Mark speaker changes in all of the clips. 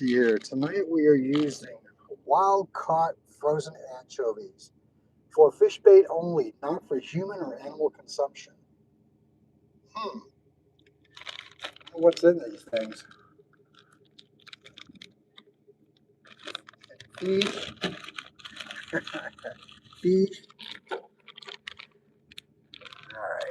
Speaker 1: see here. Tonight we are using wild-caught frozen anchovies for fish bait only, not for human or animal consumption. What's in these things? Fish. Fish. All right.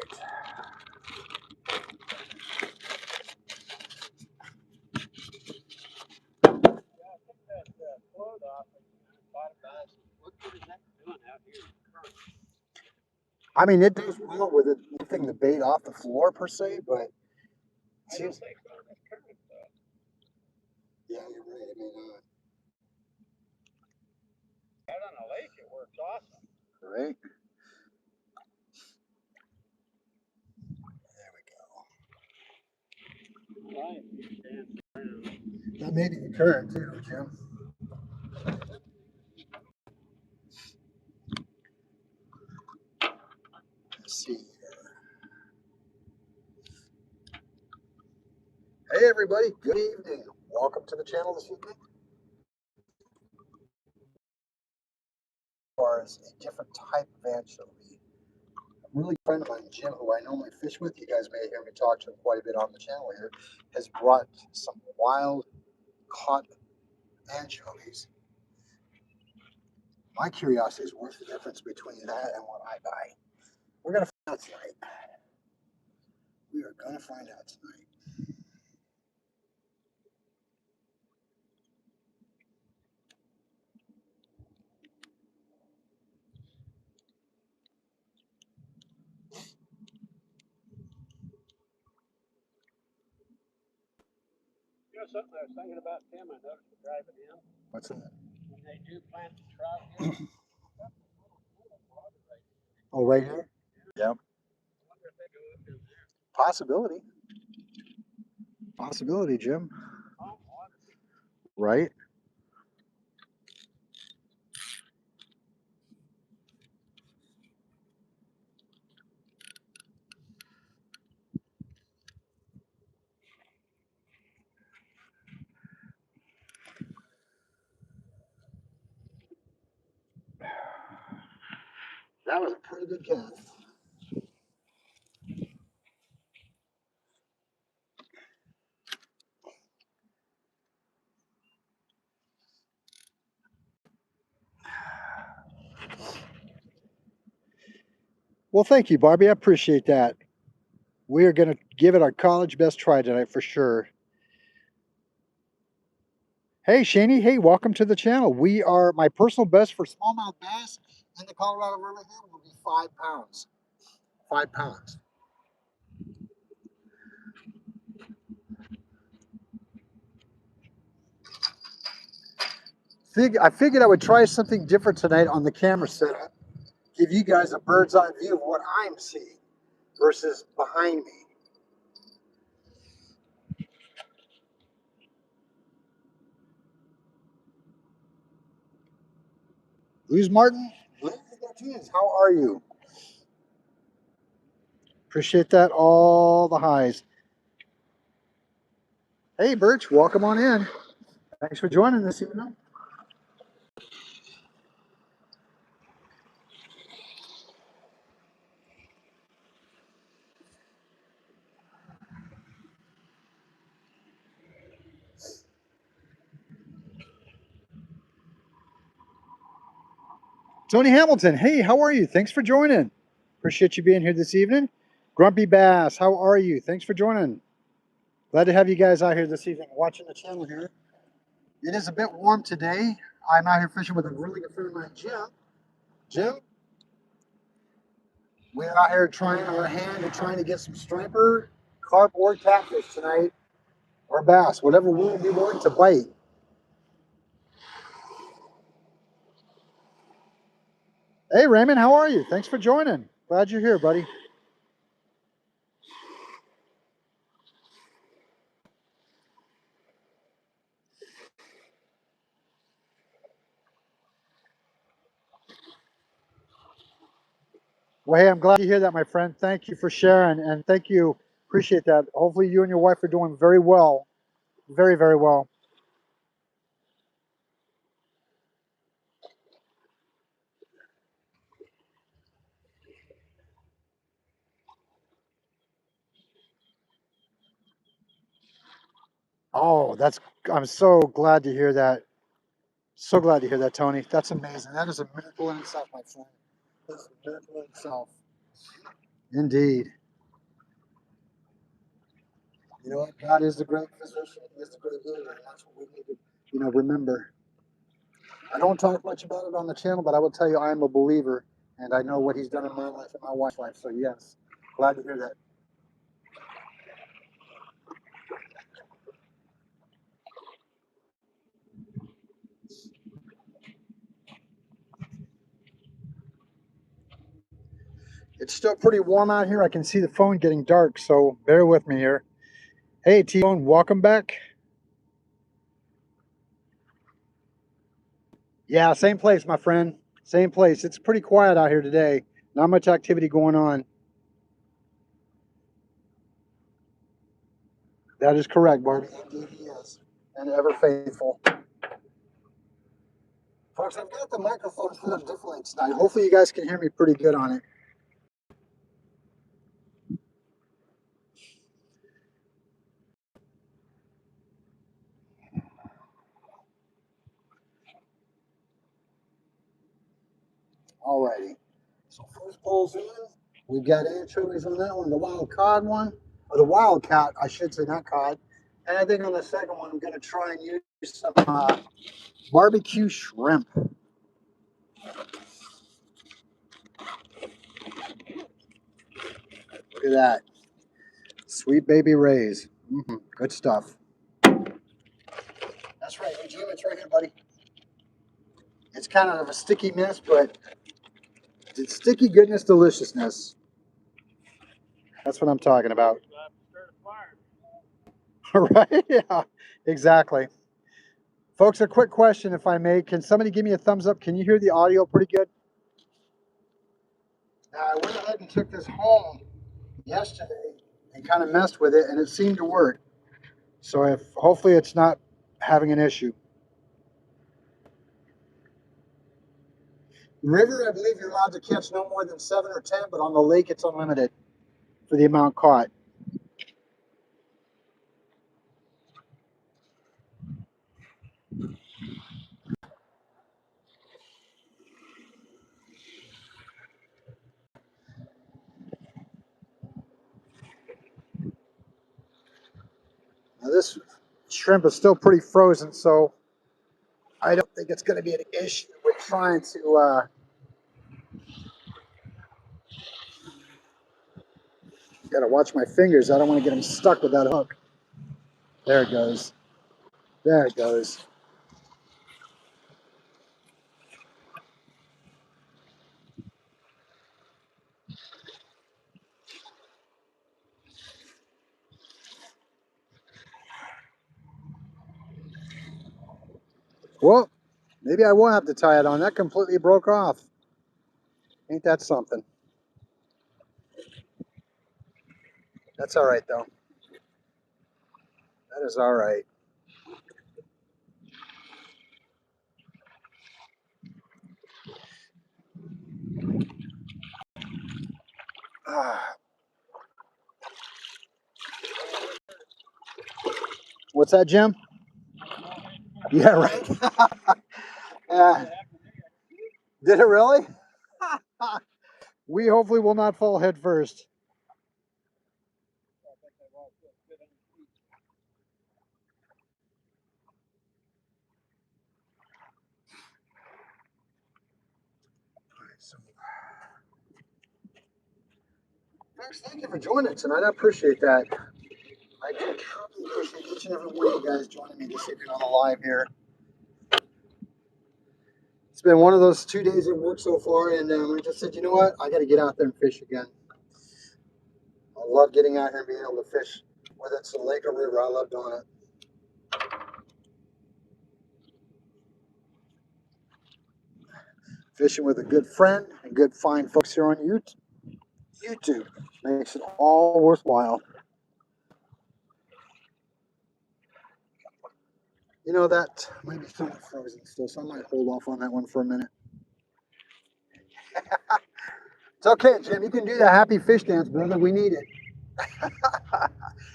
Speaker 1: I mean, it does well with it lifting the bait off the floor per se, but it seems. Yeah, you're right. I mean,
Speaker 2: out on a lake, it works awesome.
Speaker 1: right. There we go. That may be the current too, Jim. Let's see here. Hey everybody, good evening. Welcome to the channel this evening. As far as a different type of anchovy. A really good friend of mine, Jim, who I normally fish with, you guys may hear me talk to him quite a bit on the channel here, has brought some wild caught anchovies. My curiosity is worth the difference between that and what I buy. We're going to find out tonight. We are going to find out tonight.
Speaker 2: You know something I was thinking about, Tim? I noticed you driving in.
Speaker 1: What's that?
Speaker 2: When they do plant the trout here.
Speaker 1: Oh, right here? Yep.
Speaker 2: I wonder if they go up in there.
Speaker 1: Possibility. Possibility, Jim.
Speaker 2: Oh, water.
Speaker 1: Right? That was a pretty good cast. Well, thank you, Barbie. I appreciate that. We are going to give it our college best try tonight for sure. Hey, Shani. Hey, welcome to the channel. We are, my personal best for smallmouth bass in the Colorado River here will be 5 pounds. 5 pounds. I figured I would try something different tonight on the camera setup. Give you guys a bird's eye view of what I'm seeing versus behind me. Luis Martin, how are you? Appreciate that. All the highs. Hey, Birch, welcome on in. Thanks for joining this evening. Tony Hamilton, hey, how are you? Thanks for joining. Appreciate you being here this evening. Grumpy Bass, how are you? Thanks for joining. Glad to have you guys out here this evening watching the channel here. It is a bit warm today. I'm out here fishing with a really good friend of mine, Jim. Jim, we're out here trying our hand at trying to get some striper, carp, or catfish tonight, or bass, whatever we'll be willing to bite. Hey, Raymond, how are you? Thanks for joining. Glad you're here, buddy. Well, hey, I'm glad to hear that, my friend. Thank you for sharing, and thank you. Appreciate that. Hopefully you and your wife are doing very well. Very, very well. Oh, I'm so glad to hear that. So glad to hear that, Tony. That's amazing. That is a miracle in itself, my friend. That's a miracle in itself. Indeed. You know what? God is the great physician. He is the great healer, and that's what we need to, remember. I don't talk much about it on the channel, but I will tell you I am a believer, and I know what He's done in my life and my wife's life. So yes, glad to hear that. It's still pretty warm out here. I can see the phone getting dark, so bear with me here. Hey, T-Bone, welcome back. Yeah, same place, my friend. Same place. It's pretty quiet out here today. Not much activity going on. That is correct, Barbie. Indeed he is. And ever faithful. Folks, I've got the microphone set up differently tonight. Hopefully you guys can hear me pretty good on it. Alrighty. So first poll's in. We've got anchovies on that one, the wild cod one, or the wildcat, I should say, not cod. And I think on the second one, I'm going to try and use some barbecue shrimp. Look at that. Sweet baby rays. Good stuff. That's right, hey, Jim, it's right here, buddy. It's kind of a sticky mess, but it's sticky goodness, deliciousness. That's what I'm talking about. Right? Yeah, exactly. Folks, a quick question, if I may. Can somebody give me a thumbs up? Can you hear the audio pretty good? Now, I went ahead and took this home yesterday and kind of messed with it, and it seemed to work. So hopefully it's not having an issue. River, I believe you're allowed to catch no more than 7 or 10, but on the lake it's unlimited for the amount caught. Now this shrimp is still pretty frozen, so I don't think it's going to be an issue with trying to. Got to watch my fingers. I don't want to get them stuck with that hook. There it goes. There it goes. Well, maybe I will have to tie it on. That completely broke off. Ain't that something? That's all right, though. That is all right. What's that, Jim? Yeah, right. Did it really? We hopefully will not fall head first. Folks, thank you for joining tonight. I appreciate that. I do truly appreciate each and every one of you guys joining me this evening on the live here. It's been one of those 2 days at work so far, and I just said, you know what? I got to get out there and fish again. I love getting out here and being able to fish, whether it's a lake or river. I love doing it. Fishing with a good friend and good fine folks here on YouTube makes it all worthwhile. You know, that might be somewhat frozen still, so I might hold off on that one for a minute. It's okay, Jim. You can do the happy fish dance, brother. We need it.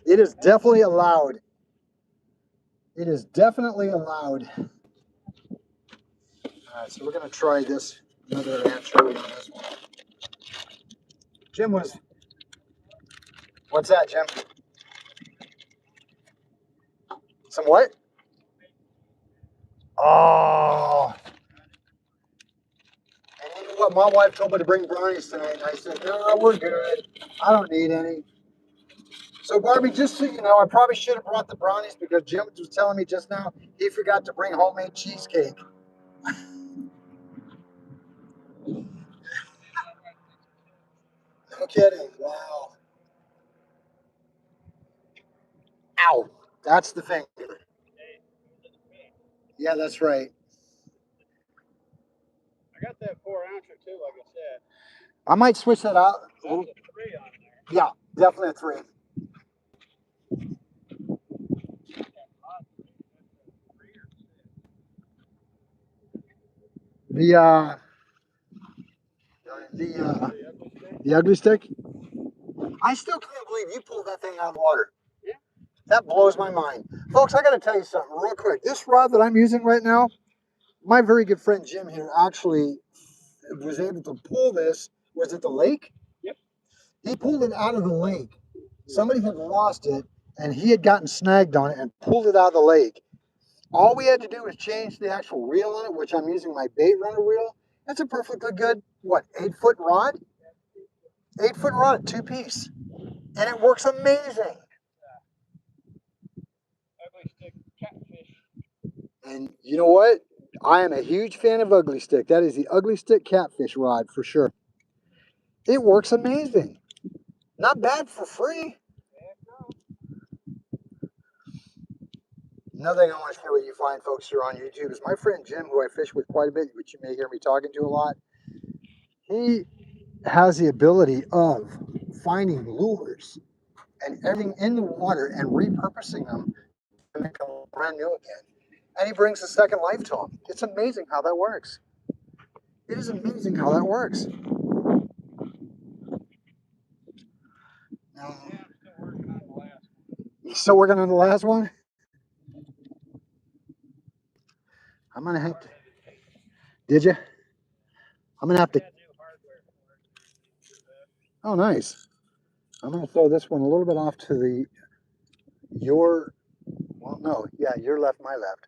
Speaker 1: It is definitely allowed. It is definitely allowed. All right, so we're gonna try this another anchovy on this one. Jim was, what's that, Jim? Some what? Oh, and you know what? My wife told me to bring brownies tonight, and I said, no, we're good. I don't need any. So Barbie, just so you know, I probably should have brought the brownies because Jim was telling me just now he forgot to bring homemade cheesecake. No kidding. Wow. Ow. That's the finger. Yeah, that's right.
Speaker 2: I got that 4-ouncer too, like I said.
Speaker 1: I might switch that out.
Speaker 2: That's a 3 on there.
Speaker 1: Yeah, definitely a 3. The the uh, the ugly stick. I still can't believe you pulled that thing out of the water.
Speaker 2: Yeah.
Speaker 1: That blows my mind, folks. I got to tell you something real quick. This rod that I'm using right now, my very good friend Jim here actually was able to pull this. Was it the lake?
Speaker 2: Yep.
Speaker 1: He pulled it out of the lake. Somebody had lost it, and he had gotten snagged on it and pulled it out of the lake. All we had to do was change the actual reel on it, which I'm using my bait runner reel. That's a perfectly good, what, 8-foot rod? 8-foot rod, 2-piece. And it works amazing.
Speaker 2: Ugly stick catfish.
Speaker 1: And you know what? I am a huge fan of Ugly Stick. That is the Ugly Stick catfish rod for sure. It works amazing. Not bad for free. Another thing I want to share with you fine folks who are on YouTube is my friend Jim, who I fish with quite a bit, which you may hear me talking to a lot. He has the ability of finding lures and everything in the water and repurposing them to make them brand new again. And he brings a second life to them. It's amazing how that works. It is amazing how that works. Now,
Speaker 2: Yeah, I'm still working on the last one.
Speaker 1: still working on the last one? I'm gonna have to. Did you? I'm gonna have to.
Speaker 2: I had new hardware for it.
Speaker 1: Oh, nice. I'm gonna throw this one a little bit off to the your. Well, no, yeah, your left, my left.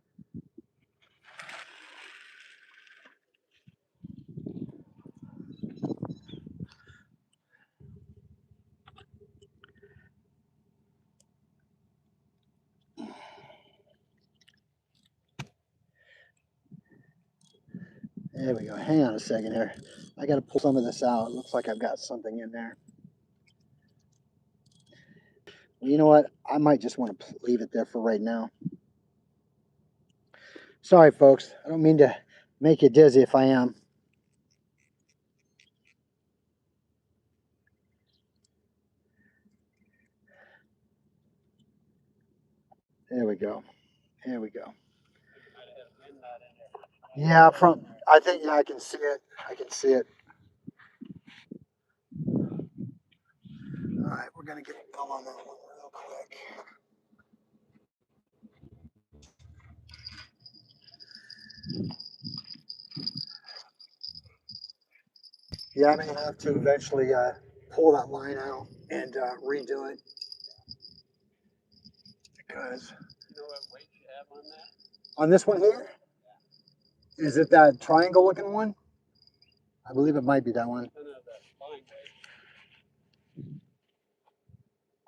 Speaker 1: There we go. Hang on a second here. I got to pull some of this out. It looks like I've got something in there. Well, you know what? I might just want to leave it there for right now. Sorry, folks. I don't mean to make you dizzy if I am. There we go. There we go. Yeah, from I think yeah, I can see it. I can see it. All right, we're gonna get a pull on that one real quick. Yeah, I may have to eventually pull that line out and redo it because
Speaker 2: You know what weight you have on that?
Speaker 1: on this one here, is it that triangle looking one? I believe it might be that one.
Speaker 2: None of that line weight.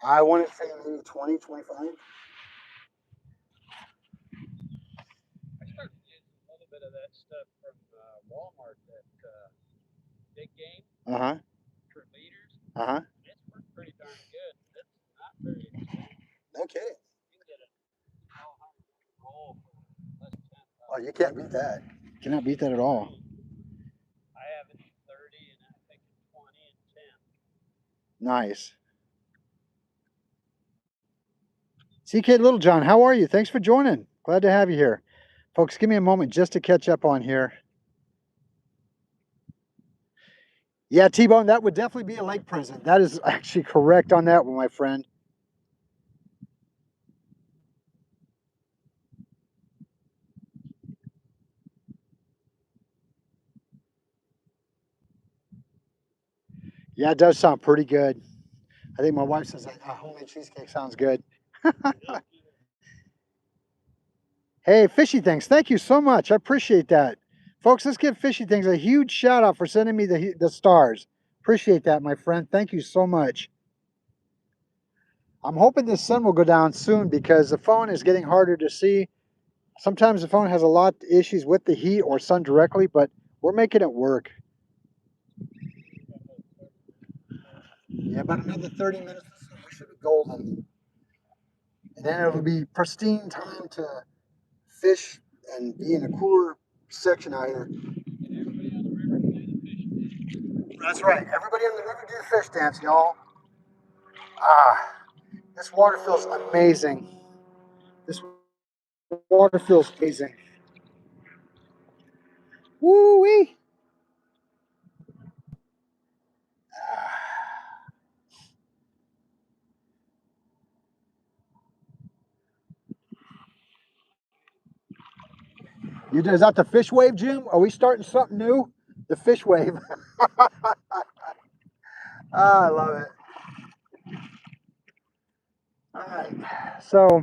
Speaker 1: I want to say maybe 20, 25.
Speaker 2: I started using a little bit of that stuff from Walmart, that big game
Speaker 1: Uh-huh.
Speaker 2: for leaders.
Speaker 1: Uh-huh.
Speaker 2: It's worked pretty darn good. It's not very expensive.
Speaker 1: No kidding.
Speaker 2: You can get a 1200 roll for less than $10.
Speaker 1: Oh, you can't beat that. You cannot beat that at all.
Speaker 2: I have it in 30 and I think in 20 and 10.
Speaker 1: Nice. CK Littlejohn, how are you? Thanks for joining. Glad to have you here. Folks, give me a moment just to catch up on here. Yeah, T-Bone, that would definitely be a lake present. That is actually correct on that one, my friend. Yeah, it does sound pretty good. I think my wife says that homemade cheesecake sounds good. Hey, Fishy Things, thank you so much. I appreciate that. Folks, let's give Fishy Things a huge shout out for sending me the stars. Appreciate that, my friend. Thank you so much. I'm hoping this sun will go down soon because the phone is getting harder to see. Sometimes the phone has a lot of issues with the heat or sun directly, but we're making it work. Yeah, about another 30 minutes, we should be golden. And then it'll be pristine time to fish and be in a cooler section out here. That's right. Everybody on the river do the fish dance, y'all. Ah, this water feels amazing. This water feels amazing. Woo wee. Is that the fish wave, Jim? Are we starting something new? The fish wave. I love it. All right. So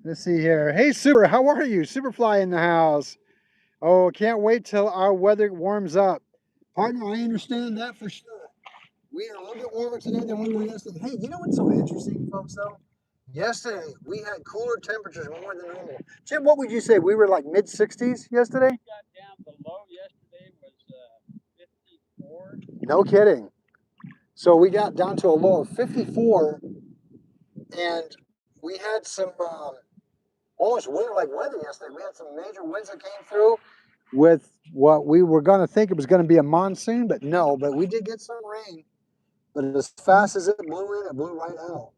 Speaker 1: let's see here. Hey, Super, how are you? Superfly in the house. Oh, can't wait till our weather warms up. Partner, I understand that for sure. We are a little bit warmer today than we were yesterday. Hey, you know what's so interesting, folks, though? Yesterday, we had cooler temperatures more than normal. Jim, what would you say? We were like mid 60s yesterday?
Speaker 2: We got down, the low yesterday was 54.
Speaker 1: No kidding. So we got down to a low of 54, and we had some almost winter-like weather yesterday. We had some major winds that came through with what we were going to think it was going to be a monsoon, but no. But we did get some rain. But as fast as it blew in, it blew right out.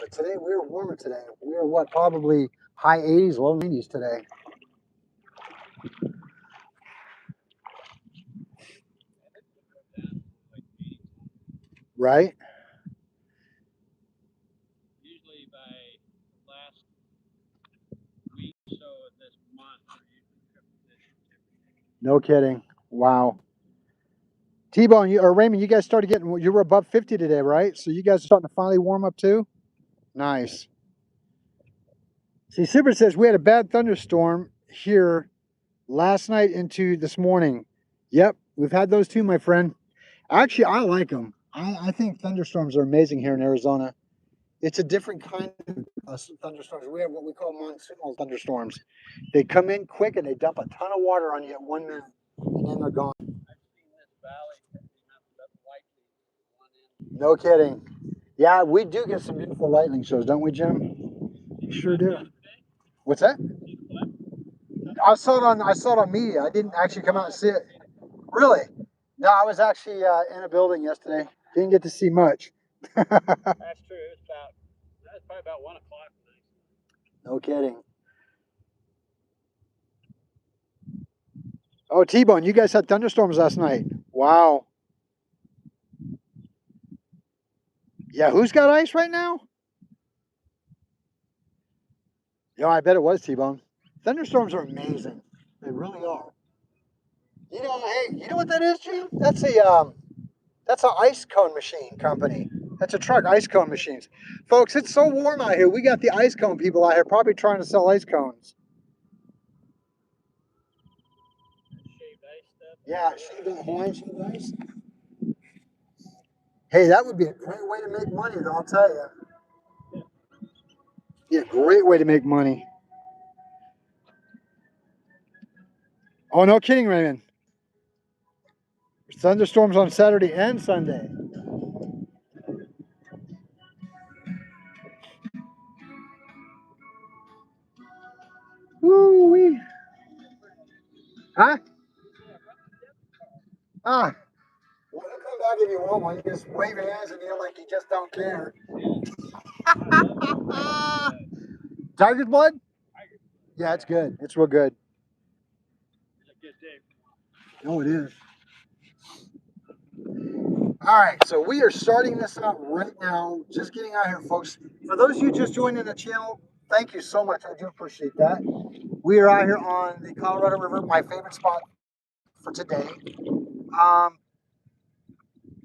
Speaker 1: But today we were warmer today. We were what, probably high 80s, low 90s today. Right?
Speaker 2: Usually by the last week or so of this month, we're usually triple digits.
Speaker 1: No kidding. Wow. T-Bone, you, or Raymond, you guys started getting, you were above 50 today, right? So you guys are starting to finally warm up too? Nice. See, Super says we had a bad thunderstorm here last night into this morning. Yep, we've had those too, my friend. Actually, I like them. I think thunderstorms are amazing here in Arizona. It's a different kind of thunderstorms. We have what we call monsoonal thunderstorms. They come in quick and they dump a ton of water on you at 1 minute, and then they're gone.
Speaker 2: I've seen this valley nothing but lightning on in.
Speaker 1: No kidding. Yeah, we do get some beautiful lightning shows, don't we, Jim? We sure do. What's that? I saw it on media. I didn't actually come out and see it. Really? No, I was actually in a building yesterday. Didn't get to see much.
Speaker 2: That's true. That's probably about 1 o'clock tonight.
Speaker 1: No kidding. Oh, T-Bone, you guys had thunderstorms last night. Wow. Yeah, who's got ice right now? Yeah, I bet it was T-Bone. Thunderstorms are amazing. They really are. You know, hey, you know what that is, Jim? That's an ice cone machine company. That's a truck, ice cone machines. Folks, it's so warm out here. We got the ice cone people out here probably trying to sell ice cones.
Speaker 2: Shaved ice stuff.
Speaker 1: Yeah, shaved Hawaiian shaved ice. Hey, that would be a great way to make money, though, I'll tell you. Yeah, great way to make money. Oh, no kidding, Raymond. Thunderstorms on Saturday and Sunday. Woo-wee. Huh? Ah. Well, he'll come back if you want one. You just wave your hands and you're like you just don't care. Tiger's blood? Yeah, it's good. It's real good.
Speaker 2: It's a good day.
Speaker 1: Oh, it is. All right, so we are starting this up right now. Just getting out here, folks. For those of you just joining the channel, thank you so much. I do appreciate that. We are out here on the Colorado River, my favorite spot for today. Um,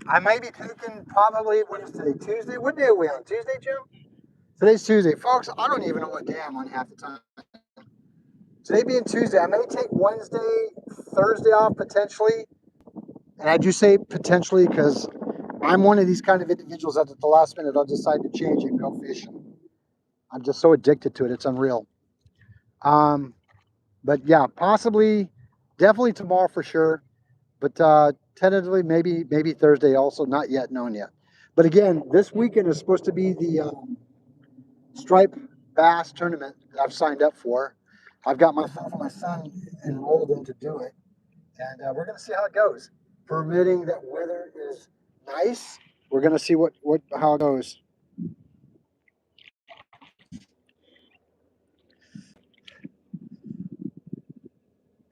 Speaker 1: I might be taking probably, what is today, Tuesday? What day are we on? Tuesday, Jim? Today's Tuesday. Folks, I don't even know what day I'm on half the time. Today being Tuesday, I may take Wednesday, Thursday off potentially. And I do say potentially because I'm one of these kind of individuals that at the last minute I'll decide to change it and go fishing. I'm just so addicted to it, it's unreal. But yeah, possibly, definitely tomorrow for sure. But tentatively, maybe Thursday also, not yet known yet. But again, this weekend is supposed to be the stripe bass tournament that I've signed up for. I've got myself and my son enrolled in to do it, and we're going to see how it goes. Permitting that weather is nice, we're going to see how it goes.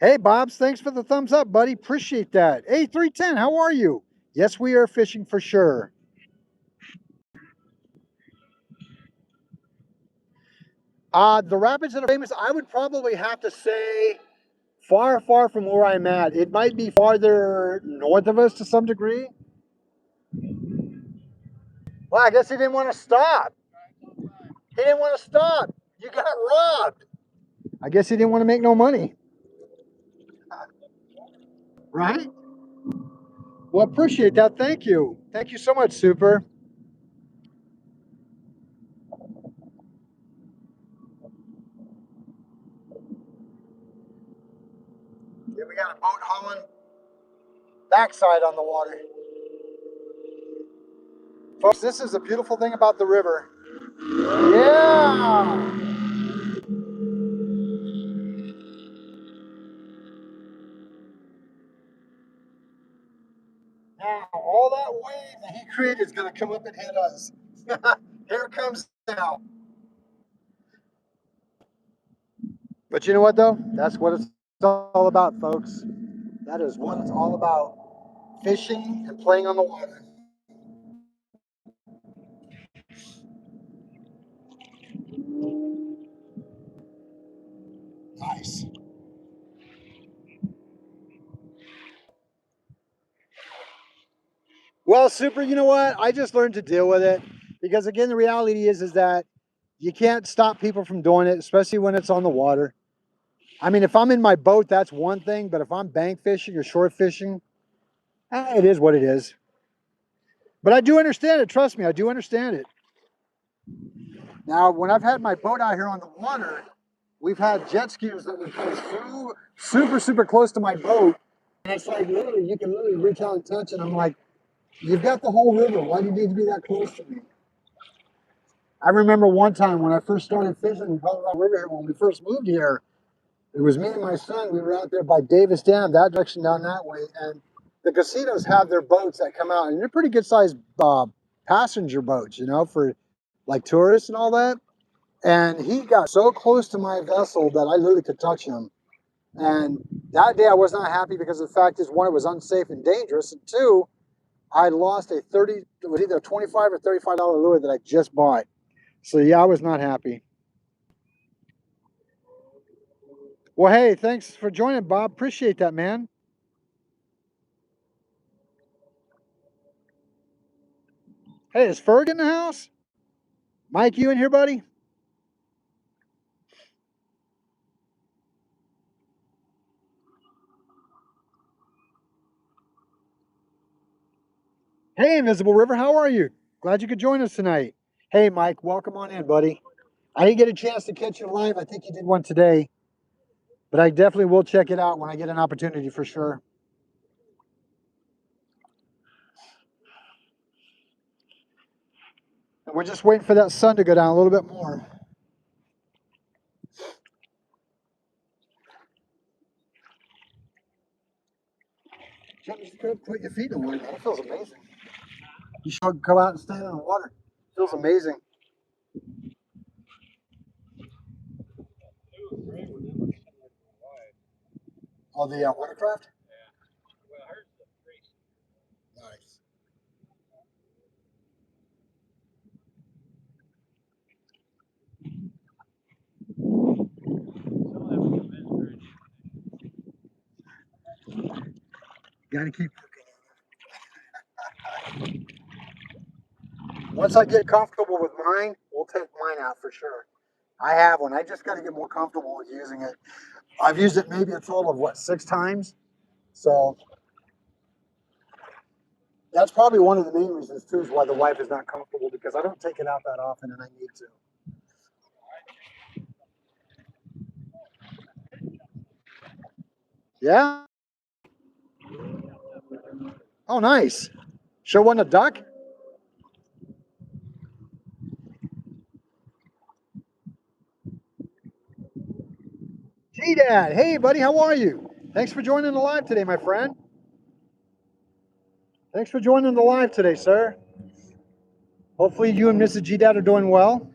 Speaker 1: Hey, Bobs, thanks for the thumbs up, buddy. Appreciate that. Hey, 310, how are you? Yes, we are fishing for sure. The rapids that are famous, I would probably have to say far, far from where I'm at. It might be farther north of us to some degree. Well, I guess he didn't want to stop. He didn't want to stop. You got robbed. I guess he didn't want to make no money. Right? Well, appreciate that. Thank you. Thank you so much, Super. Yeah, we got a boat hauling backside on the water. Folks, this is a beautiful thing about the river. Yeah! Now, all that wave that he created is going to come up and hit us. Here it comes now. But you know what, though? That's what it's all about, folks. That is what it's all about. Fishing and playing on the water. Nice. Well, Super, you know what? I just learned to deal with it. Because, again, the reality is that you can't stop people from doing it, especially when it's on the water. I mean, if I'm in my boat, that's one thing. But if I'm bank fishing or shore fishing, it is what it is. But I do understand it. Trust me, I do understand it. Now, when I've had my boat out here on the water, we've had jet skiers that would come through super, super close to my boat. And it's like literally, you can literally reach out and touch it. I'm like, you've got the whole river. Why do you need to be that close to me? I remember one time when I first started fishing in Colorado River here, when we first moved here, it was me and my son. We were out there by Davis Dam, that direction down that way. And the casinos have their boats that come out, and they're pretty good sized passenger boats, you know, for like tourists and all that. And he got so close to my vessel that I literally could touch him. And that day I was not happy because the fact is, one, it was unsafe and dangerous, and two, I lost a 30, it was either a 25 or $35 lure that I just bought. So yeah, I was not happy. Well, hey, thanks for joining, Bob. Appreciate that, man. Hey, is Ferg in the house? Mike, you in here, buddy? Hey, Invisible River, how are you? Glad you could join us tonight. Hey, Mike, welcome on in, buddy. I didn't get a chance to catch you live. I think you did one today, but I definitely will check it out when I get an opportunity for sure. And we're just waiting for that sun to go down a little bit more. Jim, you should put your feet in the water. That feels amazing. You should go out and stand in the water. It feels amazing.
Speaker 2: It was great when it was similar to my wife.
Speaker 1: Oh, the watercraft?
Speaker 2: Yeah. Well, hers is a three.
Speaker 1: Nice.
Speaker 2: Some of them come in very deep.
Speaker 1: Got to keep Once I get comfortable with mine, we'll take mine out for sure. I have one. I just got to get more comfortable with using it. I've used it maybe a total of what, 6 times. So that's probably one of the main reasons too is why the wife is not comfortable because I don't take it out that often and I need to. Yeah. Oh, nice. Show one a duck. G Dad. Hey, buddy. How are you? Thanks for joining the live today, my friend. Thanks for joining the live today, sir. Hopefully, you and Mrs. G Dad are doing well.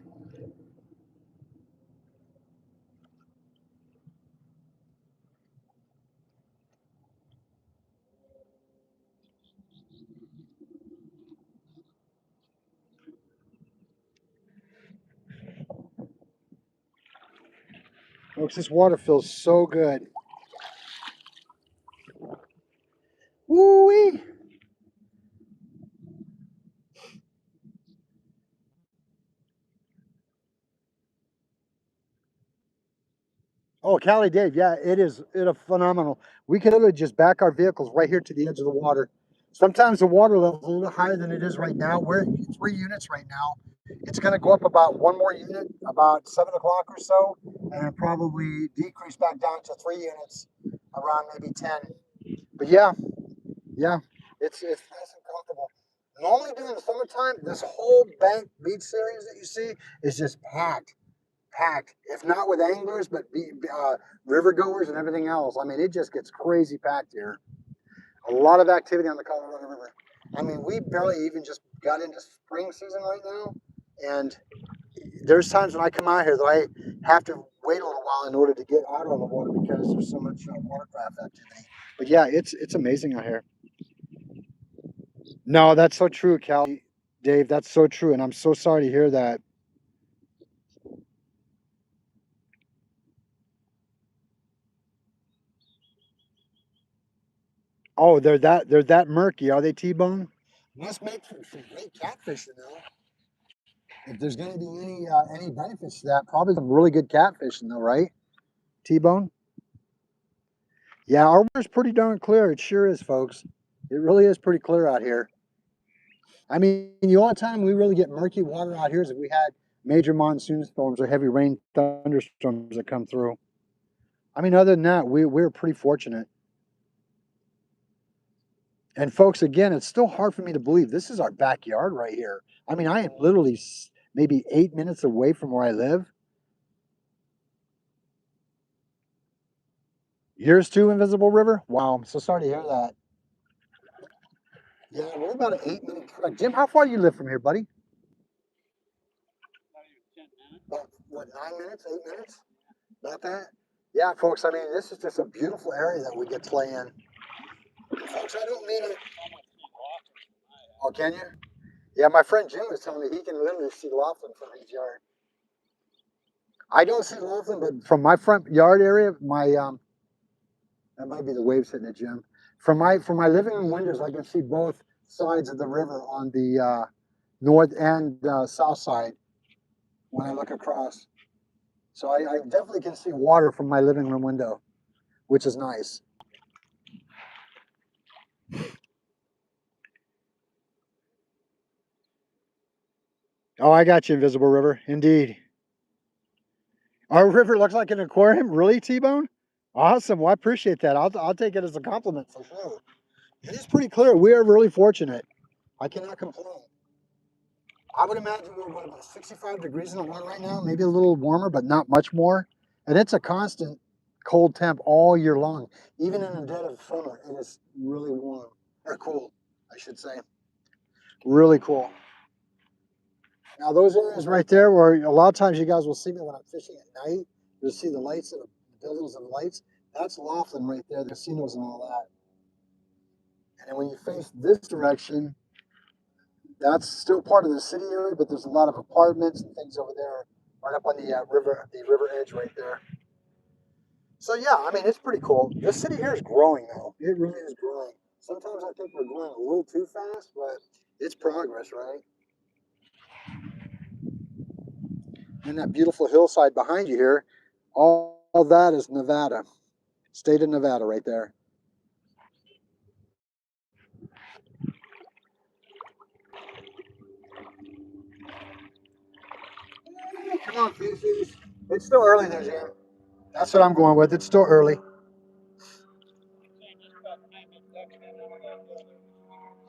Speaker 1: Folks, this water feels so good. Woo-wee. Oh, Cali Dave, yeah, it is phenomenal. We can literally just back our vehicles right here to the edge of the water. Sometimes the water level is a little higher than it is right now. We're at 3 units right now. It's going to go up about one more unit, about 7 o'clock or so, and then probably decrease back down to 3 units around maybe 10. But yeah, yeah, it's nice and comfortable. Normally during the summertime, this whole bank beach series that you see is just packed, if not with anglers, but river goers and everything else. I mean, it just gets crazy packed here. A lot of activity on the Colorado River. I mean, we barely even just got into spring season right now, and there's times when I come out here that I have to wait a little while in order to get out on the water because there's so much watercraft activity. But yeah, it's amazing out here. No, that's so true, Cal, Dave. That's so true, and I'm so sorry to hear that. Oh, they're that murky. Are they T-bone? Must make for some great catfishing though. If there's going to be any benefits to that, probably some really good catfishing though, right? T-bone. Yeah, our water's pretty darn clear. It sure is, folks. It really is pretty clear out here. I mean, the only time we really get murky water out here is if we had major monsoon storms or heavy rain thunderstorms that come through. I mean, other than that, we're pretty fortunate. And folks, again, it's still hard for me to believe this is our backyard right here. I mean, I am literally maybe 8 minutes away from where I live. Yours too, Invisible River? Wow, I'm so sorry to hear that. Yeah, we're about an 8 minute trek. Jim, how far do you live from here, buddy?
Speaker 2: Not even 10 minutes.
Speaker 1: About, what, 9 minutes, 8 minutes? About that? Yeah, folks, I mean, this is just a beautiful area that we get to play in. Folks, I don't mean it. Oh, can you? Yeah, my friend Jim was telling me he can literally see Laughlin from his yard. I don't see Laughlin, but from my front yard area, my that might be the waves hitting it, Jim. From my living room windows, I can see both sides of the river on the north and south side when I look across. So I definitely can see water from my living room window, which is nice. Oh, I got you, Invisible River. Indeed. Our river looks like an aquarium. Really, T-Bone? Awesome. Well, I appreciate that. I'll take it as a compliment for sure. It is pretty clear. We are really fortunate. I cannot complain. I would imagine we're about 65 degrees in the water right now, maybe a little warmer, but not much more. And it's a constant cold temp all year long. Even in the dead of summer, it is really warm, or cool, I should say. Really cool. Now, those areas right there where a lot of times you guys will see me when I'm fishing at night, you'll see the lights and the buildings and lights. That's Laughlin right there, the casinos and all that. And then when you face this direction, that's still part of the city area, but there's a lot of apartments and things over there, right up on the river edge right there. So yeah, I mean it's pretty cool. This city here is growing though. It really is growing. Sometimes I think we're growing a little too fast, but it's progress, right? And that beautiful hillside behind you here, all that is Nevada, state of Nevada right there. Come on, fishies. It's still early there, Jim. That's what I'm going with. It's still early.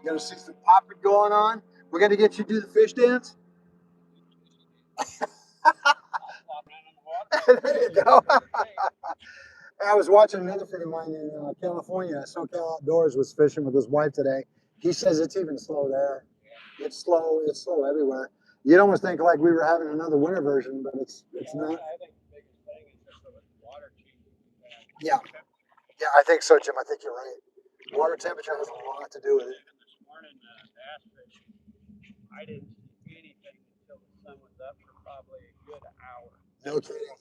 Speaker 1: You gotta see some popping going on. We're gonna get you to do the fish dance. There you go. I was watching another friend of mine in California. SoCal Outdoors was fishing with his wife today. He says it's even slow there. It's slow. It's slow everywhere. You'd almost think like we were having another winter version, but it's not.
Speaker 2: I think the biggest thing is just the water changing.
Speaker 1: Yeah, yeah, I think so, Jim. I think you're right. Water temperature has a lot to do with it.
Speaker 2: This morning, bass fishing, I didn't see anything until the sun was up for probably a good hour.
Speaker 1: No kidding.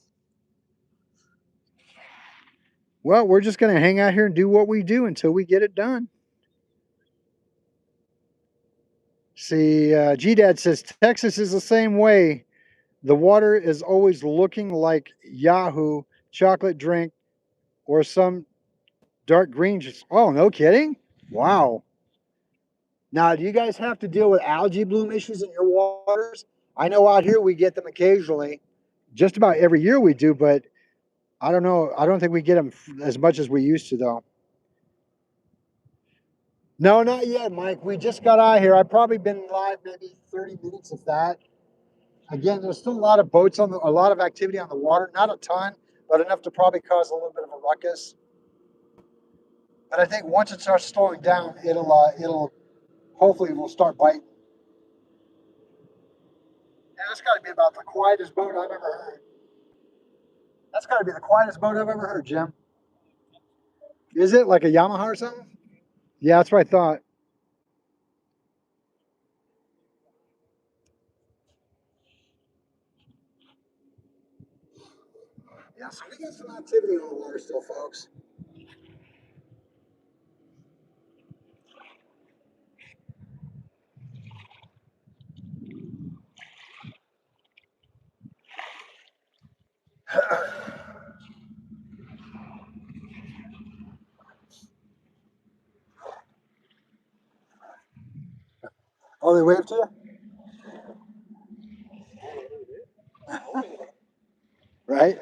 Speaker 1: Well, we're just going to hang out here and do what we do until we get it done. See, G-Dad says Texas is the same way. The water is always looking like Yahoo chocolate drink or some dark green. Oh, no kidding? Wow. Now, do you guys have to deal with algae bloom issues in your waters? I know out here we get them occasionally. Just about every year we do, but I don't know. I don't think we get them as much as we used to, though. No, not yet, Mike. We just got out here. I've probably been live maybe 30 minutes, if that. Again, there's still a lot of boats on a lot of activity on the water. Not a ton, but enough to probably cause a little bit of a ruckus. But I think once it starts slowing down, it'll hopefully will start biting. Yeah, that's got to be about the quietest boat I've ever heard. That's got to be the quietest boat I've ever heard, Jim. Is it like a Yamaha or something? Yeah, that's what I thought. Yeah, so we got some activity on the water still, folks. Oh, they waved to you? Right?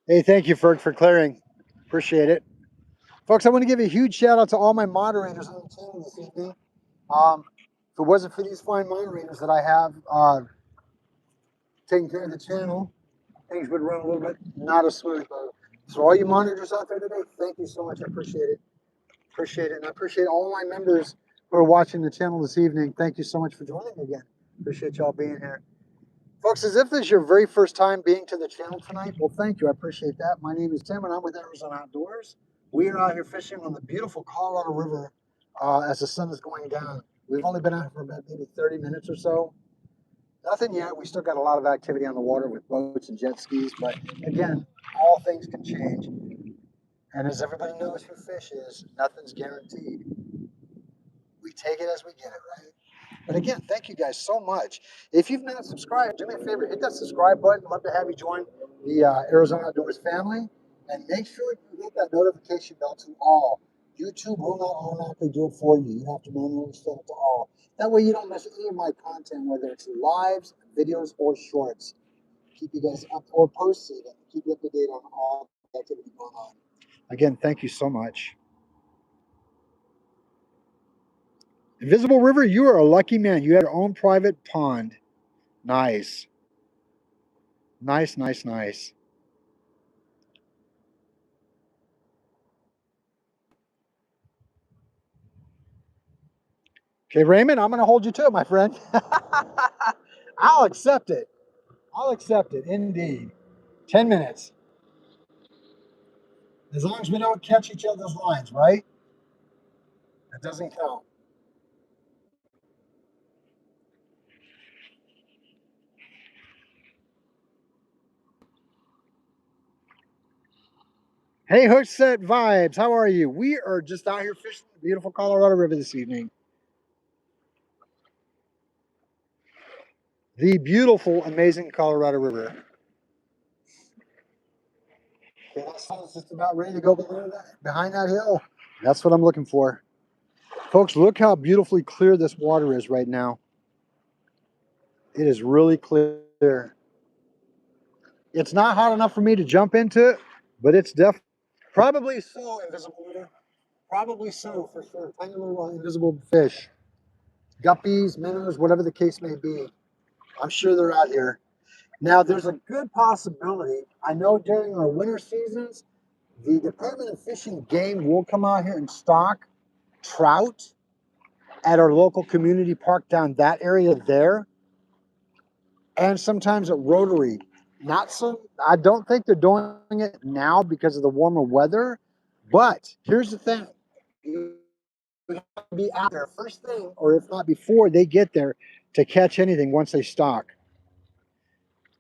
Speaker 1: Hey, thank you, Ferg, for clearing. Appreciate it. Folks, I want to give a huge shout out to all my moderators on the channel this evening. If it wasn't for these fine moderators that I have taking care of the channel, things would run a little bit not as smooth. So all you monitors out there today, thank you so much. I appreciate it. Appreciate it. And I appreciate all my members who are watching the channel this evening. Thank you so much for joining me again. Appreciate y'all being here. Folks, as if this is your very first time being to the channel tonight, well, thank you. I appreciate that. My name is Tim, and I'm with Arizona Outdoors. We are out here fishing on the beautiful Colorado River as the sun is going down. We've only been out here for about maybe 30 minutes or so. Nothing yet. We still got a lot of activity on the water with boats and jet skis, but again, all things can change. And as everybody knows who fish is, nothing's guaranteed. We take it as we get it, right? But again, thank you guys so much. If you've not subscribed, do me a favor, hit that subscribe button. Love to have you join the Arizona Outdoors family. And make sure you hit that notification bell to all. YouTube will not automatically do it for you. You have to manually set it to all. That way you don't miss any of my content, whether it's lives, videos, or shorts. Keep you guys up, or posts even. Keep you up to date on all the activity going on. Again, thank you so much. Invisible River, you are a lucky man. You have your own private pond. Nice. Nice, nice, nice. Okay, Raymond, I'm going to hold you to it, my friend. I'll accept it. I'll accept it, indeed. 10 minutes. As long as we don't catch each other's lines, right? That doesn't count. Hey, Hookset Vibes, how are you? We are just out here fishing the beautiful Colorado River this evening. The beautiful, amazing Colorado River. Okay, that sun's just about ready to go behind that hill. That's what I'm looking for. Folks, look how beautifully clear this water is right now. It is really clear. It's not hot enough for me to jump into it, but it's definitely probably so invisible water. Probably so for sure. Tiny little invisible fish, guppies, minnows, whatever the case may be. I'm sure they're out here. Now, there's a good possibility. I know during our winter seasons, the Department of Fish and Game will come out here and stock trout at our local community park down that area there, and sometimes at Rotary. Not so, I don't think they're doing it now because of the warmer weather, but here's the thing. You have to be out there first thing, or if not before they get there, to catch anything once they stock.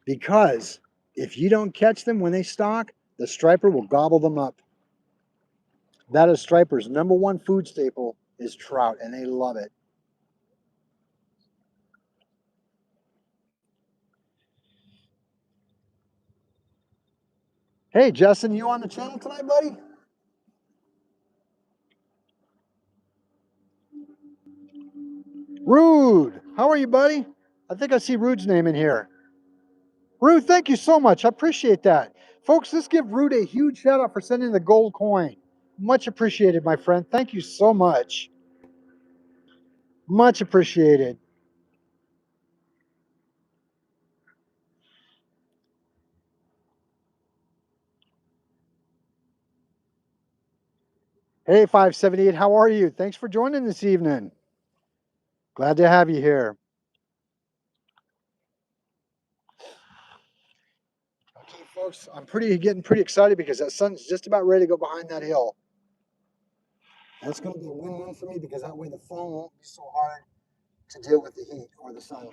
Speaker 1: Because if you don't catch them when they stock, the striper will gobble them up. That is striper's number one food staple is trout, and they love it. Hey, Justin, you on the channel tonight, buddy? Rude, how are you, buddy? I think I see Rude's name in here. Rude, thank you so much. I appreciate that. Folks, let's give Rude a huge shout out for sending the gold coin. Much appreciated, my friend. Thank you so much. Much appreciated. Hey, 578, how are you? Thanks for joining this evening. Glad to have you here. Okay, folks, I'm getting pretty excited because that sun's just about ready to go behind that hill. That's going to be a win-win for me because that way the phone won't be so hard to deal with the heat or the sun.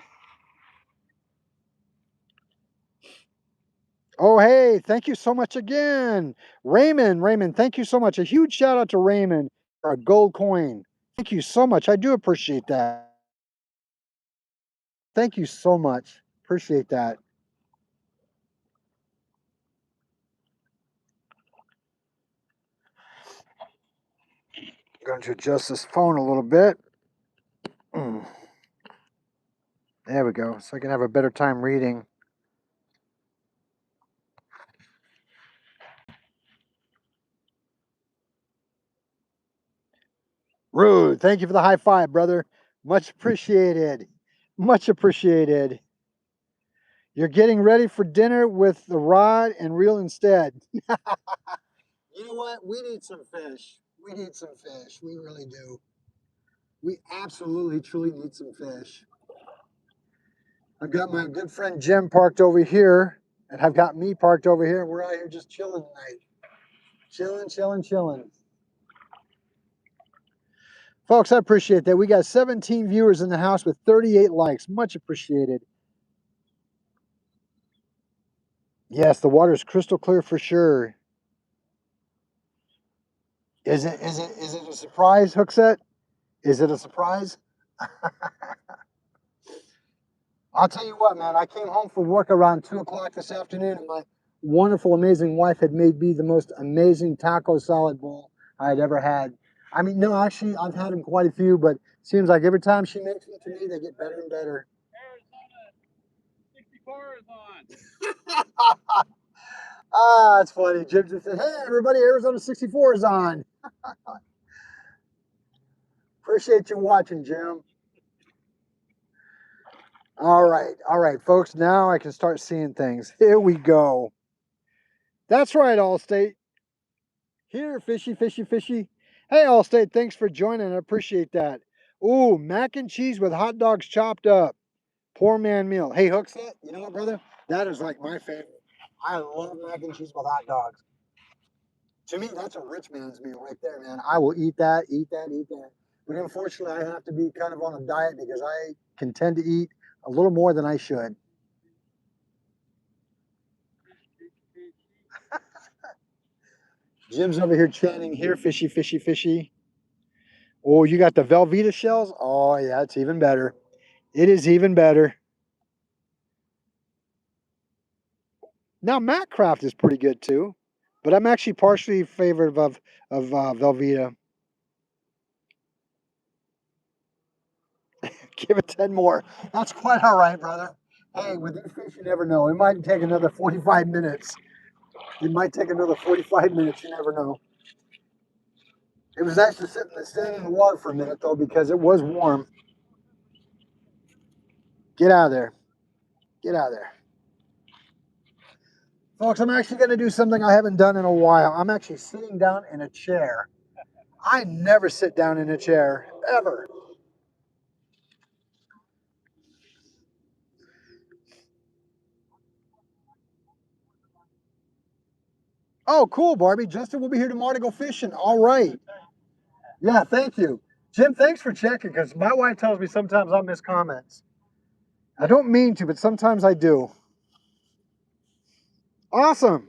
Speaker 1: Oh, hey, thank you so much again. Raymond, thank you so much. A huge shout out to Raymond for a gold coin. Thank you so much. I do appreciate that. Thank you so much. Appreciate that. I'm going to adjust this phone a little bit. There we go. So I can have a better time reading. Rude, thank you for the high five, brother. Much appreciated. Much appreciated. You're getting ready for dinner with the rod and reel instead. You know what? We need some fish. We need some fish. We really do. We absolutely, truly need some fish. I've got my good friend Jim parked over here, and I've got me parked over here, and we're out here just chilling tonight. Chilling, chilling, chilling. Folks, I appreciate that. We got 17 viewers in the house with 38 likes. Much appreciated. Yes, the water is crystal clear for sure. Is it a surprise, Hookset? Is it a surprise? I'll tell you what, man. I came home from work around 2 o'clock this afternoon, and my wonderful, amazing wife had made me the most amazing taco salad bowl I had ever had. I mean, no, actually, I've had them quite a few, but it seems like every time she makes them to me, they get better and better.
Speaker 2: Arizona 64 is on.
Speaker 1: Ah, that's funny. Jim just said, "Hey, everybody, Arizona 64 is on." Appreciate you watching, Jim. All right, folks. Now I can start seeing things. Here we go. That's right, Allstate. Here, fishy, fishy, fishy. Hey, Allstate, thanks for joining. I appreciate that. Ooh, mac and cheese with hot dogs chopped up. Poor man meal. Hey, Hookset, you know what, brother? That is like my favorite. I love mac and cheese with hot dogs. To me, that's a rich man's meal right there, man. I will eat that, eat that, eat that. But unfortunately, I have to be kind of on a diet because I can tend to eat a little more than I should. Jim's over here chanting, here, fishy, fishy, fishy. Oh, you got the Velveeta shells? Oh, yeah, it's even better. It is even better. Now, Matt Craft is pretty good too, but I'm actually partially in favor of Velveeta. Give it 10 more. That's quite all right, brother. Hey, with these fish, you never know. It might take another 45 minutes. It might take another 45 minutes. You never know. It was nice to stand in the water for a minute, though, because it was warm. Get out of there. Get out of there. Folks, I'm actually going to do something I haven't done in a while. I'm actually sitting down in a chair. I never sit down in a chair, ever. Oh, cool, Barbie. Justin will be here tomorrow to go fishing. All right. Yeah, thank you. Jim, thanks for checking, because my wife tells me sometimes I'll miss comments. I don't mean to, but sometimes I do. Awesome.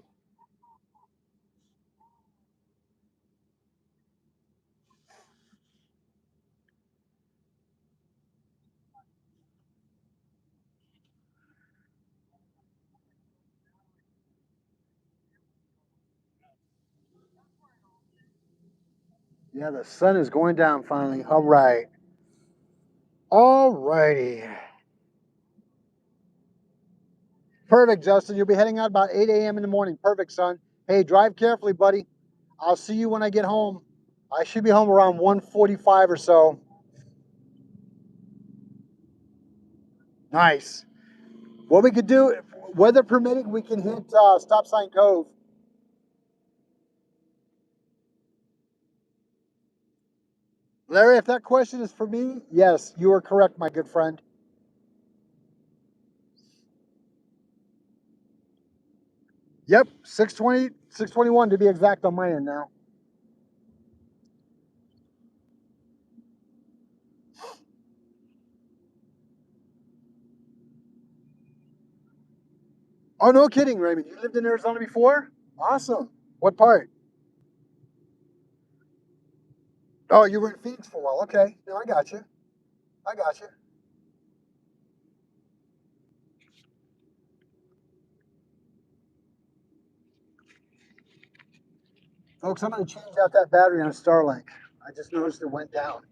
Speaker 1: Yeah, the sun is going down finally. All right. All righty. Perfect, Justin. You'll be heading out about 8 a.m. in the morning. Perfect, son. Hey, drive carefully, buddy. I'll see you when I get home. I should be home around 1:45 or so. Nice. What we could do, weather permitting, we can hit Stop Sign Cove. Larry, if that question is for me, yes, you are correct, my good friend. Yep, 6:20, 6:21 to be exact on my end now. Oh, no kidding, Raymond. You lived in Arizona before? Awesome. What part? Oh, you were in Phoenix for a while. Okay. No, I got you. I got you. Folks, I'm going to change out that battery on Starlink. I just noticed it went down.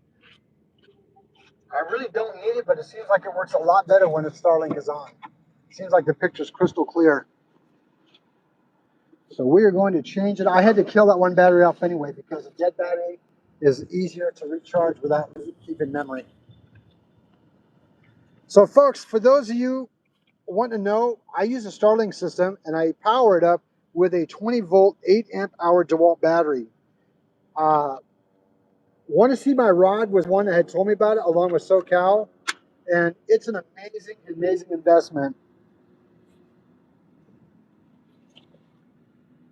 Speaker 1: I really don't need it, but it seems like it works a lot better when its Starlink is on. It seems like the picture's crystal clear. So we are going to change it. I had to kill that one battery off anyway because a dead battery is easier to recharge without keeping memory. So folks, for those of you who want to know, I use a Starlink system and I power it up with a 20 volt, 8 amp hour DeWalt battery. Want to see my rod was one that had told me about it along with SoCal, and it's an amazing, amazing investment.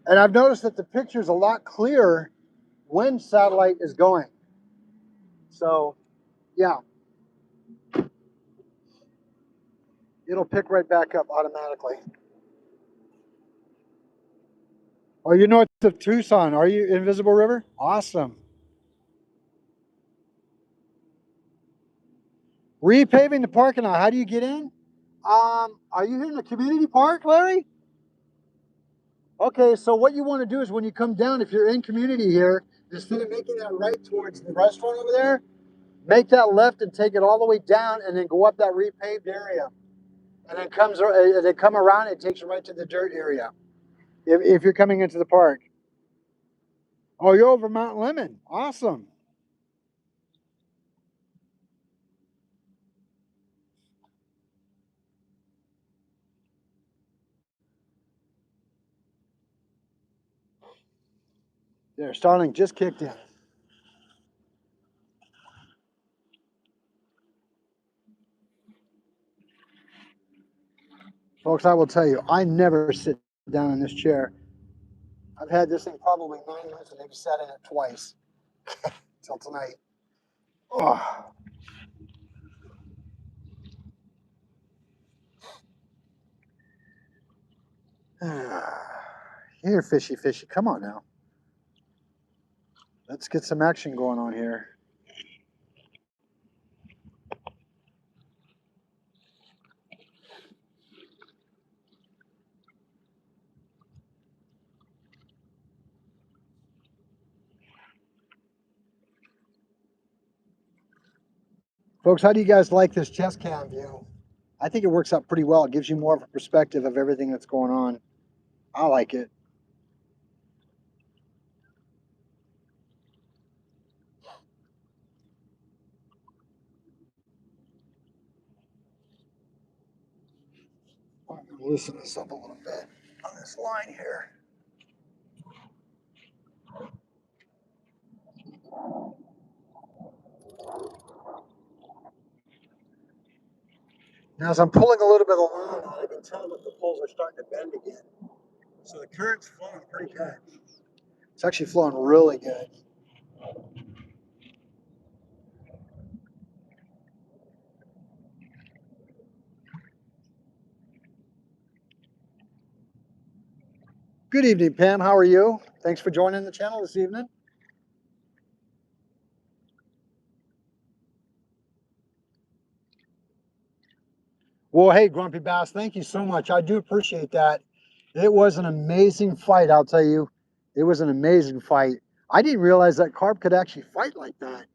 Speaker 1: And I've noticed that the picture is a lot clearer when satellite is going. So, yeah, it'll pick right back up automatically. Oh, you north of Tucson. Are you Invisible River? Awesome. Repaving the parking lot. How do you get in? Are you here in the community park, Larry? Okay, so what you want to do is when you come down, if you're in community here, instead of making that right towards the restaurant over there, make that left and take it all the way down and then go up that repaved area. And then they come around, it takes you right to the dirt area. If you're coming into the park. Oh, you're over Mount Lemon. Awesome. There, Starlink just kicked in. Folks, I will tell you, I never sit down in this chair. I've had this thing probably 9 months and maybe sat in it twice till tonight. Oh. Here, fishy, fishy. Come on now. Let's get some action going on here. Folks, how do you guys like this chest cam view? I think it works out pretty well. It gives you more of a perspective of everything that's going on. I like it. I'm going to loosen this up a little bit on this line here. Now, as I'm pulling a little bit along, I can tell that the poles are starting to bend again. So the current's flowing pretty good. It's actually flowing really good. Good evening, Pam. How are you? Thanks for joining the channel this evening. Well, hey, Grumpy Bass, thank you so much. I do appreciate that. It was an amazing fight, I'll tell you. It was an amazing fight. I didn't realize that carp could actually fight like that.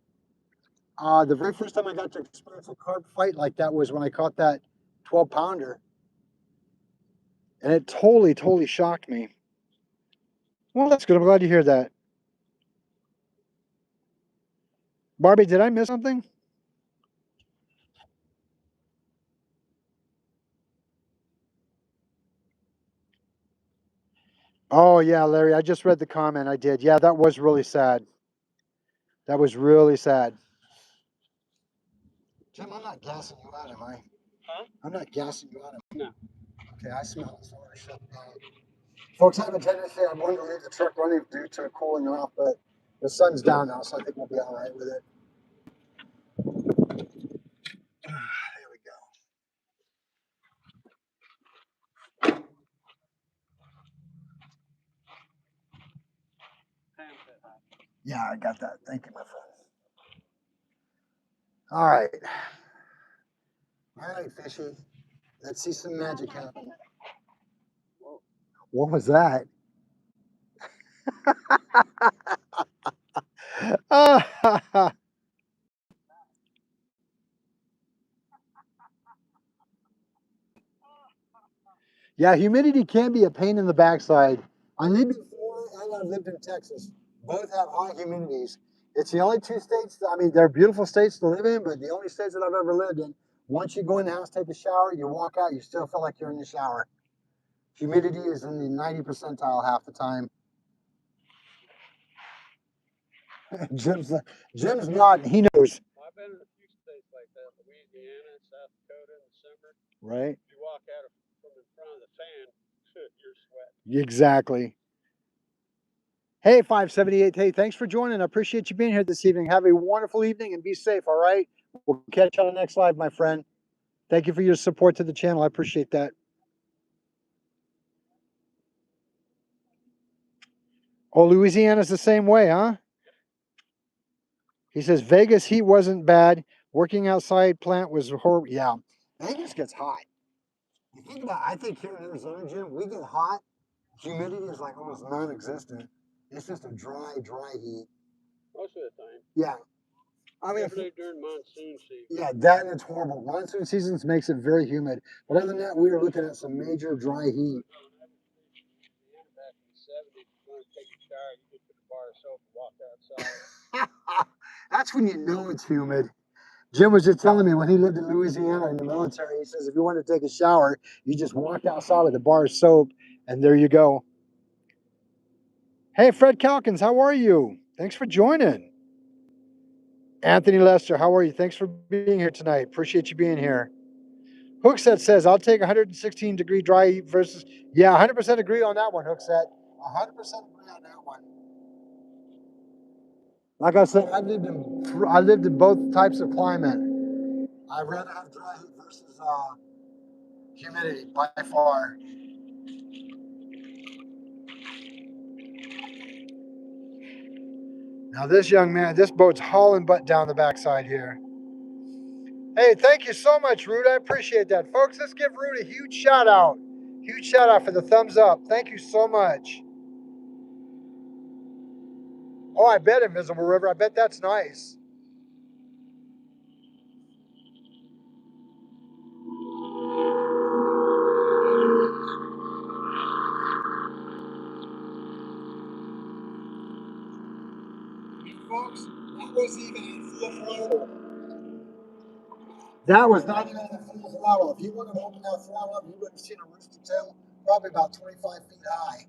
Speaker 1: The very first time I got to experience a carp fight like that was when I caught that 12-pounder. And it totally shocked me. Well, that's good. I'm glad to hear that. Barbie, did I miss something? Oh, yeah, Larry, I just read the comment. I did. Yeah, that was really sad. That was really sad. Jim, I'm not gassing you out, am I?
Speaker 2: Huh?
Speaker 1: I'm not gassing you out.
Speaker 2: No.
Speaker 1: Okay, I smell it. So I'm going to shut it down. Folks, I have a tendency, I'm going to leave the truck running due to it cooling off, but the sun's down now, so I think we'll be all right with it. There we go. Yeah, I got that. Thank you, my friend. All right. All right, fishy. Let's see some magic happen. What was that? Yeah, humidity can be a pain in the backside. I lived in Florida and I've lived in Texas. Both have high humidities. It's the only two states, I mean, they're beautiful states to live in, but the only states that I've ever lived in, once you go in the house, take a shower, you walk out, you still feel like you're in the shower. Humidity is in the 90 percentile half the time. Jim's not, he knows.
Speaker 2: I've been in a few states like that, Louisiana, South Dakota in the summer.
Speaker 1: Right?
Speaker 2: If you walk out from in front of the fan, you're sweating.
Speaker 1: Exactly. Hey, 578. Hey, thanks for joining. I appreciate you being here this evening. Have a wonderful evening and be safe, all right? We'll catch you on the next live, my friend. Thank you for your support to the channel. I appreciate that. Oh, Louisiana's the same way, huh? He says Vegas heat wasn't bad. Working outside plant was horrible. Yeah, Vegas gets hot. You think about it, I think here in Arizona, Jim, we get hot. Humidity is like almost non-existent. It's just a dry heat.
Speaker 2: Most of the time.
Speaker 1: Yeah. I mean,
Speaker 2: Definitely during monsoon season.
Speaker 1: yeah, that and it's horrible. Monsoon seasons makes it very humid. But other than that, we are looking at some major dry heat.
Speaker 2: Back in the 70s, if you want to take a shower, you just put a bar of soap and walk outside.
Speaker 1: That's when you know it's humid. Jim was just telling me when he lived in Louisiana in the military, he says if you want to take a shower, you just walk outside with a bar of soap, and there you go. Hey, Fred Calkins, how are you? Thanks for joining. Anthony Lester, how are you? Thanks for being here tonight. Appreciate you being here. Hookset says, I'll take 116 degree dry heat versus, yeah, 100% agree on that one, Hookset. 100% agree on that one. Like I said, I lived in both types of climate. I'd rather have dry heat versus humidity by far. Now this young man, this boat's hauling butt down the backside here. Hey, thank you so much, Rude. I appreciate that. Folks, let's give Rude a huge shout out. Huge shout out for the thumbs up. Thank you so much. Oh, I bet Invisible River. I bet that's nice. Folks, that wasn't even in full throttle. That was not even in full throttle. If you would have opened that throttle up, you would have seen a rooster tail probably about 25 feet high.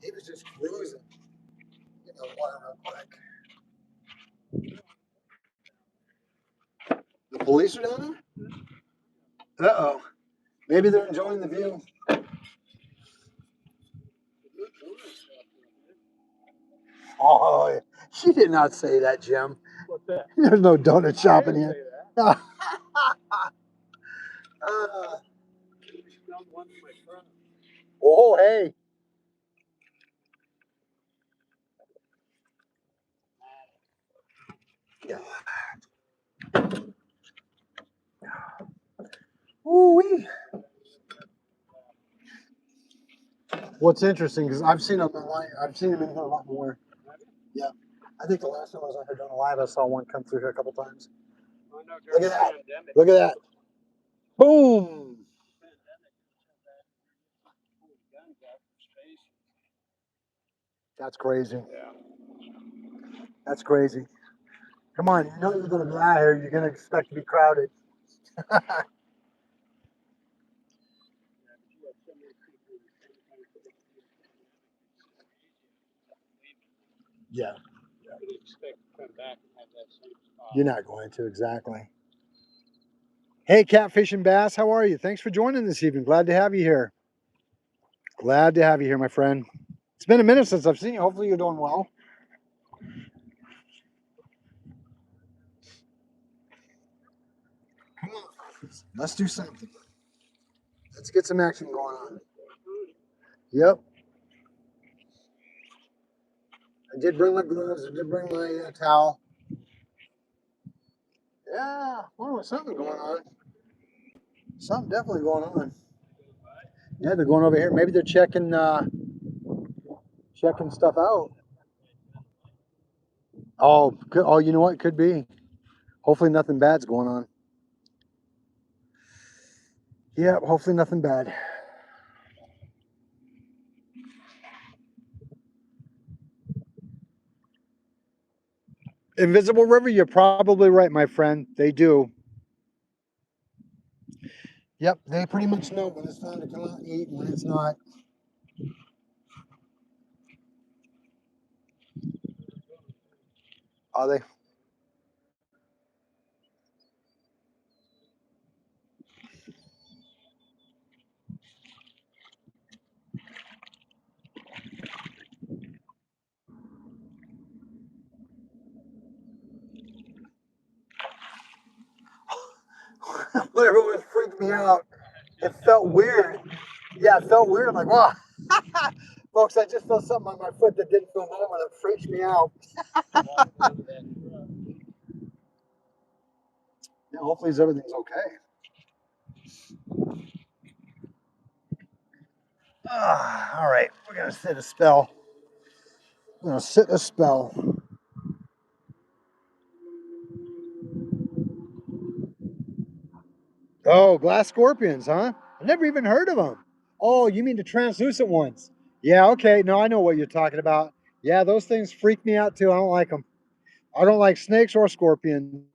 Speaker 1: He was just cruising. Get the water real quick. The police are down there? Uh-oh. Maybe they're enjoying the view. Oh, she did not say that, Jim.
Speaker 2: What's that?
Speaker 1: There's no donut shop in here.
Speaker 2: That.
Speaker 1: Oh, hey. Yeah. Ooh-wee. What's interesting is I've seen them in here a lot more. Yeah. I think the last time I was out here doing a live, I saw one come through here a couple times. Look at that. Look at that. Boom. That's crazy.
Speaker 2: Yeah.
Speaker 1: That's crazy. Come on, you know you're going to be out here. You're going to expect to be crowded. Yeah.
Speaker 2: You expect to come back and have that same spot.
Speaker 1: You're not going to, exactly. Hey, Catfish and Bass, how are you? Thanks for joining this evening. Glad to have you here. Glad to have you here, my friend. It's been a minute since I've seen you. Hopefully you're doing well. Come on, let's do something. Let's get some action going on. Yep. I did bring my gloves. I did bring my towel. Yeah, well, there's something going on. Something definitely going on. Yeah, they're going over here. Maybe they're checking stuff out. Oh, good. Oh, you know what? Could be. Hopefully nothing bad's going on. Yeah, hopefully nothing bad. Invisible River, you're probably right, my friend. They do. Yep, they pretty much know when it's time to come out and eat and when it's not. Are they? Everyone freaked me out. It felt weird. Yeah, it felt weird. I'm like, wow. Folks, I just felt something on my foot that didn't feel normal. It freaked me out. Yeah, hopefully everything's okay. All right, we're going to sit a spell. We're going to sit a spell. Oh, glass scorpions, huh? I never even heard of them. Oh, you mean the translucent ones? Yeah, okay. No, I know what you're talking about. Yeah, those things freak me out too. I don't like them. I don't like snakes or scorpions.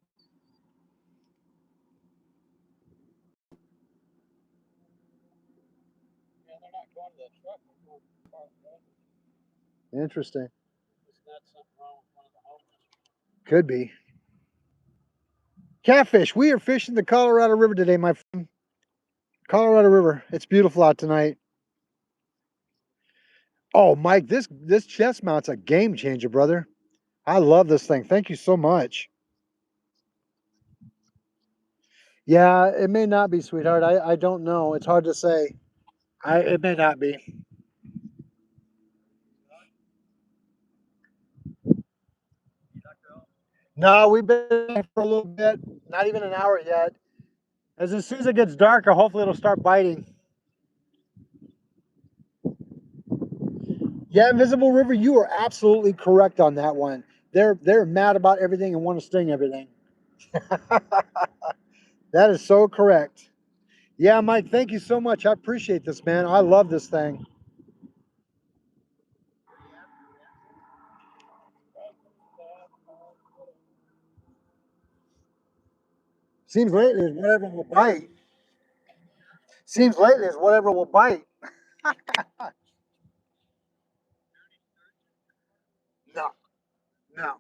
Speaker 2: Yeah, they're not going to the truck. They're going to the park.
Speaker 1: Interesting.
Speaker 2: Isn't that something wrong with one of the homeless?
Speaker 1: Could be. Catfish. We are fishing the Colorado River today, my friend. Colorado River. It's beautiful out tonight. Oh, Mike, this chest mount's a game changer, brother. I love this thing. Thank you so much. Yeah, it may not be, sweetheart. I don't know. It's hard to say. It may not be. No, we've been for a little bit, not even an hour yet. As soon as it gets darker, hopefully it'll start biting. Yeah, Invisible River, you are absolutely correct on that one. They're mad about everything and want to sting everything. That is so correct. Yeah, Mike, thank you so much. I appreciate this, man. I love this thing. Seems lately is whatever will bite. Seems lately is whatever will bite. No, no.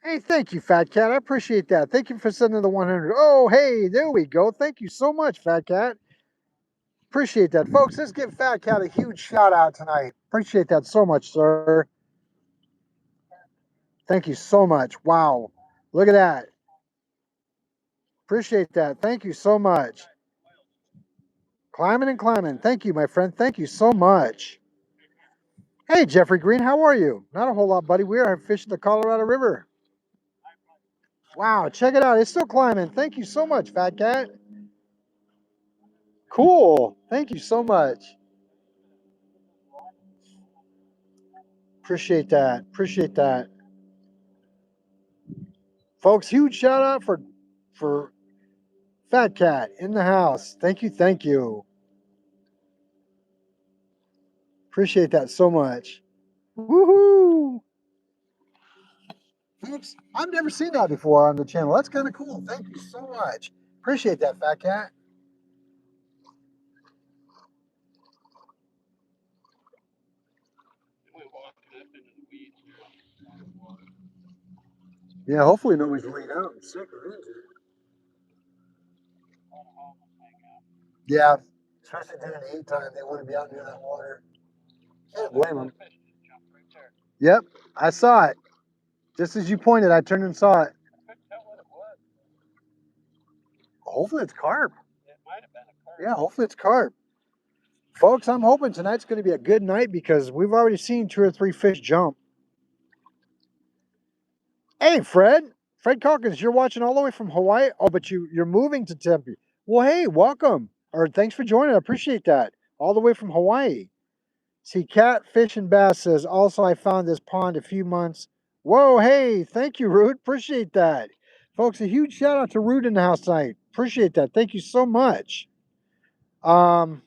Speaker 1: Hey, thank you, Fat Cat. I appreciate that. Thank you for sending the 100. Oh, hey, there we go. Thank you so much, Fat Cat. Appreciate that. Folks, let's give Fat Cat a huge shout out tonight. Appreciate that so much, sir. Thank you so much. Wow. Look at that. Appreciate that. Thank you so much. Climbing and climbing. Thank you, my friend. Thank you so much. Hey, Jeffrey Green, how are you? Not a whole lot, buddy. We are fishing the Colorado River. Wow, check it out. It's still climbing. Thank you so much, Fat Cat. Cool. Thank you so much. Appreciate that. Appreciate that. Folks, huge shout out for Fat Cat in the house. Thank you. Thank you. Appreciate that so much. Woohoo! Folks, I've never seen that before on the channel. That's kind of cool. Thank you so much. Appreciate that, Fat Cat. Yeah, hopefully nobody's laid out and sick or injured. Yeah, especially during the heat time, they want to be out near that water. Can't blame them. Yep, I saw it. Just as you pointed, I turned and saw it. Hopefully it's carp. Yeah, hopefully it's carp. Folks, I'm hoping tonight's going to be a good night because we've already seen 2 or 3 fish jump. Hey, Fred. Fred Calkins, you're watching all the way from Hawaii. Oh, but you're moving to Tempe. Well, hey, welcome. Or thanks for joining. I appreciate that. All the way from Hawaii. See, Cat Fish and Bass says, also, I found this pond a few months. Whoa, hey, thank you, Rude. Appreciate that. Folks, a huge shout out to Rude in the house tonight. Appreciate that. Thank you so much. Also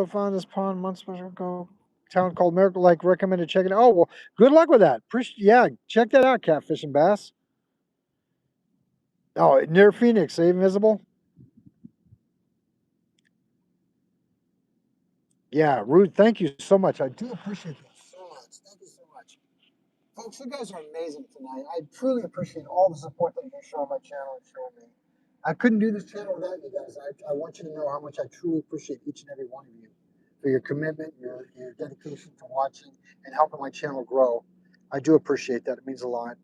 Speaker 1: found this pond months ago. Town called Miracle Lake. Recommended checking it. Oh, well, good luck with that. Yeah, check that out, Catfish and Bass. Oh, near Phoenix, Invisible. Yeah, Rude, thank you so much. I do appreciate that so much. Thank you so much. Folks, you guys are amazing tonight. I truly appreciate all the support that you show on my channel and show me. I couldn't do this channel without you guys. I want you to know how much I truly appreciate each and every one of you for your commitment, your dedication to watching and helping my channel grow. I do appreciate that. It means a lot.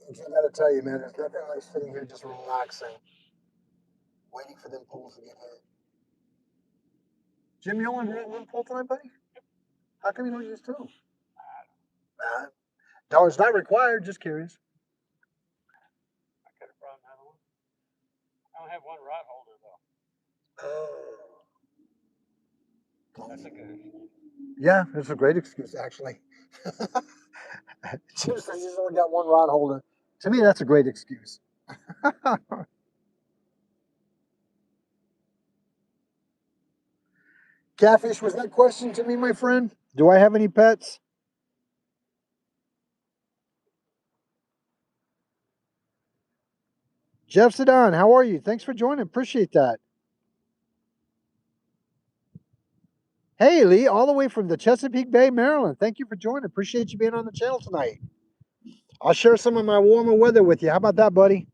Speaker 1: Folks, I gotta tell you, man, there's nothing like sitting here just relaxing, waiting for them pools to get hit. Jim, you only ran one pool tonight, buddy? How come you don't use two? No, it's not required. Just curious.
Speaker 2: I could have brought another one. I don't have one rod holder though.
Speaker 1: Oh.
Speaker 2: That's a good.
Speaker 1: Yeah, it's a great excuse, actually. Jim says he's only got one rod holder. To me, that's a great excuse. Catfish, was that question to me, my friend? Do I have any pets? Jeff Sedan, how are you? Thanks for joining. Appreciate that. Hey, Lee, all the way from the Chesapeake Bay, Maryland. Thank you for joining. Appreciate you being on the channel tonight. I'll share some of my warmer weather with you. How about that, buddy?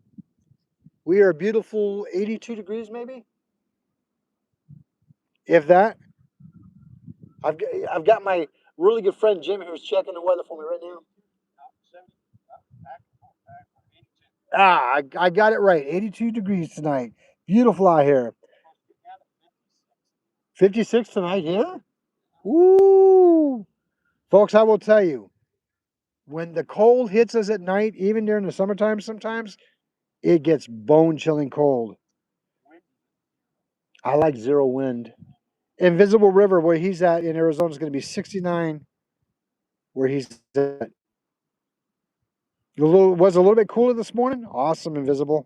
Speaker 1: We are a beautiful 82 degrees, maybe? If that. I've got my really good friend Jim here is checking the weather for me right now. I got it right. 82 degrees tonight. Beautiful out here. 56 tonight here? Woo! Folks, I will tell you, when the cold hits us at night, even during the summertime sometimes, it gets bone chilling cold. I like zero wind. Invisible River, where he's at in Arizona, is going to be 69 where he's at. Was a little bit cooler this morning. Awesome, Invisible.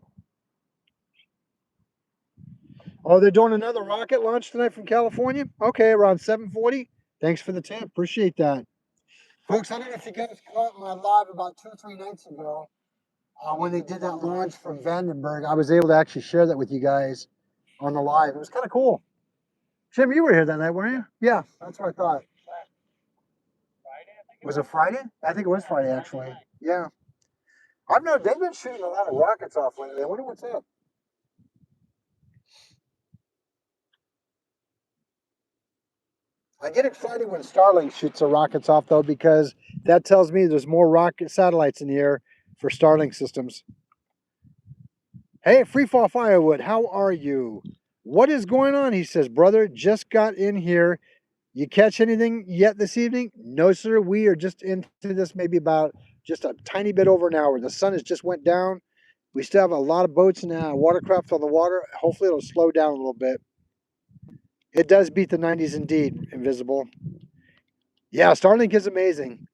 Speaker 1: Oh, they're doing another rocket launch tonight from California? Okay, around 7:40. Thanks for the tip. Appreciate that. Folks, I don't know if you guys caught my live about 2 or 3 nights ago when they did that launch from Vandenberg. I was able to actually share that with you guys on the live. It was kind of cool. Jim, you were here that night, weren't you? Yeah, that's what I thought. Was it Friday? I think it was Friday, actually. Yeah. I've known they've been shooting a lot of rockets off lately. I wonder what's up. I get excited when Starlink shoots the rockets off, though, because that tells me there's more rocket satellites in the air for Starlink systems. Hey, Freefall Firewood, how are you? What is going on? He says, brother, just got in here. You catch anything yet this evening? No, sir. We are just into this maybe about just a tiny bit over an hour. The sun has just went down. We still have a lot of boats and watercraft on the water. Hopefully it'll slow down a little bit. It does beat the 90s indeed, Invisible. Yeah, Starlink is amazing.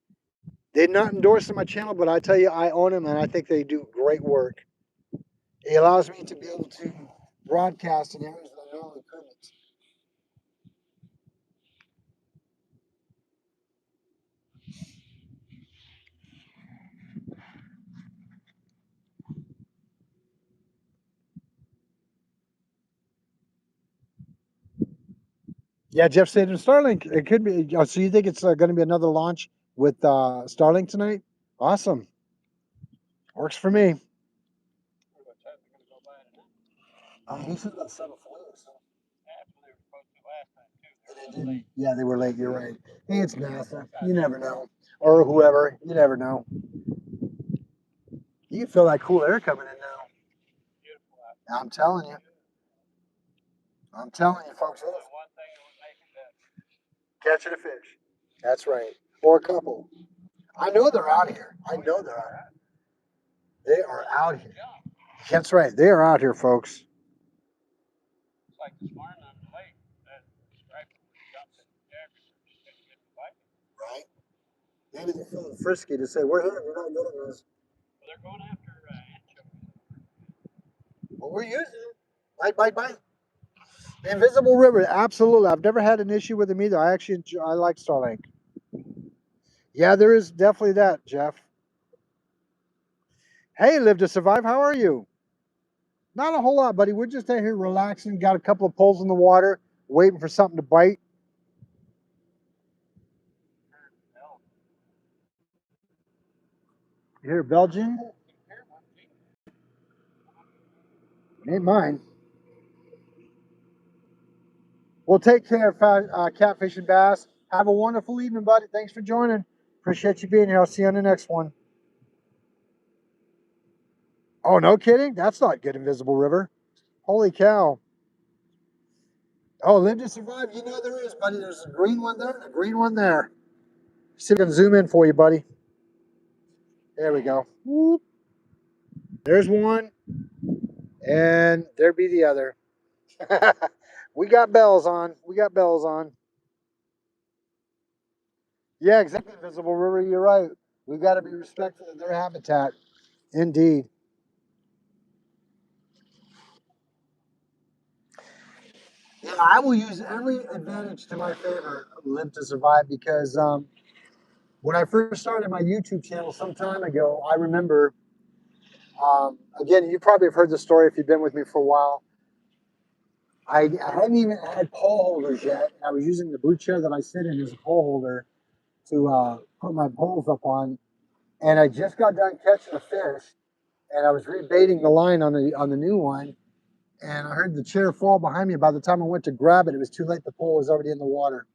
Speaker 1: They're not endorsing my channel, but I tell you, I own them and I think they do great work. It allows me to be able to broadcast in areas that I normally couldn't. Yeah, Jeff said in Starlink, it could be. So you think it's going to be another launch with Starlink tonight? Awesome. Works for me. He said about 7:40 or so. Yeah, they were late. You're right. Hey, it's NASA. You never know. Or whoever. You never know. You can feel that cool air coming in now. I'm telling you. I'm telling you, folks. Catching a fish. That's right. Or a couple. I know they're out here. I know they're out here. They are out here. That's right. They are out here, folks. Right? Maybe they're feeling frisky to say, we're here. You're not getting this. Well, we're using it. Bite, bite, bite. The Invisible River, absolutely. I've never had an issue with them either. I actually I like Starlink. Yeah, there is definitely that, Jeff. Hey, Live to Survive, how are you? Not a whole lot, buddy. We're just out here relaxing, got a couple of poles in the water, waiting for something to bite. Here, Belgian. Ain't mine. Well, take care, Catfish and Bass. Have a wonderful evening, buddy. Thanks for joining. Appreciate you being here. I'll see you on the next one. Oh, no kidding? That's not good, Invisible River. Holy cow. Oh, Live to Survive. You know there is, buddy. There's a green one there and a green one there. See if I can zoom in for you, buddy. There we go. Whoop. There's one, and there be the other. We got bells on. We got bells on. Yeah, exactly, Invisible River. You're right. We've got to be respectful of their habitat. Indeed. Yeah, I will use every advantage to my favor, Live to Survive, because when I first started my YouTube channel some time ago, I remember, again, you probably have heard the story if you've been with me for a while. I hadn't even had pole holders yet. I was using the blue chair that I sit in as a pole holder to put my poles up on. And I just got done catching a fish, and I was rebaiting the line on the new one, and I heard the chair fall behind me. By the time I went to grab it, it was too late. The pole was already in the water.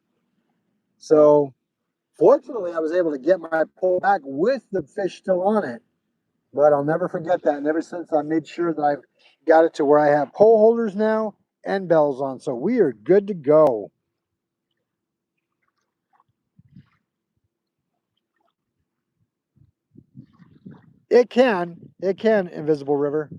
Speaker 1: So Fortunately, I was able to get my pole back with the fish still on it. But I'll never forget that. And ever since, I made sure that I've got it to where I have pole holders now and bells on. So we are good to go. It can, Invisible River.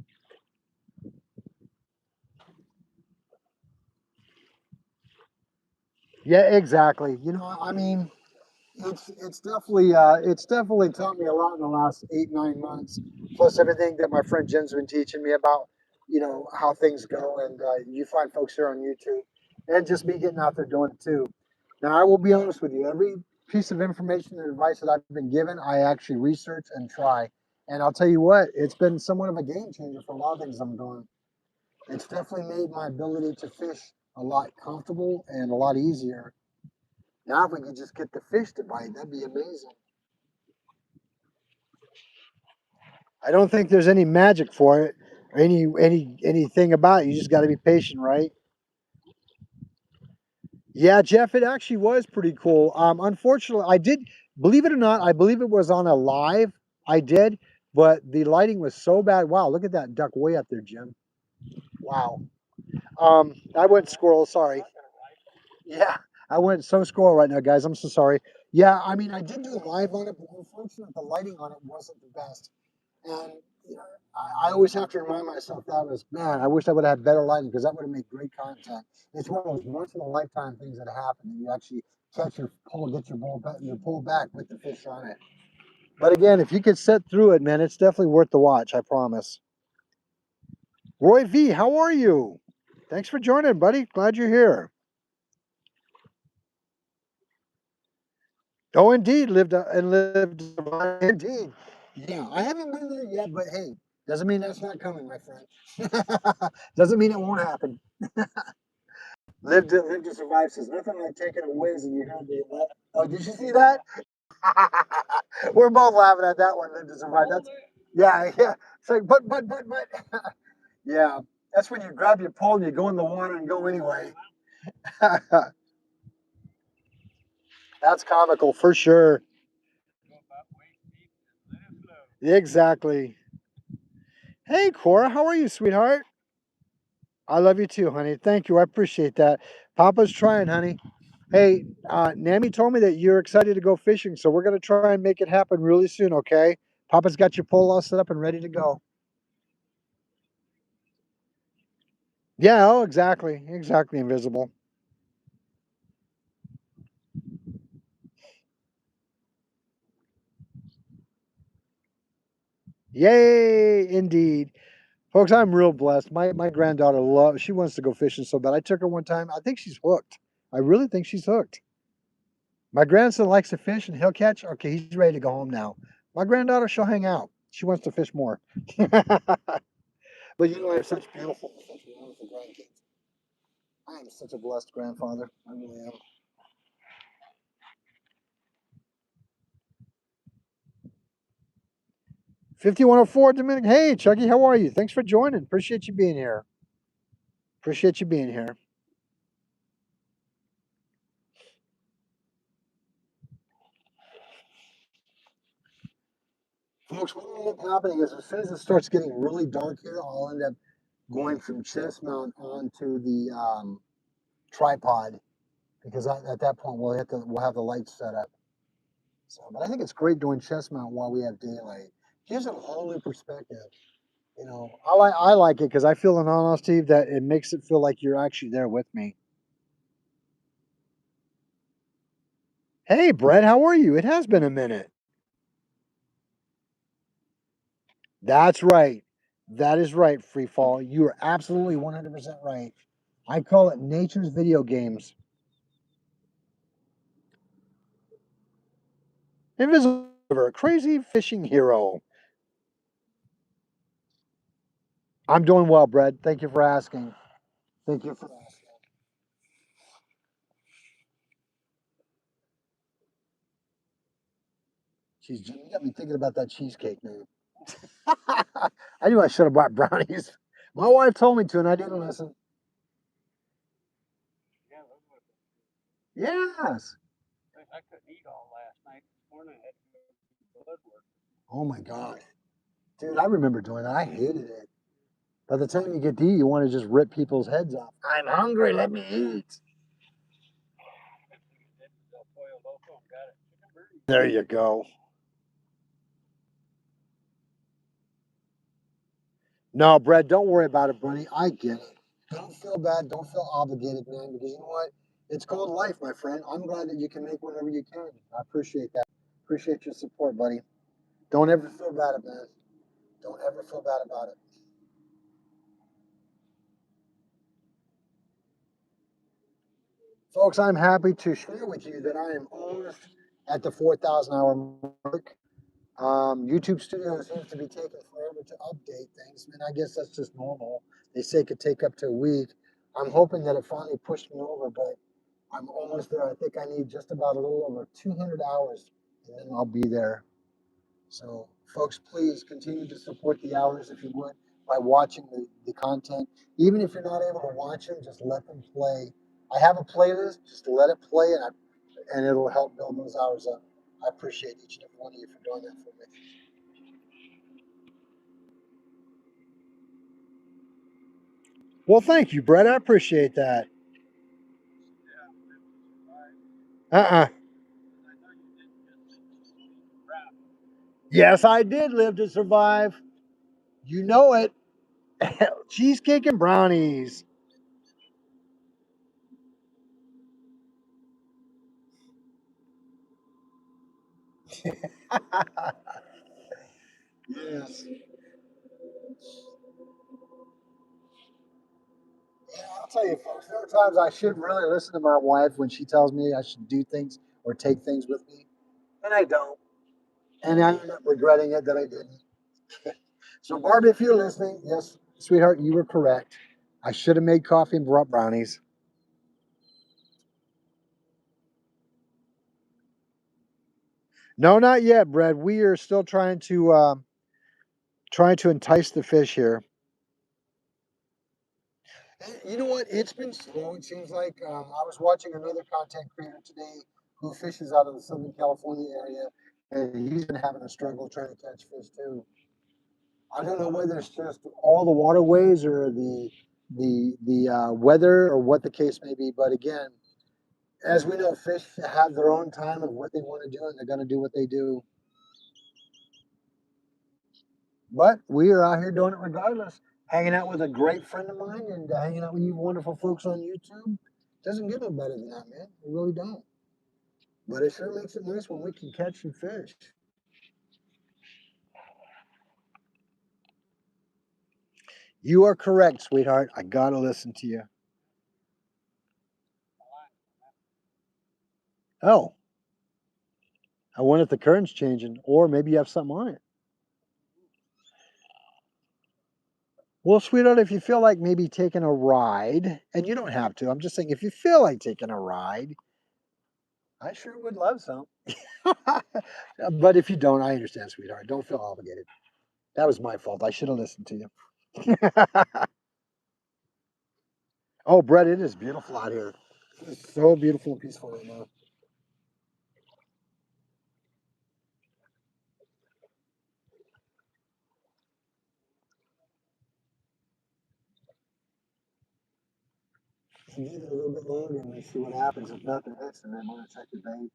Speaker 1: Yeah, exactly. You know, I mean, it's definitely taught me a lot in the last 8 9 months. Plus everything that my friend Jen's been teaching me about, you know, how things go, and you find folks here on YouTube, and just me getting out there doing it too. Now I will be honest with you, every piece of information and advice that I've been given, I actually research and try. And I'll tell you what, it's been somewhat of a game changer for a lot of things I'm doing. It's definitely made my ability to fish a lot comfortable and a lot easier. Now, if we could just get the fish to bite, that'd be amazing. I don't think there's any magic for it, or anything about it. You just got to be patient, right? Yeah, Jeff, it actually was pretty cool. Unfortunately, I did believe it or not, I believe it was on a live. I did, but the lighting was so bad. Wow, look at that duck way up there, Jim. Wow. I went squirrel. Sorry. Yeah, I went so squirrel right now, guys. I'm so sorry. Yeah, I mean, I did do a live on it, but unfortunately, the lighting on it wasn't the best. And you know, I always have to remind myself that was, man, I wish I would have had better lighting because that would have made great content. It's one of those once in a lifetime things that happen, and you actually catch your pull, get your pull back with the fish on it. But again, if you could sit through it, man, it's definitely worth the watch. I promise. Roy V, how are you? Thanks for joining, buddy. Glad you're here. Oh, indeed, lived indeed. Yeah, I haven't been there yet, but hey, doesn't mean that's not coming, my friend. Doesn't mean it won't happen. Live to survive says nothing like taking a whiz and you hear the. Oh, did you see that? We're both laughing at that one. Live to survive. That's yeah, yeah. It's like but. Yeah, that's when you grab your pole and you go in the water and go anyway. That's comical for sure. Exactly. Hey, Cora, how are you, sweetheart? I love you too, honey. Thank you. I appreciate that. Papa's trying, honey. Hey, Nami told me that you're excited to go fishing, so we're gonna try and make it happen really soon, okay? Papa's got your pole all set up and ready to go. Yeah, oh, exactly. Exactly, Invisible. Yay, indeed. Folks, I'm real blessed. My granddaughter loves, she wants to go fishing so bad. I took her one time. I think she's hooked. I really think she's hooked. My grandson likes to fish and he'll catch. Okay, he's ready to go home now. My granddaughter, she'll hang out. She wants to fish more. But you know, I have such wonderful grandkids. I am such a blessed grandfather. I really am. 5104 Dominic. Hey, Chucky, how are you? Thanks for joining. Appreciate you being here. Appreciate you being here. Folks, what will end up happening is as soon as it starts getting really dark here, I'll end up going from chest mount onto the tripod because at that point we'll have the lights set up. So, but I think it's great doing chest mount while we have daylight. Gives it a whole new perspective. You know, I like it because I feel in honesty that it makes it feel like you're actually there with me. Hey, Brett, how are you? It has been a minute. That's right. That is right, Free Fall. You are absolutely 100% right. I call it nature's video games. Invisible River, crazy fishing hero. I'm doing well, Brett. Thank you for asking. Thank you for asking. Jeez, you got me thinking about that cheesecake now. I knew I should have bought brownies. My wife told me to, and I didn't listen. Yes.
Speaker 2: I couldn't eat all last morning I had to go do blood work.
Speaker 1: Oh my God. Dude, I remember doing that. I hated it. By the time you get to eat, you want to just rip people's heads off. I'm hungry. Let me eat.
Speaker 2: Did the pollo loco and got it chicken burger.
Speaker 1: There you go. No, Brett, don't worry about it, buddy. I get it. Don't feel bad. Don't feel obligated, man, because you know what? It's called life, my friend. I'm glad that you can make whatever you can. I appreciate that. Appreciate your support, buddy. Don't ever feel bad about it. Don't ever feel bad about it. Folks, I'm happy to share with you that I am almost at the 4,000 hour mark. YouTube Studio seems to be taking forever to update things. I mean, I guess that's just normal. They say it could take up to a week. I'm hoping that it finally pushed me over, but I'm almost there. I think I need just about a little over 200 hours, and then I'll be there. So, folks, please continue to support the hours if you would by watching the content. Even if you're not able to watch them, just let them play. I have a playlist. Just let it play, and it'll help build those hours up. I appreciate each and every one of you for doing that for me. Well, thank you, Brett. I appreciate that.
Speaker 2: Yeah, live to survive.
Speaker 1: Uh-uh.
Speaker 2: I know you didn't just rap.
Speaker 1: Yes, I did live to survive. You know it. Cheesecake and brownies. Yes. Yeah, I'll tell you, folks, there are times I should really listen to my wife when she tells me I should do things or take things with me, and I don't. And I end up regretting it that I didn't. So, Barbie, if you're listening, yes, sweetheart, you were correct. I should have made coffee and brought brownies. No, not yet, Brad. We are still trying to entice the fish here. You know what? It's been slow. It seems like I was watching another content creator today who fishes out of the Southern California area, and he's been having a struggle trying to catch fish too. I don't know whether it's just all the waterways or the weather or what the case may be. But again, as we know, fish have their own time of what they want to do, and they're going to do what they do. But we are out here doing it regardless. Hanging out with a great friend of mine and hanging out with you wonderful folks on YouTube. Doesn't get no better than that, man. It really don't. But it sure makes it nice when we can catch some fish. You are correct, sweetheart. I gotta listen to you. Oh, I wonder if the current's changing, or maybe you have something on it. Well, sweetheart, if you feel like maybe taking a ride, and you don't have to, I'm just saying if you feel like taking a ride, I sure would love some. But if you don't, I understand, sweetheart. Don't feel obligated. That was my fault. I should have listened to you. Oh, Brett, it is beautiful out here. It's so beautiful and peaceful right now. Give it a little bit longer and let's see what happens. If nothing hits, then I'm gonna check your bait.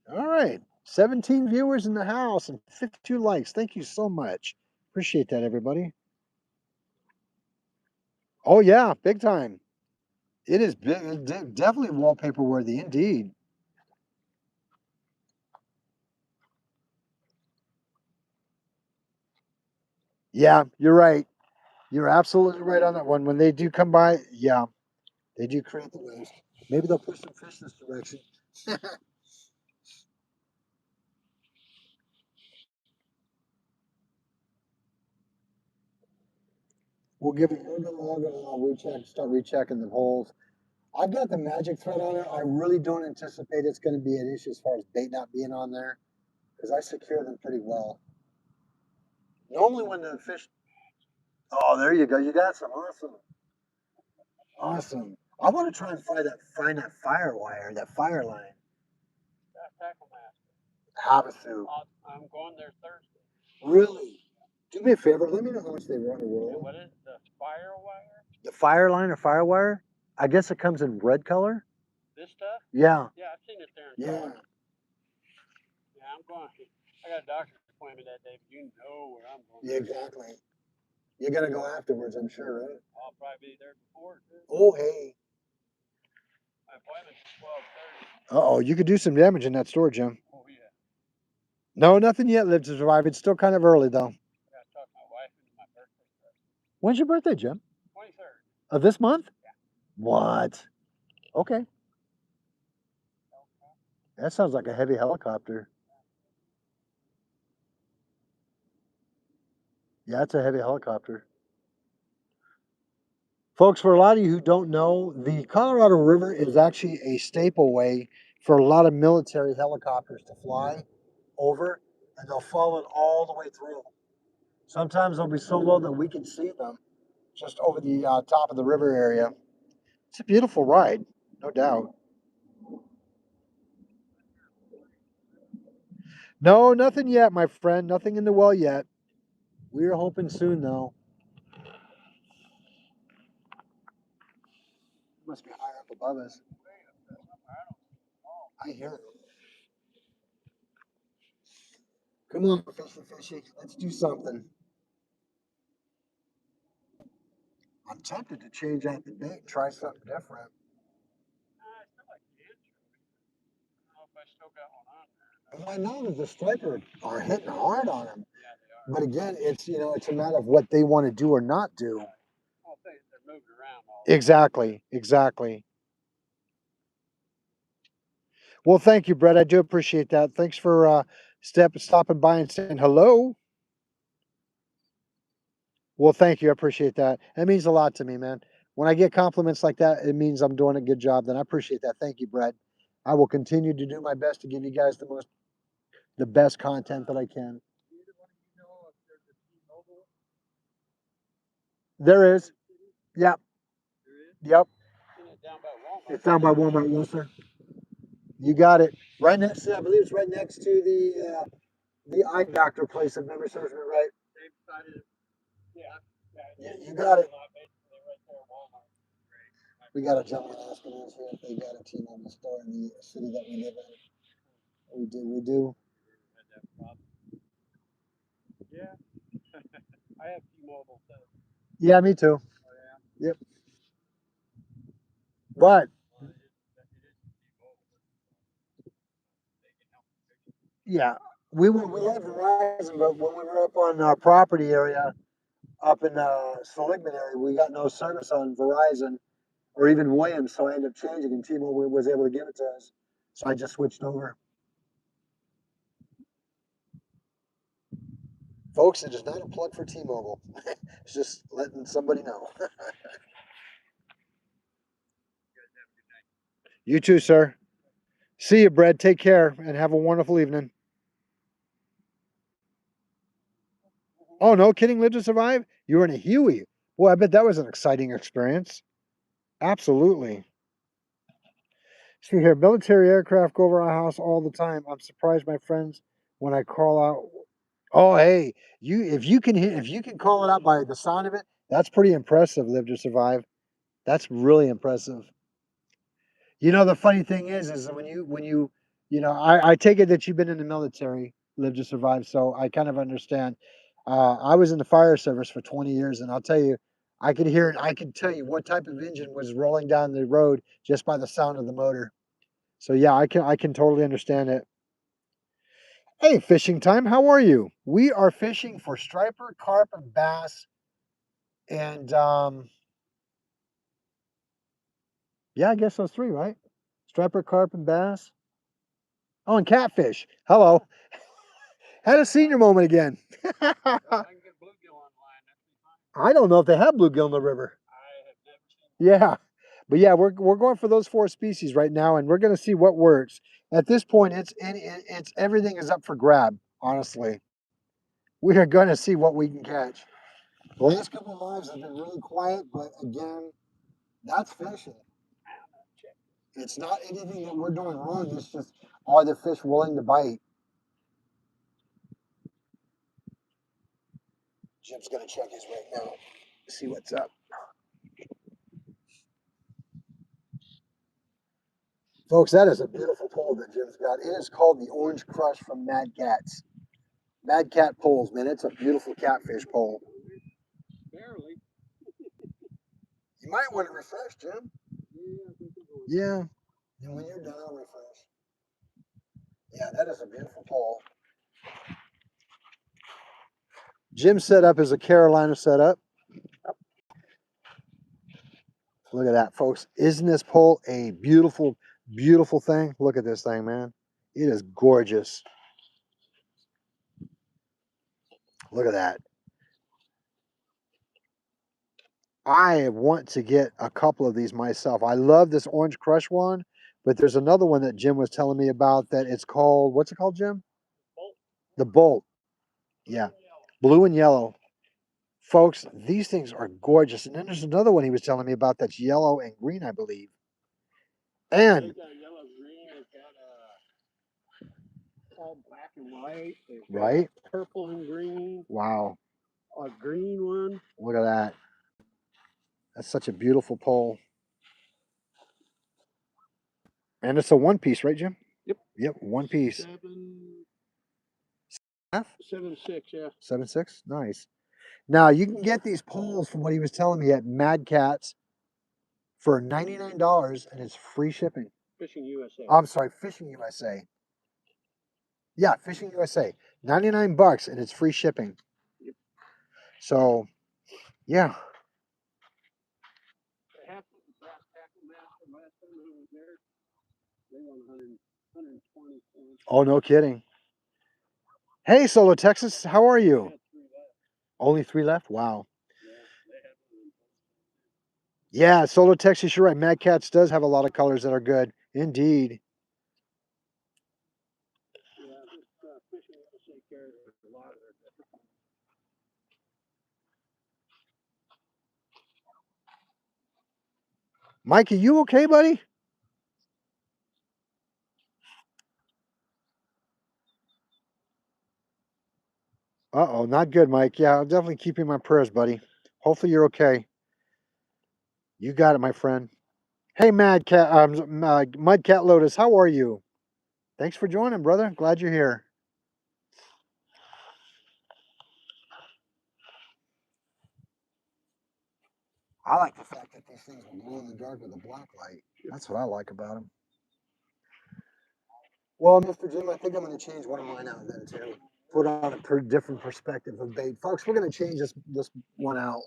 Speaker 1: All right. 17 viewers in the house and 52 likes. Thank you so much. Appreciate that, everybody. Oh, yeah, big time. It is big, definitely wallpaper worthy, indeed. Yeah, you're right. You're absolutely right on that one. When they do come by, yeah, they do create the waves. Maybe they'll push some fish this direction. We'll give it a little bit longer and I'll start rechecking the holes. I've got the magic thread on it. I really don't anticipate it's going to be an issue as far as bait not being on there. because I secure them pretty well. Normally when the fish, oh, there you go. You got some. Awesome. Awesome. I want to try and find that fire wire, that fire line.
Speaker 2: Tackle master.
Speaker 1: Havasu.
Speaker 2: I'm going there Thursday.
Speaker 1: Really? Do me a favor. Let me know how much they want to
Speaker 2: And
Speaker 1: roll.
Speaker 2: what is the fire wire?
Speaker 1: The fire line or fire wire? I guess it comes in red color.
Speaker 2: This stuff?
Speaker 1: Yeah.
Speaker 2: Yeah, I've seen it there in
Speaker 1: Yeah.
Speaker 2: color. Yeah, I'm going. I got a doctor's appointment that day, but you know where I'm going.
Speaker 1: Yeah, exactly. You're gonna go afterwards, I'm sure, right?
Speaker 2: I'll probably be there before too.
Speaker 1: Oh, hey.
Speaker 2: My appointment's at 12:30.
Speaker 1: Uh-oh, you could do some damage in that store, Jim.
Speaker 2: Oh yeah.
Speaker 1: No, nothing yet. Live to survive. It's still kind of early, though.
Speaker 2: I got to talk my wife into my birthday present.
Speaker 1: When's your birthday, Jim?
Speaker 2: 23rd.
Speaker 1: Of this month?
Speaker 2: Yeah.
Speaker 1: What? Okay. That sounds like a heavy helicopter. Yeah, it's a heavy helicopter. Folks, for a lot of you who don't know, the Colorado River is actually a staple way for a lot of military helicopters to fly over, and they'll follow it all the way through. Sometimes they'll be so low that we can see them just over the top of the river area. It's a beautiful ride, no doubt. No, nothing yet, my friend. Nothing in the well yet. We're hoping soon, though. Must be higher up above us. I hear it. Come on, fishy. Let's do something. I'm tempted to change out the bait, try something different.
Speaker 2: I still like the intro. I don't know if I still got one on there.
Speaker 1: And I know that the striper are hitting hard on them.
Speaker 2: Yeah, they are.
Speaker 1: But again, it's it's a matter of what they want to do or not do.
Speaker 2: Well, they're moving around all.
Speaker 1: Exactly, exactly. Well, thank you, Brett. I do appreciate that. Thanks for stopping by and saying hello. Well, thank you. I appreciate that. That means a lot to me, man. When I get compliments like that, it means I'm doing a good job. Then I appreciate that. Thank you, Brett. I will continue to do my best to give you guys the best content that I can.
Speaker 2: Either one of you know if there's a T-Mobile?
Speaker 1: There is. Yep.
Speaker 2: There is?
Speaker 1: Yep.
Speaker 2: Seen it down by Walmart.
Speaker 1: It's down by Walmart, yes, sir. You got it. Right next to, I believe it's right next to the eye doctor place, if memory serves me right.
Speaker 2: Same side of, yeah.
Speaker 1: Yeah, you got it.
Speaker 2: Basically right there at Walmart. Great.
Speaker 1: We got a gentleman asking us here if they got a T-Mobile store in the city that we live in. We do.
Speaker 2: Had that problem. Yeah. I have T-Mobile too.
Speaker 1: Yeah, me too.
Speaker 2: Oh yeah.
Speaker 1: Yep. But
Speaker 2: Well, it is T-Mobile. They can help you fix it.
Speaker 1: yeah, we had Verizon, but when we were up on our property area, up in Seligman area, we got no service on Verizon or even Williams, so I ended up changing, and T-Mobile was able to give it to us. So I just switched over. Folks, it is not a plug for T-Mobile. It's just letting somebody know. You too, sir. See you, Brad. Take care and have a wonderful evening. Oh, no kidding, Live to Survive? You were in a Huey. Boy, I bet that was an exciting experience. Absolutely. See here, military aircraft go over our house all the time. I'm surprised my friends when I call out. Oh, hey, if you can call it out by the sound of it, that's pretty impressive, Live to Survive. That's really impressive. The funny thing is I take it that you've been in the military, Live to Survive, so I kind of understand. I was in the fire service for 20 years, and I'll tell you, I could hear it. I could tell you what type of engine was rolling down the road just by the sound of the motor. So yeah, I can totally understand it. Hey, fishing time. How are you? We are fishing for striper, carp, and bass, and yeah, I guess those three, right? Striper, carp, and bass. Oh, and catfish. Hello. Had a senior moment again.
Speaker 2: I can get bluegill online. That's fine.
Speaker 1: I don't know if they have bluegill in the river.
Speaker 2: I have never seen.
Speaker 1: Yeah, but yeah, we're going for those four species right now, and we're going to see what works. At this point, it's everything is up for grab. Honestly, we are going to see what we can catch. The last couple of lives have been really quiet, but again, that's fishing. It's not anything that we're doing wrong. It's just, are the fish willing to bite? Jim's going to check his right now, see what's up. Folks, that is a beautiful pole that Jim's got. It is called the Orange Crush from Mad Cat's. Mad Cat poles, man. It's a beautiful catfish pole.
Speaker 2: Barely.
Speaker 1: You might want to refresh, Jim. Yeah. And when you're done, I'll refresh. Yeah, that is a beautiful pole. Jim's setup is a Carolina setup. Look at that, folks. Isn't this pole a beautiful, beautiful thing? Look at this thing, man. It is gorgeous. Look at that. I want to get a couple of these myself. I love this Orange Crush one, but there's another one that Jim was telling me about that it's called, what's it called, Jim?
Speaker 2: Bolt.
Speaker 1: The Bolt. Yeah. Blue and yellow. Folks, these things are gorgeous. And then there's another one he was telling me about that's yellow and green, I believe. And
Speaker 2: They've got yellow, green. They've got all black and white. They've
Speaker 1: right?
Speaker 2: got purple and green.
Speaker 1: Wow.
Speaker 2: A green one.
Speaker 1: Look at that. That's such a beautiful pole. And it's a one piece, right, Jim?
Speaker 2: Yep.
Speaker 1: Yep, one piece.
Speaker 2: 7.6, yeah.
Speaker 1: 7.6? Nice. Now you can get these poles from what he was telling me at Mad Cat's for $99 and it's free shipping.
Speaker 2: Fishing USA.
Speaker 1: I'm sorry, Fishing USA. Yeah, Fishing USA. 99 bucks and it's free shipping.
Speaker 2: Yep.
Speaker 1: So, yeah.
Speaker 2: Half of the brass tackle master last time I was there, they won 120 points.
Speaker 1: Oh, no kidding. Hey, Solo Texas, how are you? Only 3 left? Wow. Yeah, Solo Texas, you're right. Mad Cats does have a lot of colors that are good. Indeed.
Speaker 2: Yeah, this Fishing USA carries a lot of their different.
Speaker 1: Mike, are you okay, buddy? Uh-oh, not good, Mike. Yeah, I'll definitely keep you in my prayers, buddy. Hopefully you're okay. You got it, my friend. Hey, Mad Cat, Mud Cat Lotus, how are you? Thanks for joining, brother. Glad you're here. I like the fact that these things will glow in the dark with a black light. That's what I like about them. Well, Mr. Jim, I think I'm going to change one of mine out then too. Put on a different perspective of bait, folks. We're going to change this one out.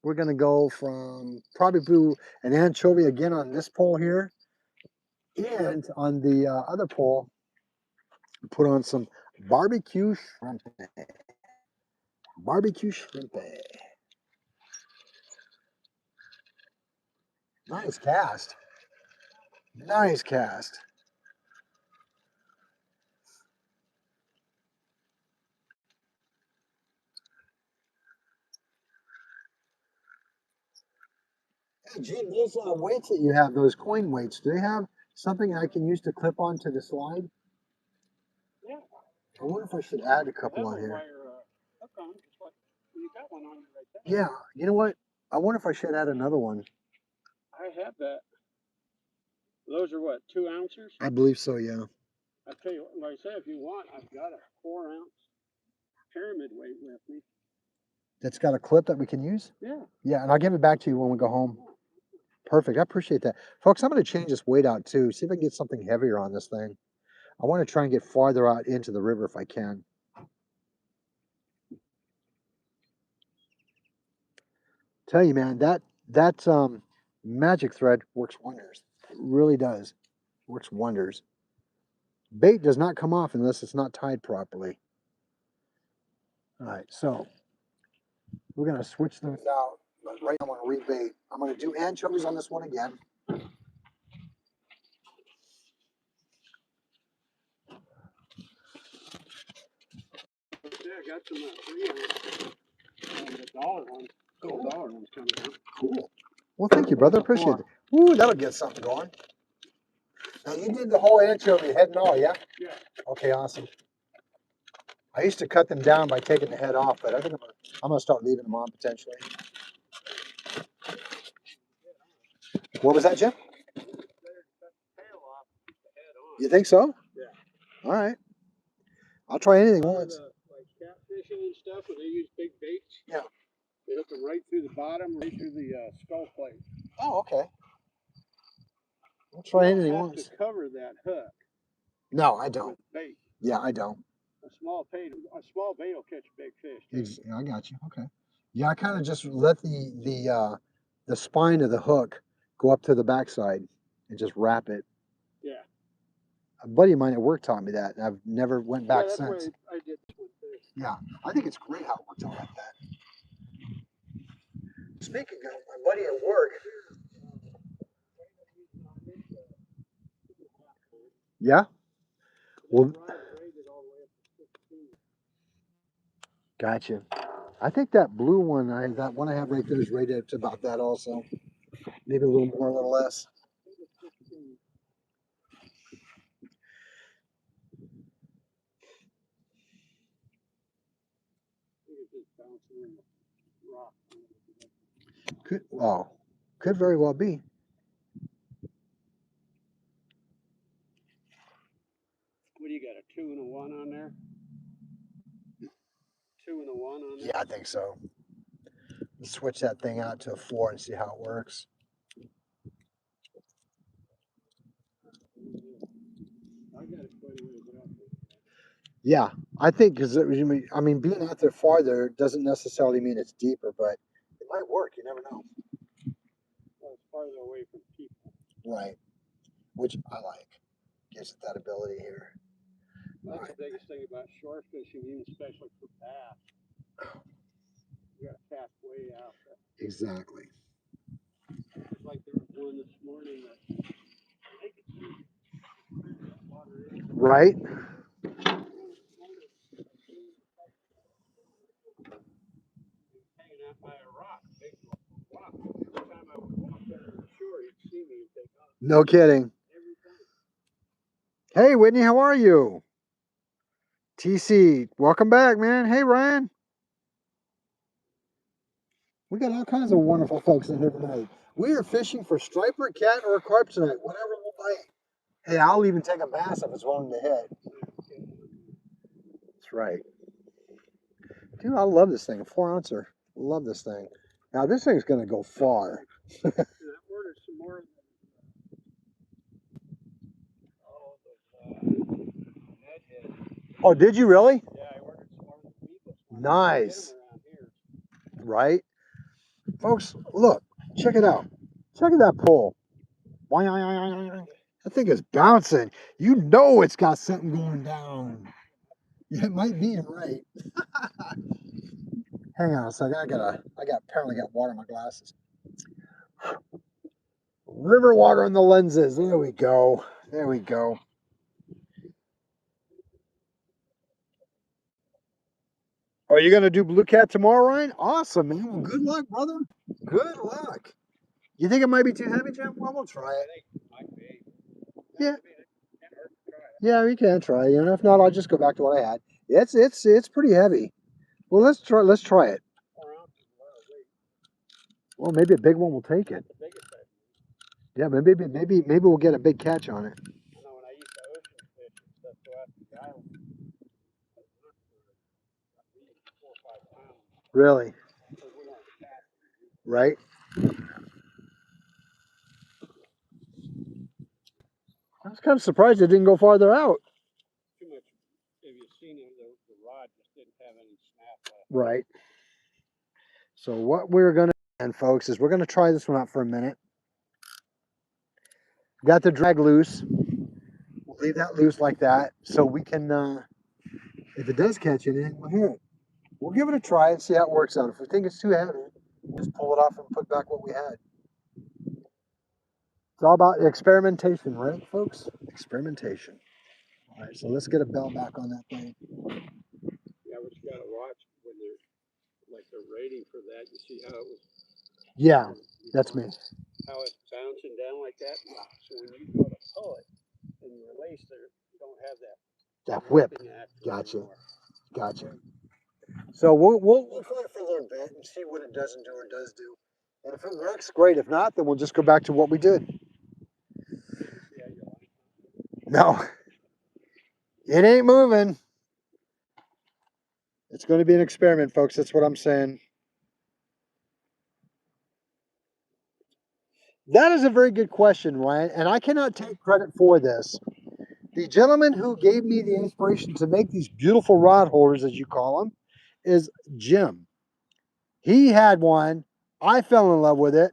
Speaker 1: We're going to go from probably blue and anchovy again on this pole here, and on the other pole, put on some barbecue shrimp. Barbecue shrimp. Nice cast. Nice cast. Hey, Jim, those weights that you have, those coin weights, do they have something I can use to clip onto the slide?
Speaker 2: Yeah.
Speaker 1: I wonder if I should add a couple on here.
Speaker 2: You got one on you right there.
Speaker 1: Yeah, you know what? I wonder if I should add another one.
Speaker 2: I have that. Those are what, 2 ounces?
Speaker 1: I believe so, yeah.
Speaker 2: I tell you, like I said, if you want, I've got a 4-ounce pyramid weight with me.
Speaker 1: That's got a clip that we can use?
Speaker 2: Yeah.
Speaker 1: Yeah, and I'll give it back to you when we go home. Perfect. I appreciate that. Folks, I'm going to change this weight out too. See if I can get something heavier on this thing. I want to try and get farther out into the river if I can. Tell you, man, that magic thread works wonders. It really does. Works wonders. Bait does not come off unless it's not tied properly. All right, so we're going to switch those out. But right now I'm going to rebait. I'm going to do anchovies on this one again.
Speaker 2: I got some 3 ounce. The dollar ones.
Speaker 1: Cool.
Speaker 2: The dollar ones coming out.
Speaker 1: Cool. Well, thank you, brother. Appreciate it. Ooh, that'll get something going. Now, you did the whole anchovy head and all, yeah?
Speaker 2: Yeah.
Speaker 1: Okay, awesome. I used to cut them down by taking the head off, but I think I'm gonna start leaving them on potentially. What was that, Jim? You think so?
Speaker 2: Yeah.
Speaker 1: All right. I'll try anything
Speaker 2: Some of
Speaker 1: once.
Speaker 2: the, like catfishing and stuff, when they use big baits,
Speaker 1: Yeah.
Speaker 2: they hook them right through the bottom, right through the skull plate.
Speaker 1: Oh, okay. I'll try anything
Speaker 2: You don't
Speaker 1: once.
Speaker 2: have to cover that hook
Speaker 1: No, I don't.
Speaker 2: with bait.
Speaker 1: Yeah, I don't.
Speaker 2: A small bait will catch a big fish.
Speaker 1: I got you. Okay. Yeah, I kind of just let the spine of the hook go up to the backside and just wrap it.
Speaker 2: Yeah.
Speaker 1: A buddy of mine at work taught me that, and I've never went back
Speaker 2: that's
Speaker 1: since.
Speaker 2: where I did this one too.
Speaker 1: Yeah, I think it's great how it works out like that. Speaking of my buddy at work. Yeah. Well, gotcha. I think that blue one, that one I have right there is rated to about that also. Maybe a little more, a little less. Could very well be.
Speaker 2: What do you got, a 2 and a 1 on there? 2 and a 1 on there?
Speaker 1: Yeah, I think so. Let's switch that thing out to a 4 and see how it works.
Speaker 2: I got it quite a ways out there.
Speaker 1: Yeah, I think because I mean, being out there farther doesn't necessarily mean it's deeper, but it might work. You never know.
Speaker 2: Well, it's farther away from people.
Speaker 1: Right, which I like. Gives it that ability here.
Speaker 2: That's right. The biggest thing about shore fishing, even especially for bass. You got to cast way out there.
Speaker 1: Exactly.
Speaker 2: It's like there was one this morning that I think it's water in.
Speaker 1: Right.
Speaker 2: Hanging out by a rock, big rock. Every time I would walk down to the shore, he'd see me and take off.
Speaker 1: No kidding.
Speaker 2: Every time.
Speaker 1: Hey, Whitney, how are you? TC, welcome back, man. Hey, Ryan. We got all kinds of wonderful folks in here tonight. We are fishing for striper, cat, or carp tonight. Whatever we'll bite. Hey, I'll even take a bass if it's willing to hit. That's right. Dude, I love this thing. A 4-ouncer. Love this thing. Now, this thing's going to go far.
Speaker 2: I ordered some more.
Speaker 1: Oh, did you really?
Speaker 2: Yeah, I ordered some more of the Weevils.
Speaker 1: Nice. Right? Folks, look. Check it out. Check at that pole. That thing is bouncing. You know it's got something going down. Yeah, it might be right. Hang on a second. I apparently got water in my glasses. River water in the lenses. There we go. There we go. Are you going to do Blue Cat tomorrow, Ryan? Awesome, man. Well, good luck, brother. Good luck. You think it might be too heavy, Jim? Well, we'll try it. Yeah. Yeah, we can try. You know, if not, I'll just go back to what I had. It's pretty heavy. Well, let's try it. Well, maybe a big one will take it. Yeah, maybe we'll get a big catch on it.
Speaker 2: When I used to ocean fish and stuff, go out to the island, 4 or 5 pounds.
Speaker 1: Really? Right? I was kind of surprised it didn't go farther out.
Speaker 2: Too much. If you've seen it, the rod just didn't have any snap left.
Speaker 1: Right. So what we're going to do, folks, is we're going to try this one out for a minute. Got the drag loose. We'll leave that loose like that so we can, if it does catch anything, we'll hear it. We'll give it a try and see how it works out. If we think it's too heavy, just pull it off and put back what we had. It's all about experimentation, right, folks? Experimentation. All right, so let's get a bell back on that thing.
Speaker 2: Yeah, but you got to like the rating for that. You see how it was?
Speaker 1: Yeah, that's me.
Speaker 2: How it's bouncing down like that. So when you go to pull it and you release there, you don't have that
Speaker 1: That whip.
Speaker 2: whipping action
Speaker 1: Gotcha.
Speaker 2: anymore.
Speaker 1: Gotcha. So we'll try it for a little bit and see what it doesn't do or does do. And if it works, great. If not, then we'll just go back to what we did.
Speaker 2: Yeah, you like it.
Speaker 1: No, it ain't moving. It's going to be an experiment, folks. That's what I'm saying. That is a very good question, Ryan, and I cannot take credit for this. The gentleman who gave me the inspiration to make these beautiful rod holders, as you call them, is Jim. He had one. I fell in love with it,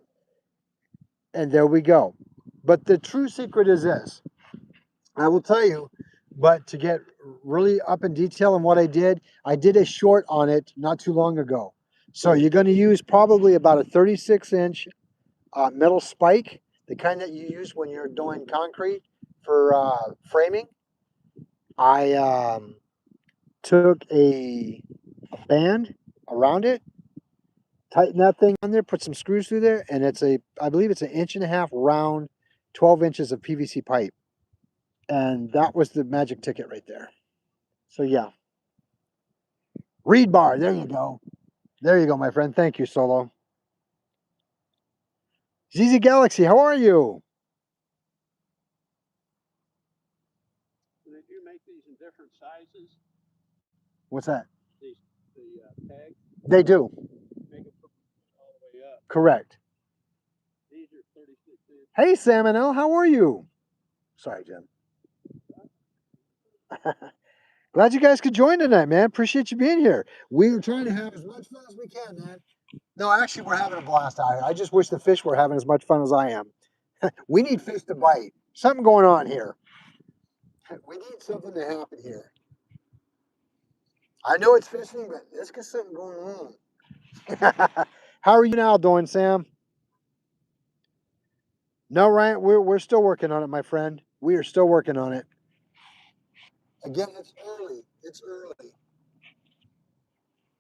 Speaker 1: and there we go. But the true secret is this. I will tell you, but to get really up in detail on what I did a short on it not too long ago. So you're going to use probably about a 36-inch metal spike, the kind that you use when you're doing concrete for framing. I took a band around it, tighten that thing on there, put some screws through there, and I believe it's an 1.5 inch round, 12 inches of PVC pipe. And that was the magic ticket right there. So yeah. Reed bar, there you go. There you go, my friend. Thank you, Solo. ZZ Galaxy, how are you?
Speaker 2: So they do make these in different sizes.
Speaker 1: What's that?
Speaker 2: The tag.
Speaker 1: They do.
Speaker 2: Make it all the way up.
Speaker 1: Correct.
Speaker 2: These are 36 inches.
Speaker 1: Hey, Salmonel, how are you? Sorry, Jim. Glad you guys could join tonight, man. Appreciate you being here. We are trying to have as much fun as we can, man. No, actually, we're having a blast out here. I just wish the fish were having as much fun as I am. We need fish to bite. Something going on here. We need something to happen here. I know it's fishing, but there's got something going on. How are you now doing, Sam? No, Ryan, we're still working on it, my friend. We are still working on it. Again, it's early. It's early.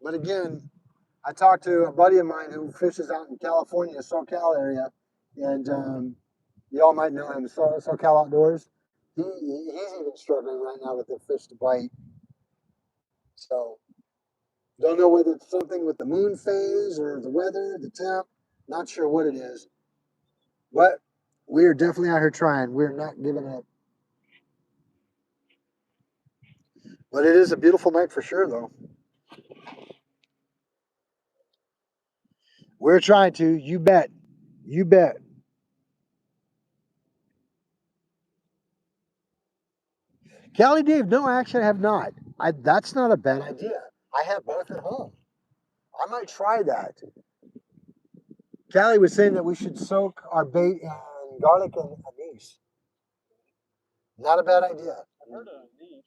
Speaker 1: But again, I talked to a buddy of mine who fishes out in California, SoCal area, and y'all might know him, SoCal Outdoors. He's even struggling right now with the fish to bite. So don't know whether it's something with the moon phase or the weather, the temp. Not sure what it is. But we are definitely out here trying. We're not giving up. But it is a beautiful night for sure, though. We're trying to. You bet. You bet. Callie Dave, no, actually, I have not. That's not a bad idea. I have both at home. I might try that. Callie was saying that we should soak our bait in garlic and anise. Not a bad idea.
Speaker 2: I've heard of these.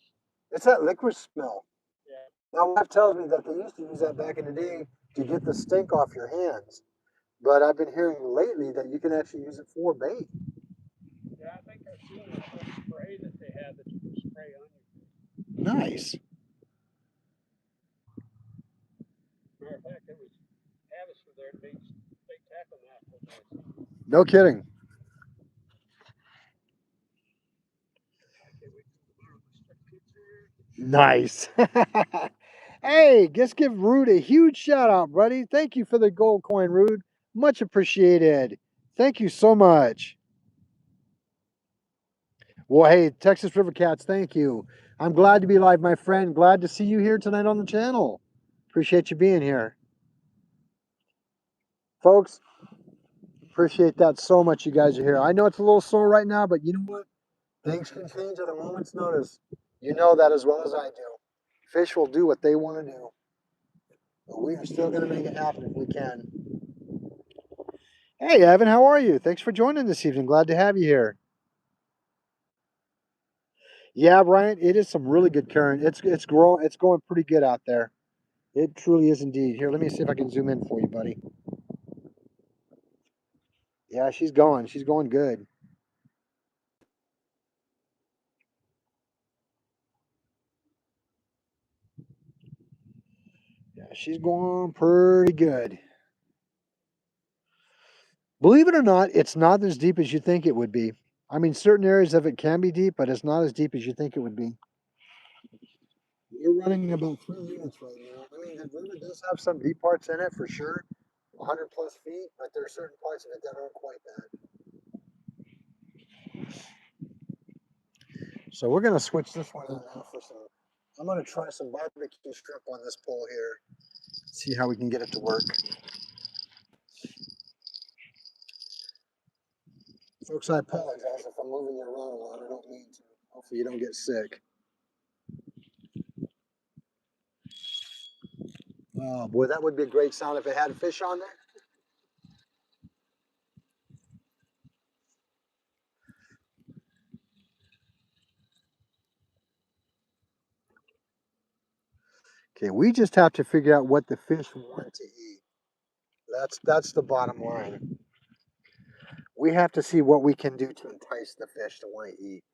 Speaker 1: It's that liquid smell.
Speaker 2: Yeah.
Speaker 1: My wife tells me that they used to use that back in the day to get the stink off your hands. But I've been hearing lately that you can actually use it for bait.
Speaker 2: Yeah, I think I've seen a spray that they have that you can spray on you.
Speaker 1: Nice.
Speaker 2: Matter of fact, there was Tavis there, big tackle knife.
Speaker 1: No kidding. Nice. Hey, just give Rude a huge shout out, buddy. Thank you for the gold coin, Rude. Much appreciated. Thank you so much. Well, hey, Texas River Cats, thank you. I'm glad to be live, my friend. Glad to see you here tonight on the channel. Appreciate you being here. Folks, appreciate that so much you guys are here. I know it's a little slow right now, but you know what? Things can change at a moment's notice. You know that as well as I do. Fish will do what they want to do. But we are still going to make it happen if we can. Hey, Evan, how are you? Thanks for joining this evening. Glad to have you here. Yeah, Brian, it is some really good current. It's growing. It's going pretty good out there. It truly is indeed. Here, let me see if I can zoom in for you, buddy. Yeah, she's going. She's going good. Yeah, She's going pretty good. Believe it or not, it's not as deep as you think it would be. I mean, certain areas of it can be deep, but it's not as deep as you think it would be. We're running about 3 units right now. I mean, the river does have some deep parts in it for sure, 100 plus feet, but there are certain parts of it that aren't quite that. So we're going to switch this one out now for some. I'm going to try some barbecue shrimp on this pole here. See how we can get it to work. Folks, I apologize if I'm moving you around a lot. I don't mean to. Hopefully you don't get sick. Oh boy, that would be a great sound if it had a fish on there. Okay, we just have to figure out what the fish want to eat. That's the bottom line. We have to see what we can do to entice the fish to want to eat.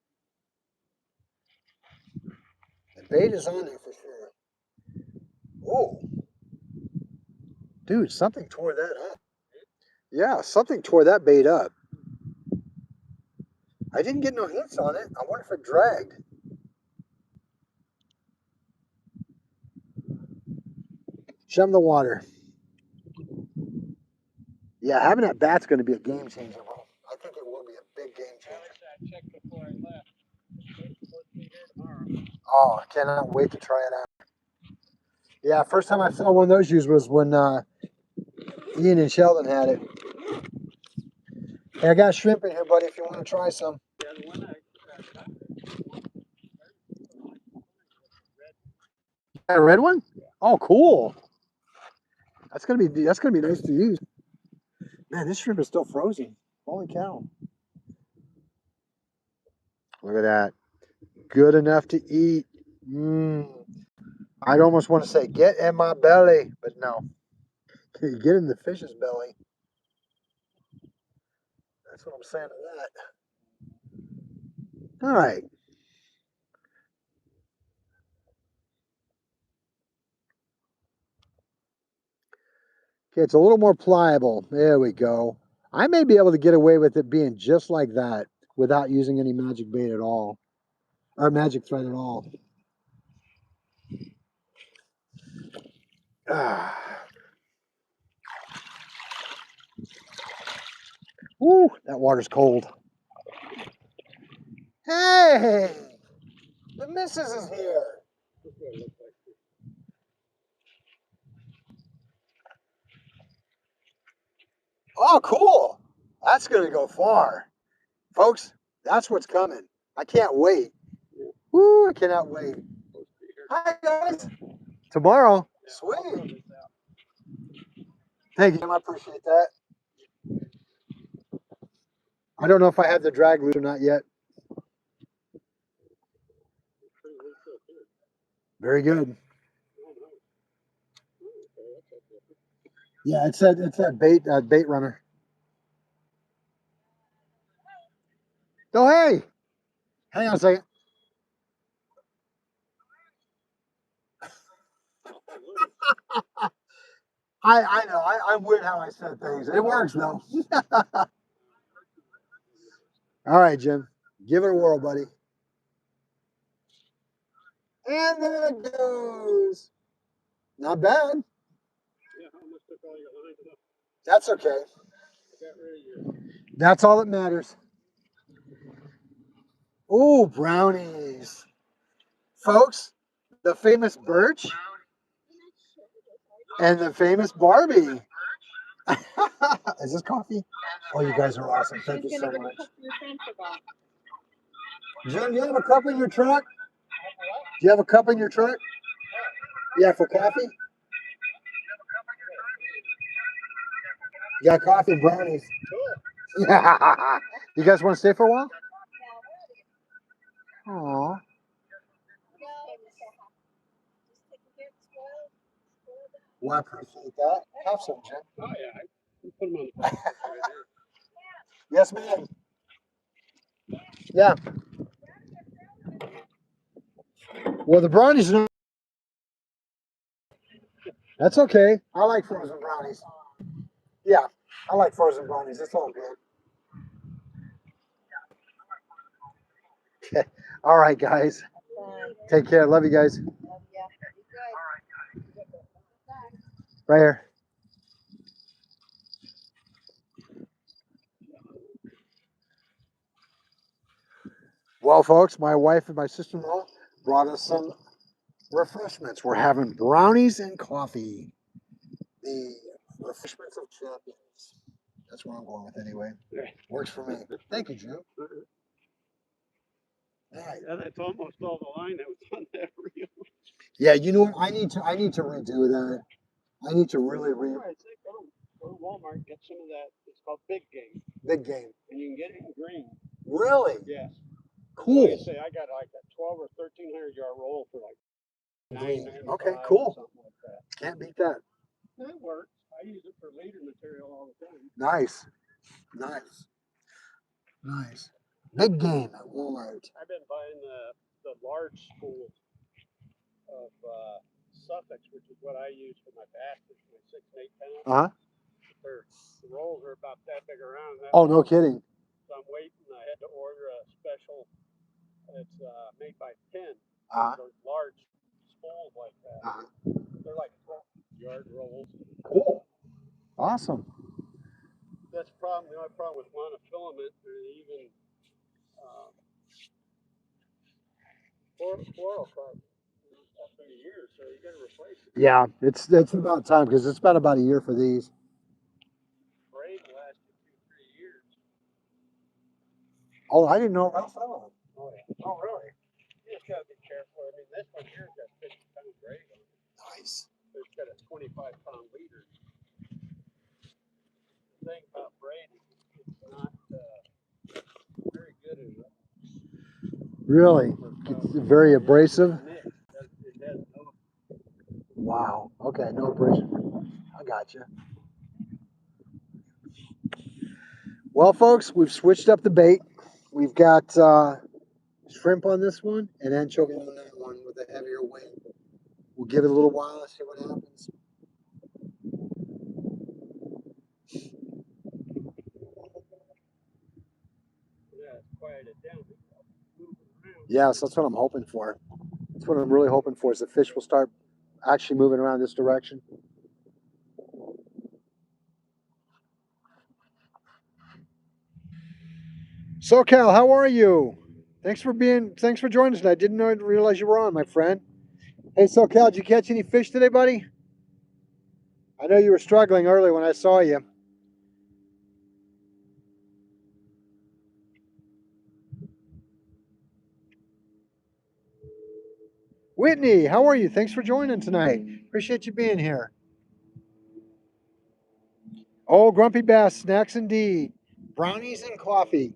Speaker 1: The bait is on there for sure. Oh, dude, something tore that up. Yeah, something tore that bait up. I didn't get no hits on it. I wonder if it dragged. Show him the water. Yeah, having that bat's going to be a game changer, bro. I think it will be a big game changer.
Speaker 2: I checked before I left. Supposed to be here tomorrow.
Speaker 1: Oh, I cannot wait to try it out. Yeah, first time I saw one of those used was when Ian and Sheldon had it. Hey, I got shrimp in here, buddy, if you want to try some.
Speaker 2: Yeah, the one
Speaker 1: Got a red one? Oh, cool. That's gonna be nice to use. Man, this shrimp is still frozen. Holy cow. Look at that. Good enough to eat. I'd almost want to say, get in my belly, but no. Get in the fish's belly. That's what I'm saying to that. All right. Okay, it's a little more pliable. There we go. I may be able to get away with it being just like that without using any magic bait at all. Or magic thread at all. Woo, that water's cold. Hey, the missus is here. Oh, cool. That's going to go far. Folks, that's what's coming. I can't wait. Woo, I cannot wait. Hi, guys. Tomorrow. Sweet. Thank you. I appreciate that. I don't know if I have the drag loop or not yet. Very good. Yeah, it's that bait runner. Oh, hey. Hang on a second. I know. I'm weird how I said things. It works, though. All right, Jim. Give it a whirl, buddy. And there it goes. Not bad. That's okay. That's all that matters. Oh, brownies. Folks, the famous Birch and the famous Barbie. Is this coffee? Oh, you guys are awesome. Thank you so much. Jim, do you have a cup in your truck? Do you have a cup in your truck? Yeah, for coffee? You got coffee and brownies. You guys want to stay for a while? Aw. Well, I appreciate that. Have some, Jim.
Speaker 2: Oh, yeah. Put them on the right
Speaker 1: Yes, ma'am. Yeah. Well, the brownies are not. That's okay. I like frozen brownies. Yeah, I like frozen brownies. It's all good. Okay. All right, guys. Take care. Love you guys. Right here. Well, folks, my wife and my sister-in-law brought us some refreshments. We're having brownies and coffee. The refreshments of champions. That's what I'm going with anyway. Works for me. Thank you, Jim. All right.
Speaker 2: Yeah, that's almost all the line that was on that reel.
Speaker 1: Yeah, you know what? I need to redo that. I need to really
Speaker 2: I say go to Walmart and get some of that. It's called Big Game,
Speaker 1: big game.
Speaker 2: and you can get it in green.
Speaker 1: Really?
Speaker 2: Yes.
Speaker 1: Cool.
Speaker 2: Like I say, I got like a 12 or 1300-yard roll for like
Speaker 1: Green.
Speaker 2: $9.95
Speaker 1: Okay,
Speaker 2: or
Speaker 1: cool.
Speaker 2: something like that.
Speaker 1: Can't beat that.
Speaker 2: That works. I use it for leader material all the time.
Speaker 1: Nice. Nice. Nice. Big game at Walmart.
Speaker 2: I've been buying the large spool of Suffolk, which is what I use for my baskets, my 6 and 8 pound.
Speaker 1: Uh-huh.
Speaker 2: The rolls are about that big around.
Speaker 1: Oh, no kidding.
Speaker 2: So I'm waiting. I had to order a special. It's made by Penn.
Speaker 1: Uh-huh.
Speaker 2: Those large spools like that.
Speaker 1: Uh-huh.
Speaker 2: They're like 12-yard rolls.
Speaker 1: Cool. Awesome.
Speaker 2: That's the problem. The only problem with monofilament, there's even fluorocarbon after a year, so you got to replace it.
Speaker 1: Yeah, it's about time because it's been about a year for these.
Speaker 2: Braid lasts you 2-3 years.
Speaker 1: Oh, I didn't know about some of them.
Speaker 2: Oh yeah.
Speaker 1: Oh, really?
Speaker 2: You just got to be careful. I mean, this one here's got 50-pound braid on it.
Speaker 1: Nice.
Speaker 2: It's got a 25-pound leader. The thing about braid is it's not very good at it.
Speaker 1: Really? It's very abrasive?
Speaker 2: It has no.
Speaker 1: Wow. Okay, no abrasion. I got you. Well, folks, we've switched up the bait. We've got shrimp on this one and anchovy on that one with a heavier weight. We'll give it a little while and see what happens.
Speaker 2: Yeah, it's quieted down.
Speaker 1: Yes, that's what I'm hoping for. That's what I'm really hoping for is the fish will start actually moving around this direction. SoCal, how are you? Thanks for joining us. I didn't realize you were on, my friend. Hey, SoCal, did you catch any fish today, buddy? I know you were struggling early when I saw you. Whitney, how are you? Thanks for joining tonight. Appreciate you being here. Oh, Grumpy Bass, snacks indeed. Brownies and coffee.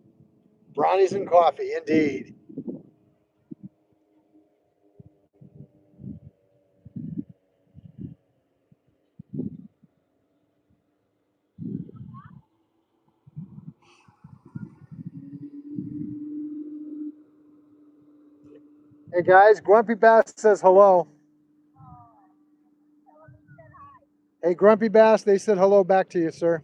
Speaker 1: Brownies and coffee, indeed. Hey guys, Grumpy Bass says hello. Hey, Grumpy Bass, they said hello back to you, sir.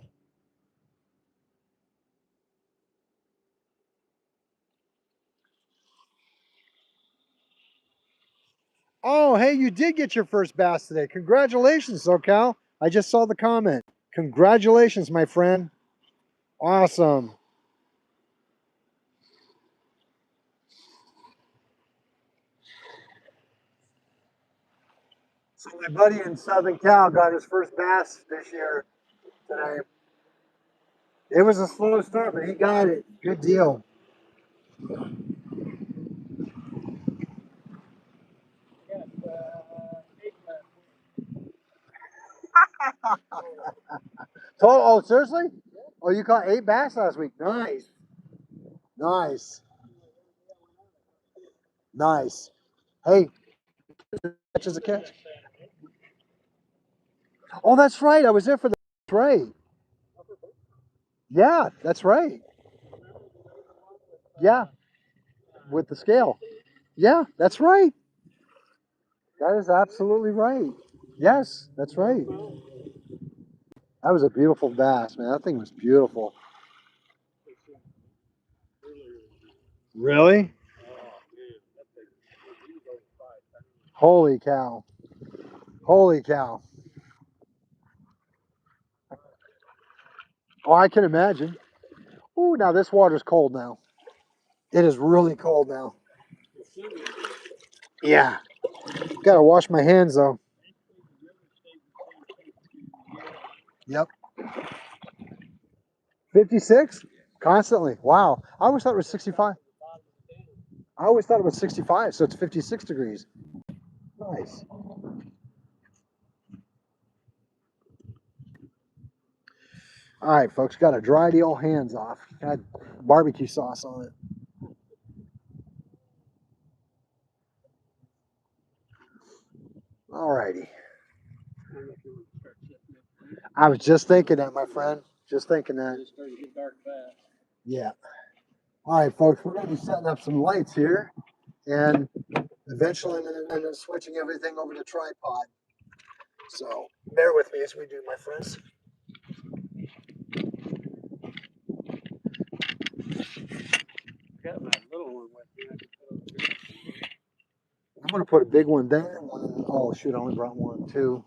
Speaker 1: Oh, hey, you did get your first bass today. Congratulations, SoCal. I just saw the comment. Congratulations, my friend. Awesome. So my buddy in Southern Cal got his first bass this year today. It was a slow start, but he got it. Good deal. Oh, seriously? Oh, you caught 8 bass last week. Nice. Nice. Nice. Hey, catch is a catch. Oh, that's right. I was there for the right. Yeah, that's right. Yeah, with the scale. Yeah, that's right. That is absolutely right. Yes, that's right.
Speaker 2: Well,
Speaker 1: That was a beautiful bass, man. That thing was beautiful.
Speaker 2: it's earlier.
Speaker 1: Really?
Speaker 2: Oh man, that thing. He was over 5 pounds.
Speaker 1: Holy cow. Holy cow. Oh, I can imagine. Ooh, now this water's cold now. It is really cold now.
Speaker 2: It's similar.
Speaker 1: Yeah. Gotta wash my hands though. Yep. 56? Constantly. Wow. I always thought it was 65. I always thought it was 65, so it's 56 degrees. Nice. All right, folks, got to dry the old hands off. Got barbecue sauce on it. All righty. I was just thinking that, my friend. Just thinking that.
Speaker 2: It's starting to get dark fast.
Speaker 1: Yeah. All right, folks, we're going to be setting up some lights here. And eventually I'm going to end up switching everything over to tripod. So bear with me as we do, my friends.
Speaker 2: Got my little one with me.
Speaker 1: I'm going to put a big one there. Oh, shoot, I only brought one, too.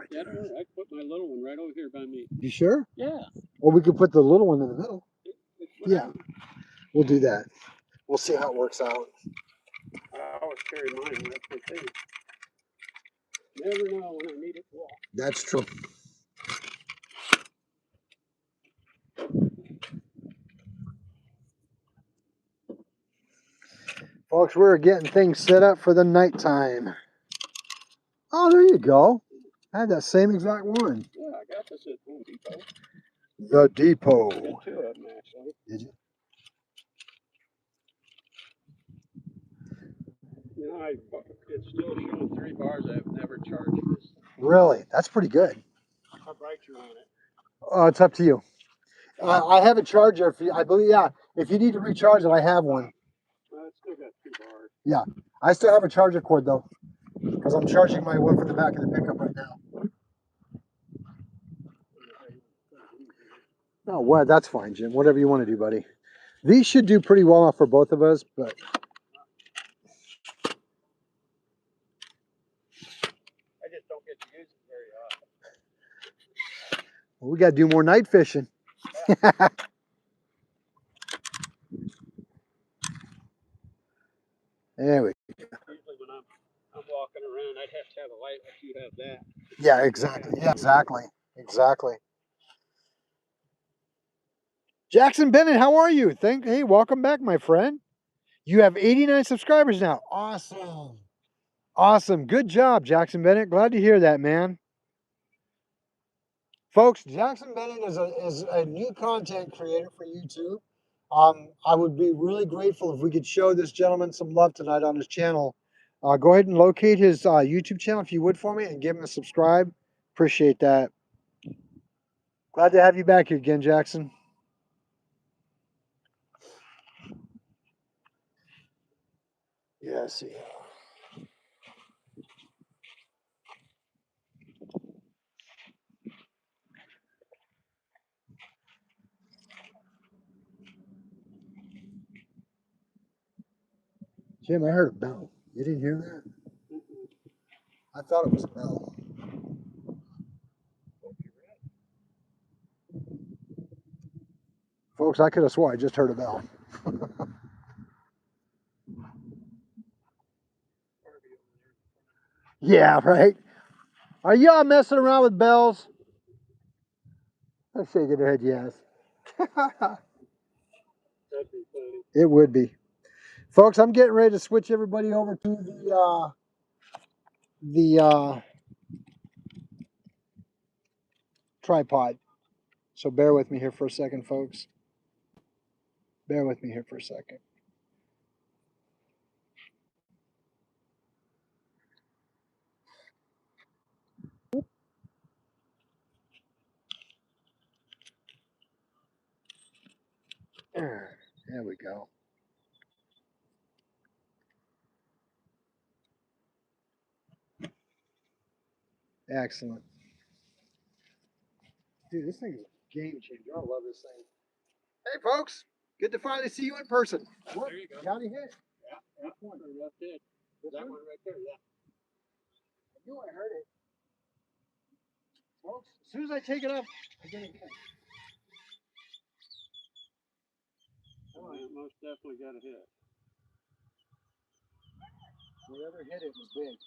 Speaker 2: Yeah, don't worry. I put my little one right over here by me.
Speaker 1: You sure?
Speaker 2: Yeah.
Speaker 1: Or we could put the little one in the middle.
Speaker 2: Yeah.
Speaker 1: We'll do that. We'll see how it works out.
Speaker 2: I always carry mine. That's my thing. Never know when I need it. Walk.
Speaker 1: That's true. Folks, we're getting things set up for the nighttime. Oh, there you go. I had that same exact one.
Speaker 2: Yeah, I got this at Home Depot.
Speaker 1: The Depot.
Speaker 2: I got 2 of them actually.
Speaker 1: Did you?
Speaker 2: You know, it's still showing 3 bars. I've never charged this.
Speaker 1: Really? That's pretty good.
Speaker 2: How bright you're on it?
Speaker 1: It's up to you. I have a charger. I believe, yeah. If you need to recharge it, I have one.
Speaker 2: It's still got 2 bars.
Speaker 1: Yeah. I still have a charger cord though, because I'm charging my one from the back of the pickup right now. Oh, well, that's fine, Jim. Whatever you want to do, buddy. These should do pretty well for both of us, but
Speaker 2: I just don't get to use it very often.
Speaker 1: we got to do more night fishing. There we go.
Speaker 2: Usually when I'm walking around, I'd have to have a light like you have that.
Speaker 1: Yeah, exactly. Yeah, exactly. Exactly. Jackson Bennett, how are you? Hey, welcome back, my friend. You have 89 subscribers now. Awesome. Awesome. Good job, Jackson Bennett. Glad to hear that, man. Folks, Jackson Bennett is a new content creator for YouTube. I would be really grateful if we could show this gentleman some love tonight on his channel. Go ahead and locate his YouTube channel if you would for me and give him a subscribe. Appreciate that. Glad to have you back here again, Jackson. Yeah, see. Jim, I heard a bell. You didn't hear that? I thought it was a bell. Folks, I could have swore I just heard a bell. Yeah, right? Are y'all messing around with bells? I'm shaking their head, yes.
Speaker 2: That'd be funny.
Speaker 1: It would be. Folks, I'm getting ready to switch everybody over to the tripod. So bear with me here for a second, folks. Bear with me here for a second. There we go. Excellent. Dude, this thing is a game changer. I love this thing. Hey, folks. Good to finally see you in person. What?
Speaker 2: There you go.
Speaker 1: Got any hit?
Speaker 2: Yeah, yeah. One. That's it.
Speaker 1: This
Speaker 2: That
Speaker 1: one?
Speaker 2: one right there, yeah.
Speaker 1: I knew I heard it. Folks, as soon as I take it up, I get a hit.
Speaker 2: Oh, it most definitely got a hit.
Speaker 1: Whoever hit it was big.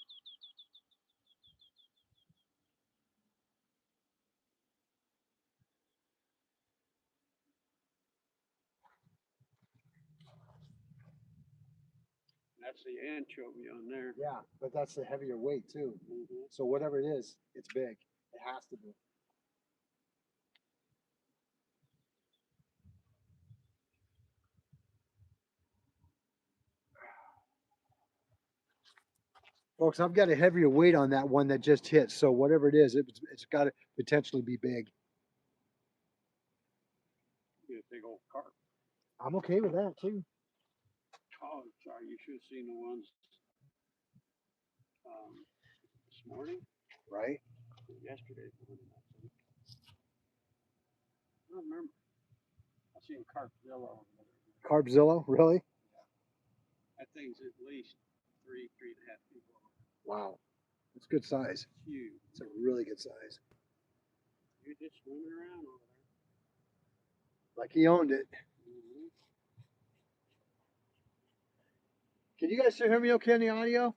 Speaker 2: That's the anchovy on there.
Speaker 1: Yeah, but that's the heavier weight too.
Speaker 2: Mm-hmm.
Speaker 1: So whatever it is, it's big. It has to be. Folks, I've got a heavier weight on that one that just hit. So whatever it is, it's got to potentially be big.
Speaker 2: Be a big old carp.
Speaker 1: I'm okay with that too.
Speaker 2: Oh, sorry, you should have seen the ones this morning,
Speaker 1: Right?
Speaker 2: yesterday morning, I think. I don't remember. I seen Carpzilla over there.
Speaker 1: Carbzilla, really?
Speaker 2: That thing's at least 3.5 feet long.
Speaker 1: Wow. It's good size.
Speaker 2: It's huge.
Speaker 1: It's a really good size.
Speaker 2: You're just swimming around over there.
Speaker 1: Like he owned it.
Speaker 2: Mm-hmm.
Speaker 1: Can you guys still hear me okay on the audio?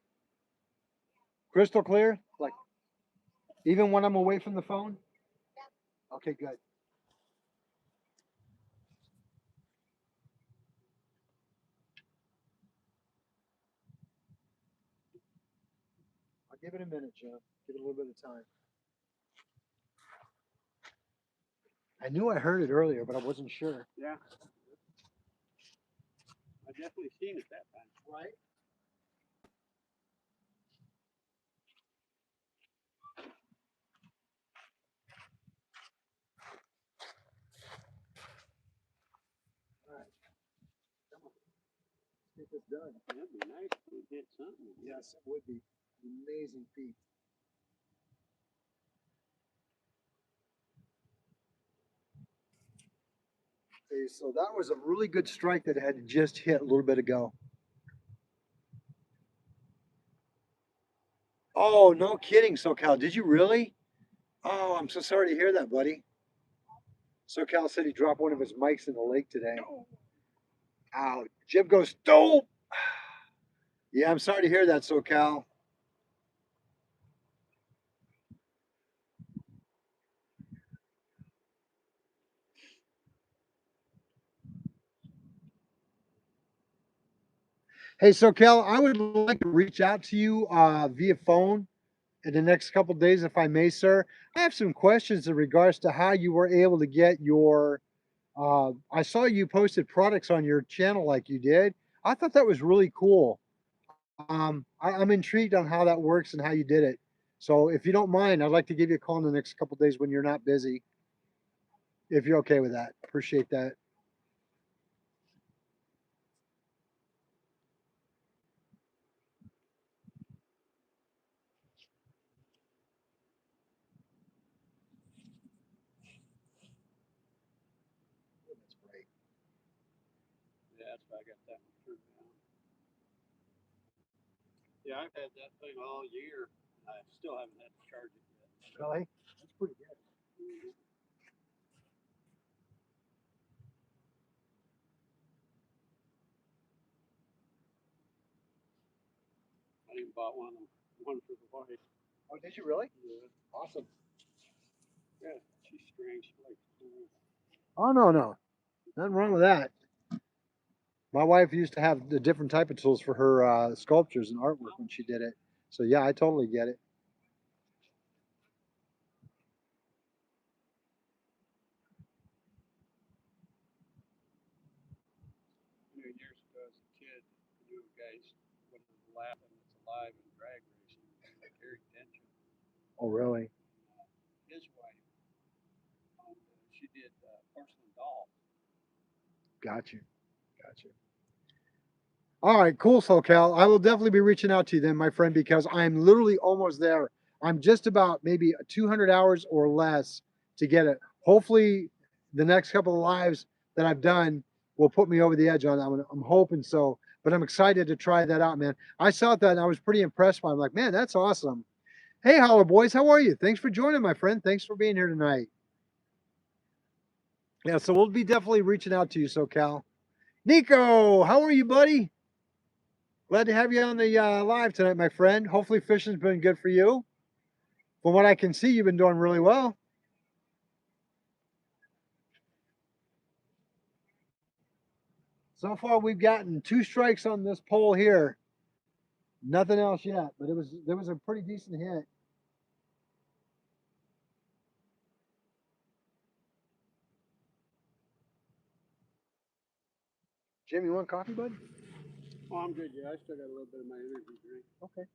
Speaker 1: Crystal clear? Like, even when I'm away from the phone? Okay, good. I'll give it a minute, Joe. Give it a little bit of time. I knew I heard it earlier, but I wasn't sure.
Speaker 2: Yeah. I definitely seen it that time.
Speaker 1: Right? All right. Come on. Let's get this done.
Speaker 2: That'd be nice if we did something.
Speaker 1: Yes, it would be. Amazing feat. Okay, so that was a really good strike that had just hit a little bit ago. Oh, no kidding, SoCal. Did you really? Oh, I'm so sorry to hear that, buddy. SoCal said he dropped one of his mics in the lake today. Ow. Jim goes, dope. Yeah, I'm sorry to hear that, SoCal. Hey, SoCal, I would like to reach out to you via phone in the next couple of days, if I may, sir. I have some questions in regards to how you were able to get your. I saw you posted products on your channel like you did. I thought that was really cool. I'm intrigued on how that works and how you did it. So, if you don't mind, I'd like to give you a call in the next couple of days when you're not busy, if you're okay with that. Appreciate that. That's great.
Speaker 2: Yeah, that's why I got that one turned down. Yeah, I've had that thing all year. And I still haven't had to charge it yet.
Speaker 1: Really? That's pretty good.
Speaker 2: Mm-hmm. I even bought one for the wife.
Speaker 1: Oh, did you really?
Speaker 2: Yeah.
Speaker 1: Awesome.
Speaker 2: Yeah, she's strange. She likes
Speaker 1: Oh, no, no. Nothing wrong with that. My wife used to have the different type of tools for her sculptures and artwork when she did it. So, yeah, I totally get it.
Speaker 2: years ago as a kid, I knew a guy went to Laughlin that's alive in drag racing, Gary Denton.
Speaker 1: Oh, really?
Speaker 2: His wife, she did porcelain dolls.
Speaker 1: Got you. Got you. All right, cool, SoCal. I will definitely be reaching out to you then, my friend, because I'm literally almost there. I'm just about maybe 200 hours or less to get it. Hopefully, the next couple of lives that I've done will put me over the edge on that one. I'm hoping so, but I'm excited to try that out, man. I saw that and I was pretty impressed by it. I'm like, man, that's awesome. Hey, Holler Boys, how are you? Thanks for joining, my friend. Thanks for being here tonight. Yeah, so we'll be definitely reaching out to you, SoCal. Nico, how are you, buddy? Glad to have you on the live tonight, my friend. Hopefully, fishing's been good for you. From what I can see, you've been doing really well. So far, we've gotten 2 strikes on this pole here. Nothing else yet, but there was a pretty decent hit. Jim, you want coffee, bud?
Speaker 2: Oh, I'm good. Yeah, I still got a little bit of my energy drink.
Speaker 1: Okay.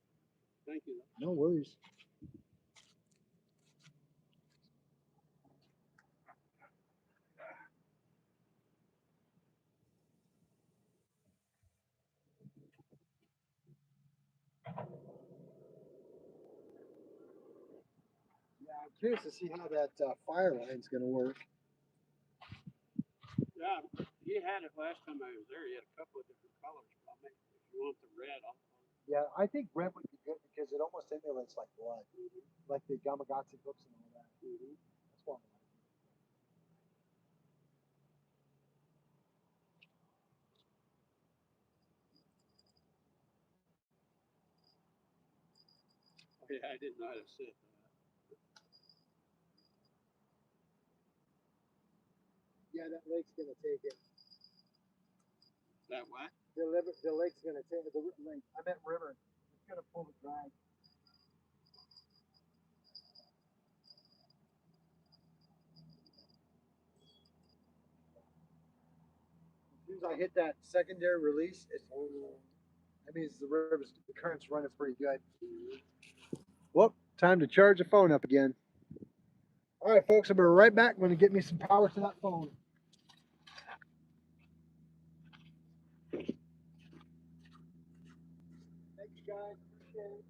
Speaker 2: Thank you.
Speaker 1: No worries. Yeah, I'm curious to see how that fire line's going to work.
Speaker 2: Yeah, he had it last time I was there. He had a couple of different colors. I'll make, if you want the red,
Speaker 1: Yeah, I think red would be good because it almost emulates like blood, like the Gamagotchi books and all that. That's why.
Speaker 2: Oh, yeah, I didn't know how to sit.
Speaker 1: Yeah, that lake's going to take it.
Speaker 2: That what?
Speaker 1: The lake's going to take it. The lake. I meant river. It's going to pull the drag. As soon as I hit that secondary release, that means the current's running pretty good. Well, time to charge the phone up again. All right, folks, I'll be right back. I'm going to get me some power to that phone. Thanks, guys. Appreciate it.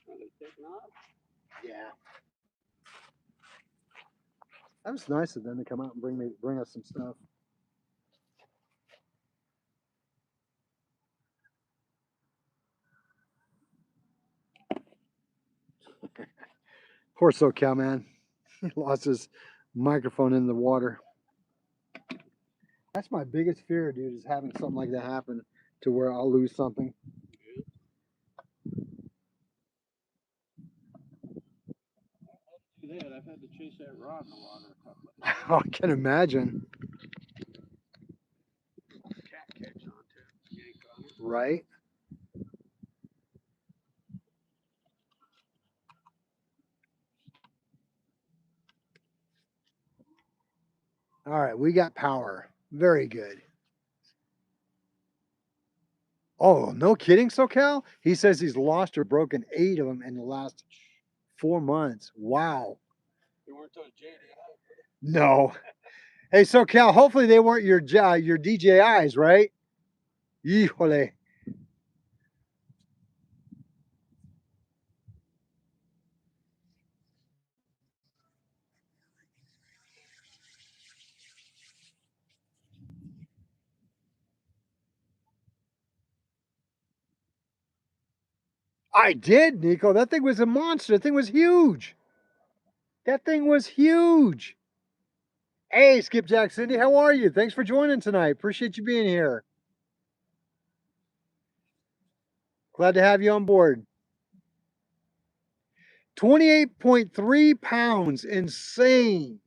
Speaker 2: Are they taking off?
Speaker 1: Yeah. That was nice of them to come out and bring us some stuff. Poor SoCal man. He lost his microphone in the water. That's my biggest fear, dude, is having something like that happen to where I'll lose something.
Speaker 2: Do that. I've had to chase that rod in the water a couple of times.
Speaker 1: I can imagine.
Speaker 2: Cat catch on to it. Yank on it.
Speaker 1: Right? All right, we got power. Very good. Oh, no kidding, SoCal? He says he's lost or broken 8 of them in the last 4 months. Wow.
Speaker 2: They weren't on JDI.
Speaker 1: No. Hey, SoCal, hopefully they weren't your DJIs, right? Híjole. I did, Nico. That thing was a monster. That thing was huge. That thing was huge. Hey, Skipjack Cindy, how are you? Thanks for joining tonight. Appreciate you being here. Glad to have you on board. 28.3 pounds. Insane.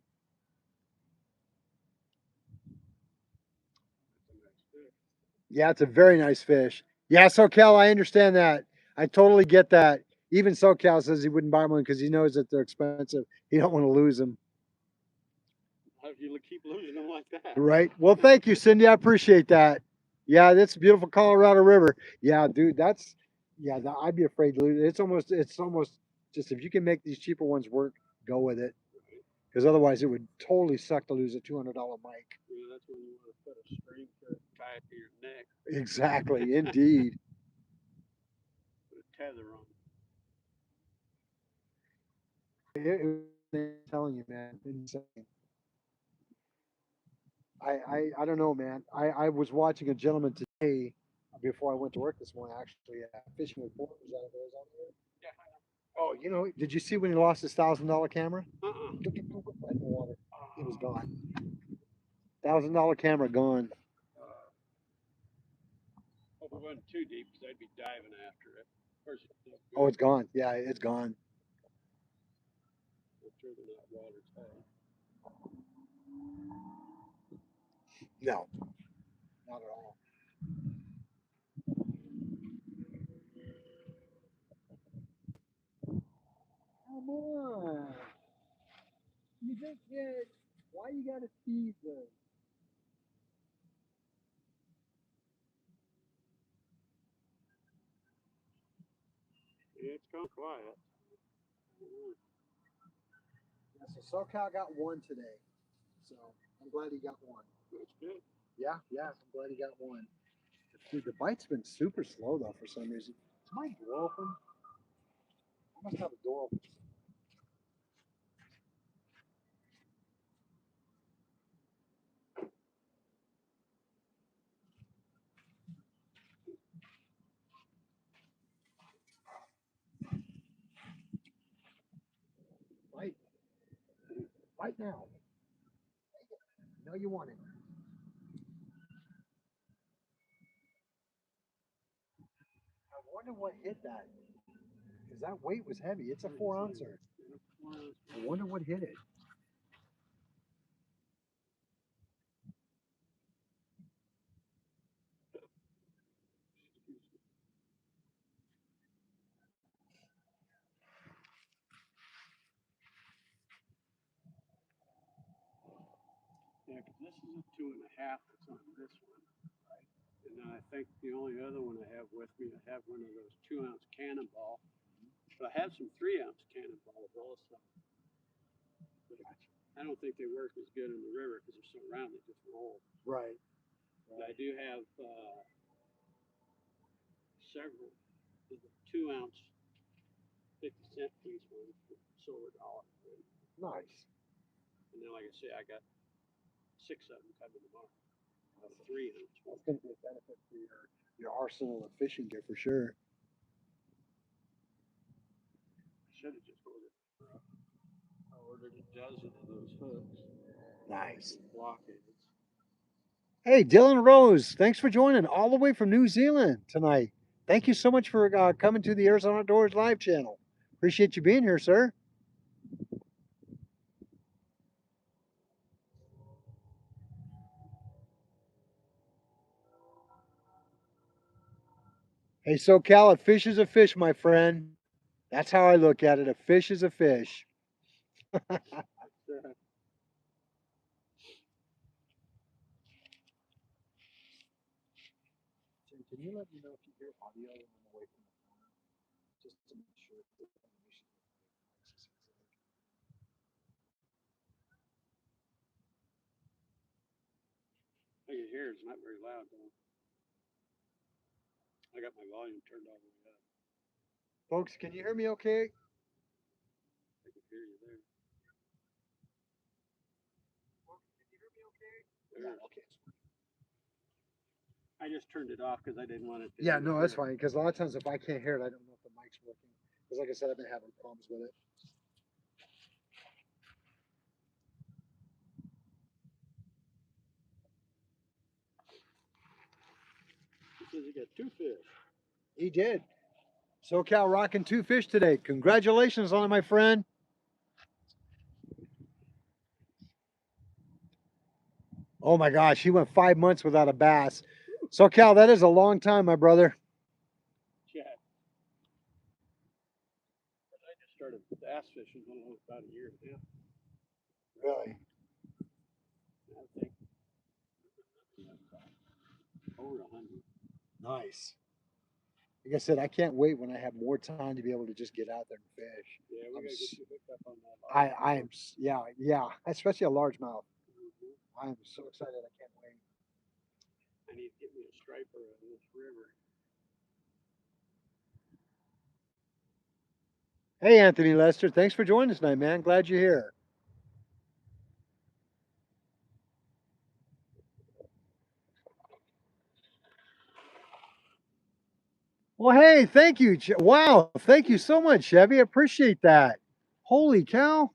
Speaker 1: Yeah, it's a very nice fish. Yeah, SoCal, I understand that. I totally get that. Even SoCal says he wouldn't buy one because he knows that they're expensive. He don't want to lose them.
Speaker 2: How do you keep losing them like that?
Speaker 1: Right. Well, thank you, Cindy. I appreciate that. Yeah, that's a beautiful Colorado River. Yeah, dude, that's yeah. I'd be afraid to lose it. It's almost just if you can make these cheaper ones work, go with it. Because otherwise, it would totally suck to lose a $200 mic.
Speaker 2: You know, that's when you want to put a string to it, tie it to your neck,
Speaker 1: Exactly, indeed.
Speaker 2: put a tether on
Speaker 1: I'm telling you, man, insane. I don't know, man. I was watching a gentleman today before I went to work this morning. Actually, fishing with boarders out of Arizona.
Speaker 2: it.
Speaker 1: Oh, did you see when he lost his $1,000 camera?
Speaker 2: Yeah. Uh-uh.
Speaker 1: Right in the water. It was gone. $1,000 camera gone.
Speaker 2: Hope it wasn't too deep because I'd be diving after it. Of course,
Speaker 1: Oh, it's gone. Yeah, it's gone.
Speaker 2: I'm sure they're not watertight.
Speaker 1: No, not at all. Come on. You just get. Why you gotta tease them?
Speaker 2: Yeah, it's gone quiet.
Speaker 1: Yeah, so SoCal got one today. So I'm glad he got one.
Speaker 2: That's good.
Speaker 1: Yeah, yeah, I'm glad he got one. Dude, the bite's been super slow though for some reason. Is my door open? I must have a door open. Bite. Bite now. No, you want it. I wonder what hit that. Because that weight was heavy. It's a 4 ouncer. I wonder what hit it.
Speaker 2: Yeah, because this is a 2.5 that's on this one. And then I think the only other one I have with me, I have one of those 2-ounce cannonball. But I have some 3-ounce cannonballs also. But I don't think they work as good in the river because they're so round, they just roll.
Speaker 1: Right.
Speaker 2: But I do have several of the 2-ounce 50-cent piece ones for $1.
Speaker 1: Nice.
Speaker 2: And then, like I say, I got 6 of them coming tomorrow. 3-ounce.
Speaker 1: That's going to be a benefit for your arsenal of fishing gear for sure.
Speaker 2: Should have just ordered. I ordered a dozen of those hooks.
Speaker 1: Nice.
Speaker 2: Blockheads.
Speaker 1: Hey, Dylan Rose, thanks for joining all the way from New Zealand tonight. Thank you so much for coming to the Arizona Outdoors Live channel. Appreciate you being here, sir. Hey, SoCal, a fish is a fish, my friend. That's how I look at it. A fish is a fish. Can you let me know if you hear audio when I'm away from the phone? Just to make sure the information is
Speaker 2: I can hear it's not very loud though. I got my volume turned all the way up.
Speaker 1: Folks, can you hear me okay?
Speaker 2: I can hear you there.
Speaker 1: Yeah, okay.
Speaker 2: I just turned it off because I didn't want it to.
Speaker 1: Yeah, no, that's fine. Because a lot of times if I can't hear it, I don't know if the mic's working. Because like I said, I've been having problems with it.
Speaker 2: He says he got 2 fish.
Speaker 1: He did. SoCal rocking 2 fish today. Congratulations on it, my friend. Oh my gosh, he went 5 months without a bass. So Cal, that is a long time, my brother.
Speaker 2: Yeah. I just started bass fishing about a year now.
Speaker 1: Really?
Speaker 2: I think over 100.
Speaker 1: Nice. Like I said, I can't wait when I have more time to be able to just get out there and fish.
Speaker 2: Yeah, we
Speaker 1: I'm
Speaker 2: gotta get
Speaker 1: s-
Speaker 2: you hooked up on that.
Speaker 1: I am, yeah, especially a largemouth. I am so excited. I can't wait.
Speaker 2: I need to get me a striper in this river.
Speaker 1: Hey, Anthony Lester, thanks for joining us tonight, man. Glad you're here. Well, hey, thank you. Wow, thank you so much, Chevy. I appreciate that. Holy cow.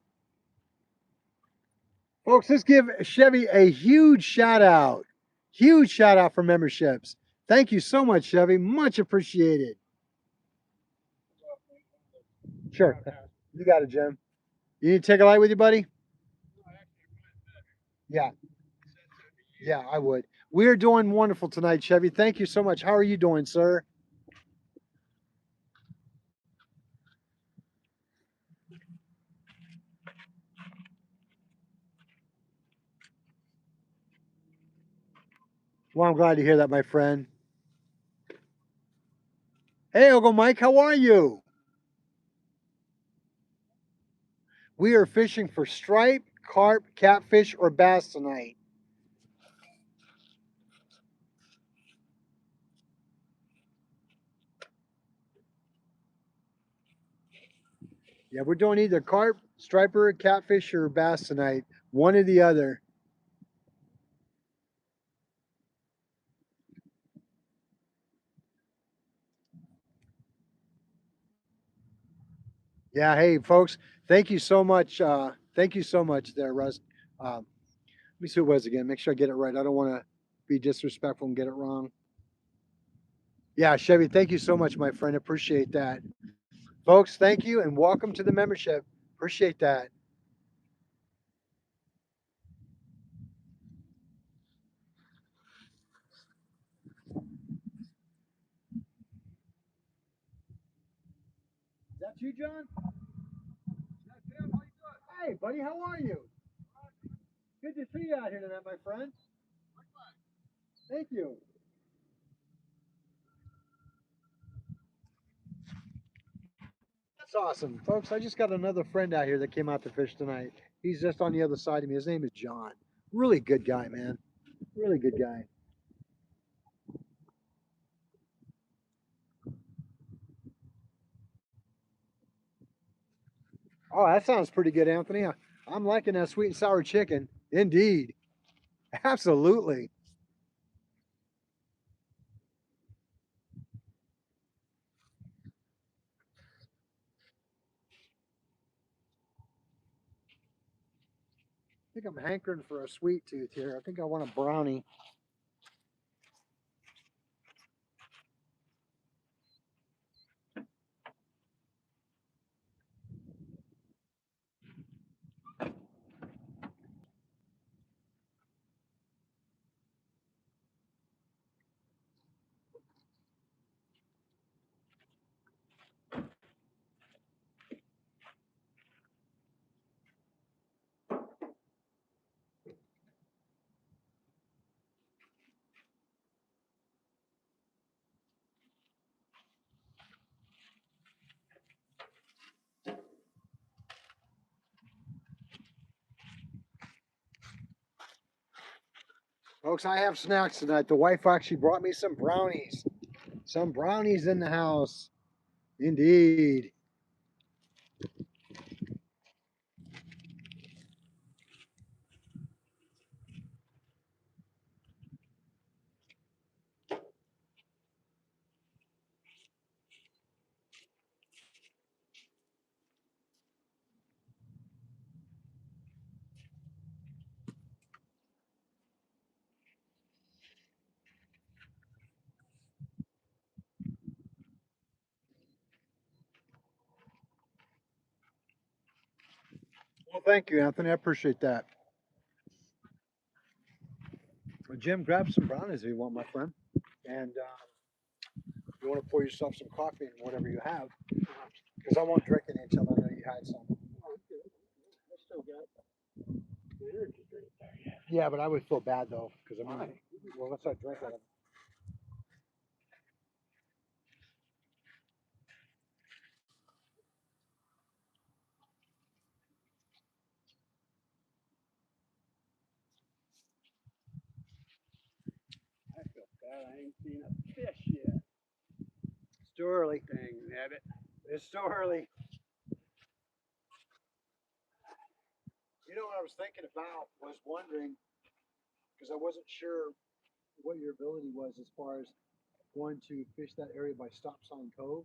Speaker 1: Folks, let's give Chevy a huge shout out. Huge shout out for memberships. Thank you so much, Chevy. Much appreciated. Sure. You got it, Jim. You need to take a light with you, buddy? Yeah, yeah, I would. We're doing wonderful tonight, Chevy. Thank you so much. How are you doing, sir? Well, I'm glad to hear that, my friend. Hey, Uncle Mike, how are you? We are fishing for stripe, carp, catfish, or bass tonight. Yeah, we're doing either carp, striper, catfish, or bass tonight. One or the other. Yeah, hey, folks, thank you so much. Thank you so much there, Russ. Let me see who it was again. Make sure I get it right. I don't want to be disrespectful and get it wrong. Yeah, Chevy, thank you so much, my friend. Appreciate that. Folks, thank you and welcome to the membership. Appreciate that. Is that you, John? Hey, buddy, how are you? Good to see you out here tonight, my friend. Thank you. That's awesome. Folks, I just got another friend out here that came out to fish tonight. He's just on the other side of me. His name is John. Really good guy, man. Really good guy. Oh, that sounds pretty good, Anthony. I'm liking that sweet and sour chicken. Indeed. Absolutely. I think I'm hankering for a sweet tooth here. I think I want a brownie. Folks, I have snacks tonight. The wife actually brought me some brownies. Some brownies in the house. Indeed. Well, thank you, Anthony. I appreciate that. Well, Jim, grab some brownies if you want, my friend. and you want to pour yourself some coffee and whatever you have, because I won't drink any until I know you had some.
Speaker 2: I still got the energy drink there. Yeah.
Speaker 1: Yeah, but I would feel bad though, because I mean,
Speaker 2: Why?
Speaker 1: well, let's not drink it.
Speaker 2: I feel bad. I ain't seen a fish yet.
Speaker 1: It's too early.
Speaker 2: Dang nabbit.
Speaker 1: It's too early. You know what I was thinking about was wondering, because I wasn't sure what your ability was as far as going to fish that area by Stop Sign Cove,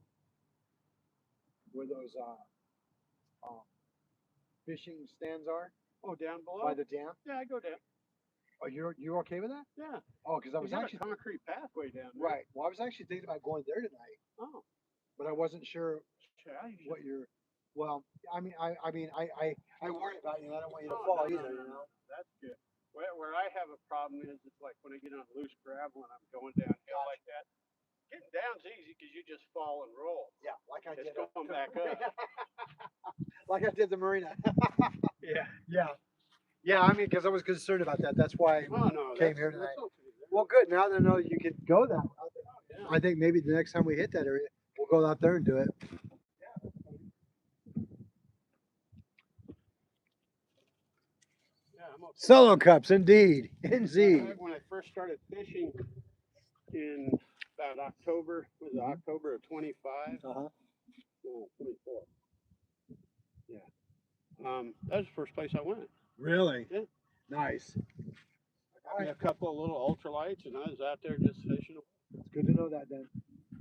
Speaker 1: where those fishing stands are
Speaker 2: Oh, down below?
Speaker 1: by the dam.
Speaker 2: Yeah, I go down.
Speaker 1: Oh, you're okay with that?
Speaker 2: Yeah.
Speaker 1: Oh, because I
Speaker 2: We
Speaker 1: was
Speaker 2: got
Speaker 1: actually
Speaker 2: a concrete pathway down there.
Speaker 1: right. Well, I was actually thinking about going there tonight,
Speaker 2: Oh.
Speaker 1: but I wasn't sure
Speaker 2: Yeah, you should.
Speaker 1: what your. Well, I worry about you. I don't want you to
Speaker 2: Oh,
Speaker 1: fall
Speaker 2: no,
Speaker 1: either.
Speaker 2: no,
Speaker 1: You know.
Speaker 2: That's good. Where I have a problem is it's like when I get on loose gravel and I'm going downhill like that. Getting down's easy because you just fall and roll.
Speaker 1: Yeah, like I
Speaker 2: It's
Speaker 1: did.
Speaker 2: going back up.
Speaker 1: Like I did the marina.
Speaker 2: Yeah.
Speaker 1: Yeah. Yeah, I mean, because I was concerned about that. That's why
Speaker 2: Oh, no.
Speaker 1: Came
Speaker 2: That's,
Speaker 1: here tonight.
Speaker 2: that's okay.
Speaker 1: Well, good. Now that I know you can go that route,
Speaker 2: Yeah.
Speaker 1: I think maybe the next time we hit that area, we'll go out there and do it.
Speaker 2: Yeah, I'm okay.
Speaker 1: Solo cups, indeed. Indeed.
Speaker 2: When I first started fishing in about October, was it October of 25?
Speaker 1: Uh-huh.
Speaker 2: No, 24. Yeah. That was the first place I went.
Speaker 1: Really?
Speaker 2: Yeah.
Speaker 1: Nice. All right.
Speaker 2: A couple of little ultralights, and I was out there just fishing.
Speaker 1: It's good to know that then.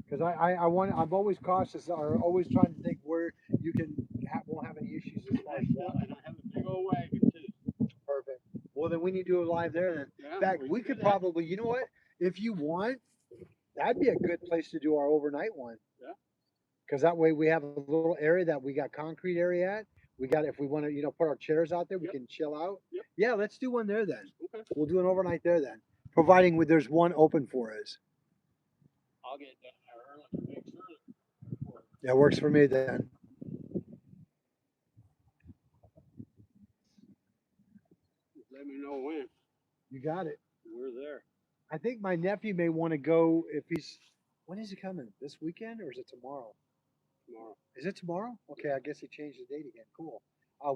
Speaker 1: Because I'm always cautious or always trying to think where you won't have any issues as far as water.
Speaker 2: And I have a big old wagon too.
Speaker 1: Perfect. Well, then we need to do it live there then.
Speaker 2: Yeah,
Speaker 1: In fact, we could probably, you know what? If you want, that'd be a good place to do our overnight one.
Speaker 2: Yeah.
Speaker 1: Because that way we have a little area that we got concrete area at. We got, if we want to, put our chairs out there, we can chill out.
Speaker 2: Yep.
Speaker 1: Yeah, let's do one there then.
Speaker 2: Okay.
Speaker 1: We'll do an overnight there then, providing there's one open for us.
Speaker 2: I'll get down there early to make sure.
Speaker 1: That works for me then.
Speaker 2: Let me know when.
Speaker 1: You got it.
Speaker 2: We're there.
Speaker 1: I think my nephew may want to go if he's. When is he coming? This weekend or is it tomorrow?
Speaker 2: Tomorrow.
Speaker 1: Is it tomorrow? Okay, I guess he changed the date again. Cool.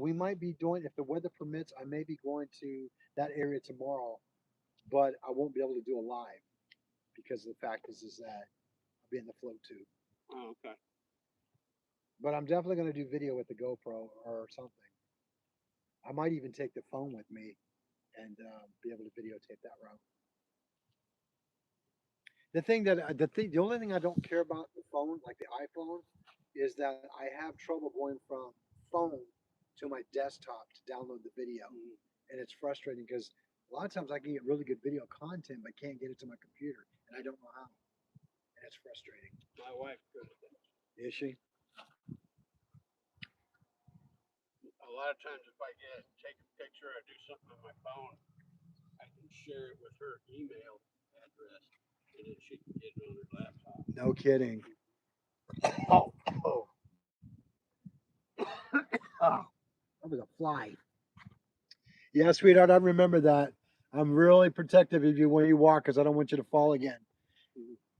Speaker 1: We might be doing, if the weather permits, I may be going to that area tomorrow, but I won't be able to do a live because the fact is that I'll be in the float tube.
Speaker 2: Oh, okay.
Speaker 1: But I'm definitely going to do video with the GoPro or something. I might even take the phone with me and be able to videotape that route. The only thing I don't care about the phone, like the iPhone, is that I have trouble going from phone to my desktop to download the video, and it's frustrating because a lot of times I can get really good video content, but can't get it to my computer, and I don't know how, and it's frustrating.
Speaker 2: My wife could.
Speaker 1: Is she?
Speaker 2: A lot of times, if I take a picture or do something on my phone, I can share it with her email address, and then she can get it on her laptop.
Speaker 1: No kidding. Oh, that was a fly. Yeah, sweetheart, I remember that. I'm really protective of you when you walk because I don't want you to fall again.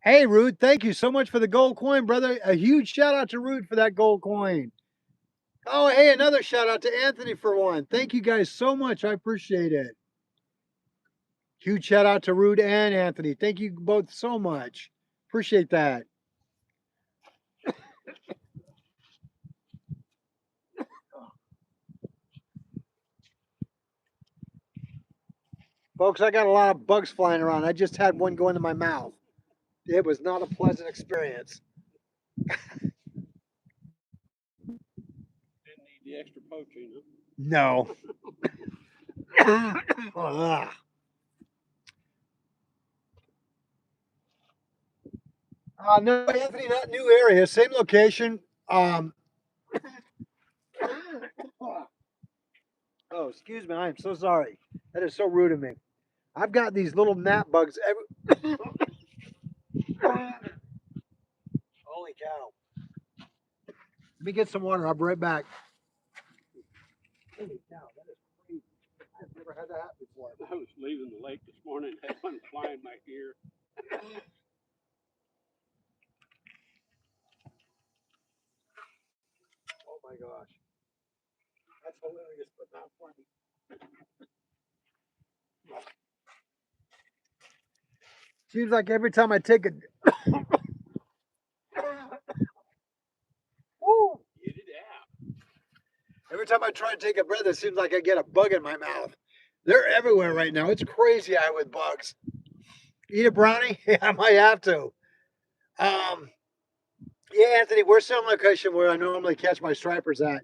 Speaker 1: Hey, Rude, thank you so much for the gold coin, brother. A huge shout out to Rude for that gold coin. Oh, hey, another shout out to Anthony for one. Thank you guys so much. I appreciate it. Huge shout out to Rude and Anthony. Thank you both so much. Appreciate that. Folks, I got a lot of bugs flying around. I just had one go into my mouth. It was not a pleasant experience.
Speaker 2: Didn't need the extra poaching, huh?
Speaker 1: No. No, Anthony, not new area, same location. Oh, excuse me. I am so sorry. That is so rude of me. I've got these little gnat bugs. Holy cow. Let me get some water. I'll be right back. Holy cow, that is crazy. I've never had that happen before.
Speaker 2: I was leaving the lake this morning, had one fly in my ear.
Speaker 1: Oh my gosh. That's hilarious, but not funny. Seems like every time I take a Woo!
Speaker 2: Get it out.
Speaker 1: Every time I try to take a breath, it seems like I get a bug in my mouth. They're everywhere right now. It's crazy out with bugs. Eat a brownie? Yeah, I might have to. Um, yeah, Anthony, we're still in location where I normally catch my stripers at.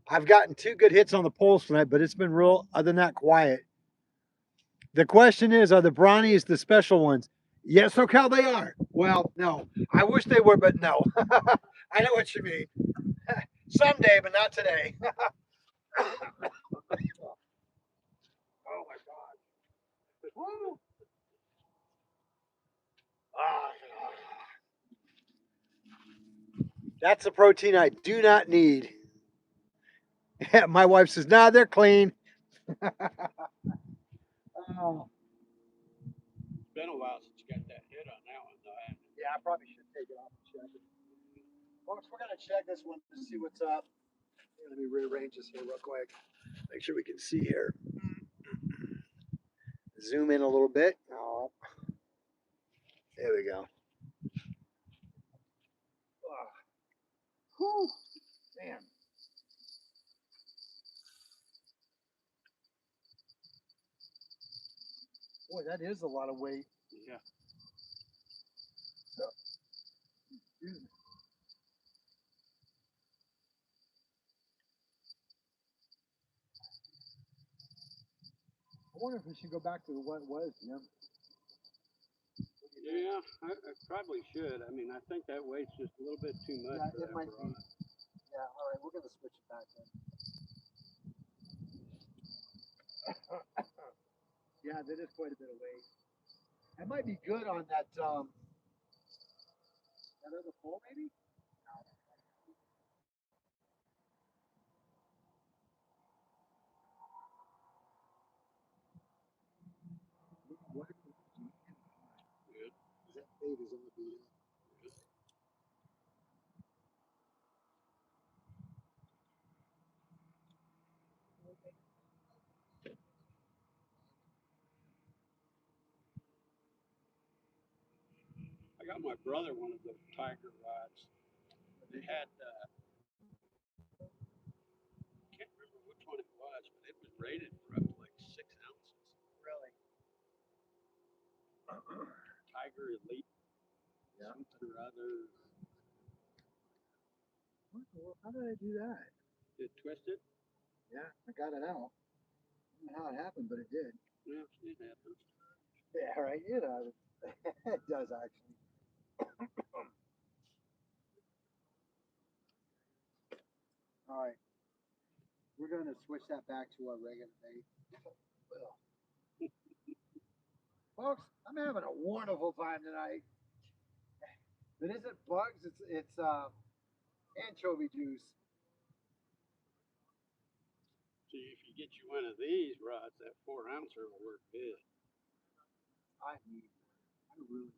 Speaker 1: I've gotten 2 good hits on the poles tonight, but it's been real, other than that, quiet. The question is, are the brownies the special ones? Yes, SoCal, they are. Well, no. I wish they were, but no. I know what you mean. Someday, but not today. Oh my God. Woo. Ah, that's a protein I do not need. My wife says, nah, they're clean. Oh,
Speaker 2: It's been a while since you got that hit on that one, though.
Speaker 1: yeah, I probably should take it off and check it. Folks, we're going to check this one to see what's up. Let me rearrange this here real quick. Make sure we can see here. Zoom in a little bit. Oh, there we go. Oh, whew, man. Boy, that is a lot of weight.
Speaker 2: Yeah.
Speaker 1: Excuse me. I wonder if we should go back to what it was, Jim.
Speaker 2: Yeah, I probably should. I mean, I think that weight's just a little bit too much.
Speaker 1: Yeah,
Speaker 2: for
Speaker 1: it
Speaker 2: that
Speaker 1: might be.
Speaker 2: rod.
Speaker 1: Yeah, all right, we're going to switch it back then. Yeah, that is quite a bit of weight. That might be good on that that other pole, maybe? What if we do it?
Speaker 2: Good.
Speaker 1: That bait is on the beat.
Speaker 2: I got my brother one of the tiger rods. They had, can't remember which one it was, but it was rated for up to like 6 ounces.
Speaker 1: Really?
Speaker 2: Tiger Elite,
Speaker 1: Yeah.
Speaker 2: something or other.
Speaker 1: How did I do that?
Speaker 2: Did it twist it?
Speaker 1: Yeah, I got it out. I don't know how it happened, but it did.
Speaker 2: Yeah, it happens.
Speaker 1: Yeah, right. It does. It does actually. All right. We're going to switch that back to our regular bait. Well, folks, I'm having a wonderful time tonight. It isn't bugs, it's anchovy juice.
Speaker 2: See, if you get you one of these rods, that 4 ouncer will work good.
Speaker 1: I need one. I really do.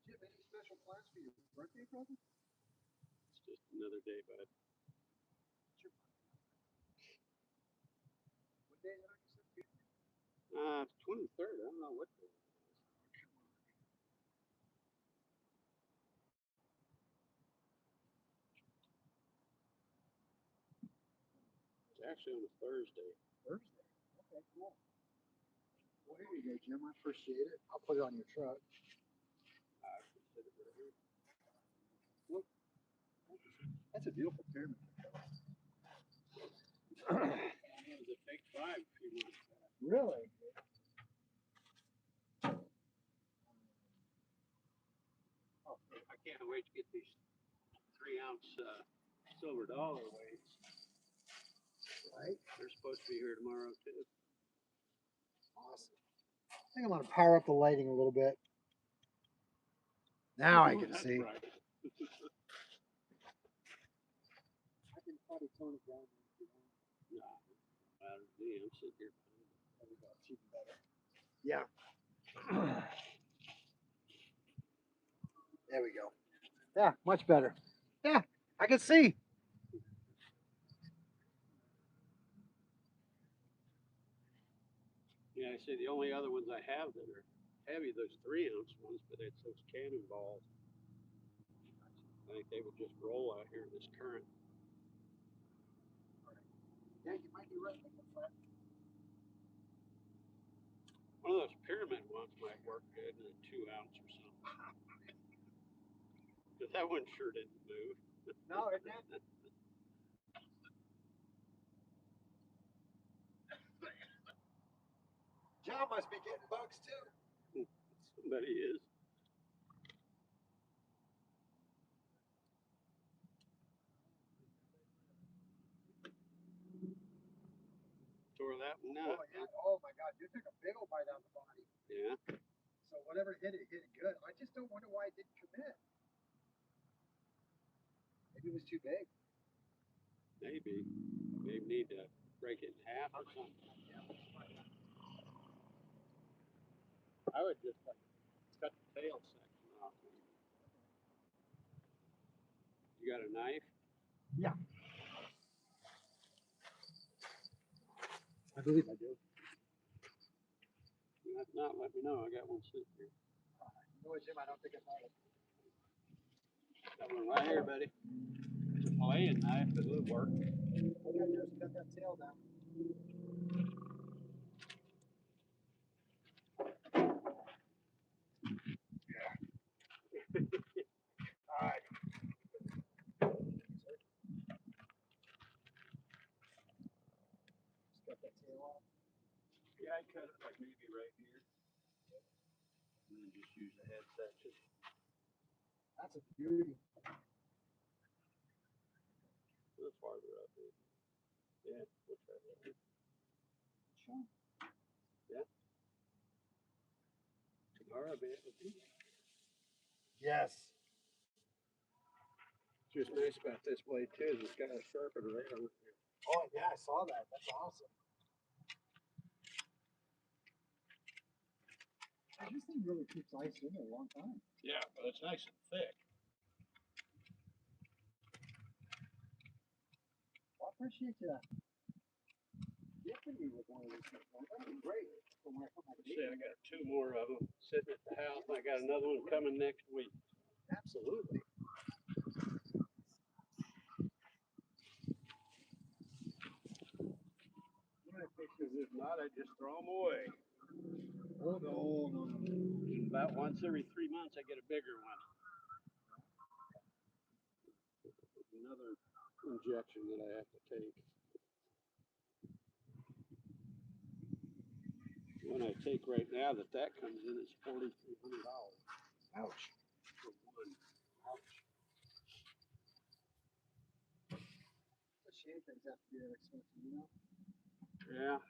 Speaker 1: Do you have any special plans for your birthday, brother?
Speaker 2: It's just another day, bud.
Speaker 1: What day is it?
Speaker 2: It's 23rd. I don't know what day. It's actually on a Thursday.
Speaker 1: Thursday. Okay, cool. Well, here you go, Jim. I appreciate it. I'll put it on your truck. Look, that's a beautiful pyramid.
Speaker 2: It was a big 5 a few months back.
Speaker 1: Really?
Speaker 2: Oh, I can't wait to get these 3 ounce silver dollar weights.
Speaker 1: Right?
Speaker 2: They're supposed to be here tomorrow too.
Speaker 1: Awesome. think I'm gonna power up the lighting a little bit. Now I can
Speaker 2: That's
Speaker 1: see.
Speaker 2: right.
Speaker 1: I can probably tone it down.
Speaker 2: Nah, matter to me. I'm sitting here.
Speaker 1: There we go. It's even better. Yeah. There we go. Yeah, much better. Yeah, I can see.
Speaker 2: Yeah, I say the only other ones I have that are heavy, those 3-ounce ones, but it's those cannonballs. I think they would just roll out here in this current.
Speaker 1: Yeah, you might be right.
Speaker 2: One of those pyramid ones might work good in a 2-ounce or something. But that one sure didn't move.
Speaker 1: No, it didn't. John must be getting bugs too.
Speaker 2: Somebody is. Tore that one
Speaker 1: Oh,
Speaker 2: up.
Speaker 1: yeah. Oh my God, you took a big old bite out of the body.
Speaker 2: Yeah.
Speaker 1: So whatever hit it good. I just don't wonder why it didn't commit. Maybe it was too big.
Speaker 2: Maybe. Maybe need to break it in half or something. I would just like cut the tail section off. You got a knife?
Speaker 1: Yeah. I believe I do.
Speaker 2: If not, let me know. I got one sitting here.
Speaker 1: You know what, Jim? I don't think I got it.
Speaker 2: Got one right here, buddy. It's a filleting knife, but it'll work.
Speaker 1: All you gotta do is cut that tail down. All right. Just cut that tail off.
Speaker 2: Yeah, I cut it like maybe right here. And then just use the head section.
Speaker 1: That's a beauty.
Speaker 2: A little farther up. Yeah, we'll try that.
Speaker 1: Sure.
Speaker 2: Yeah. Tomorrow, man.
Speaker 1: Yes.
Speaker 2: What's nice about this blade too is it's got a sharpener right on it.
Speaker 1: Oh yeah, I saw that. That's awesome. This thing really keeps ice in there a long time.
Speaker 2: Yeah, but it's nice and thick.
Speaker 1: Well, I appreciate you gifting me with one of these things. That'd be great. For when I put my
Speaker 2: See, I got 2 more of them sitting at the house. I got another one coming next week.
Speaker 1: Absolutely.
Speaker 2: Because if not, I just throw them away.
Speaker 1: Oh no.
Speaker 2: About once every 3 months, I get a bigger one. Another injection that I have to take. One I take right now that comes in is $4,300.
Speaker 1: Ouch.
Speaker 2: For one.
Speaker 1: Ouch. It's a shame things have to be that expensive, you know?
Speaker 2: Yeah.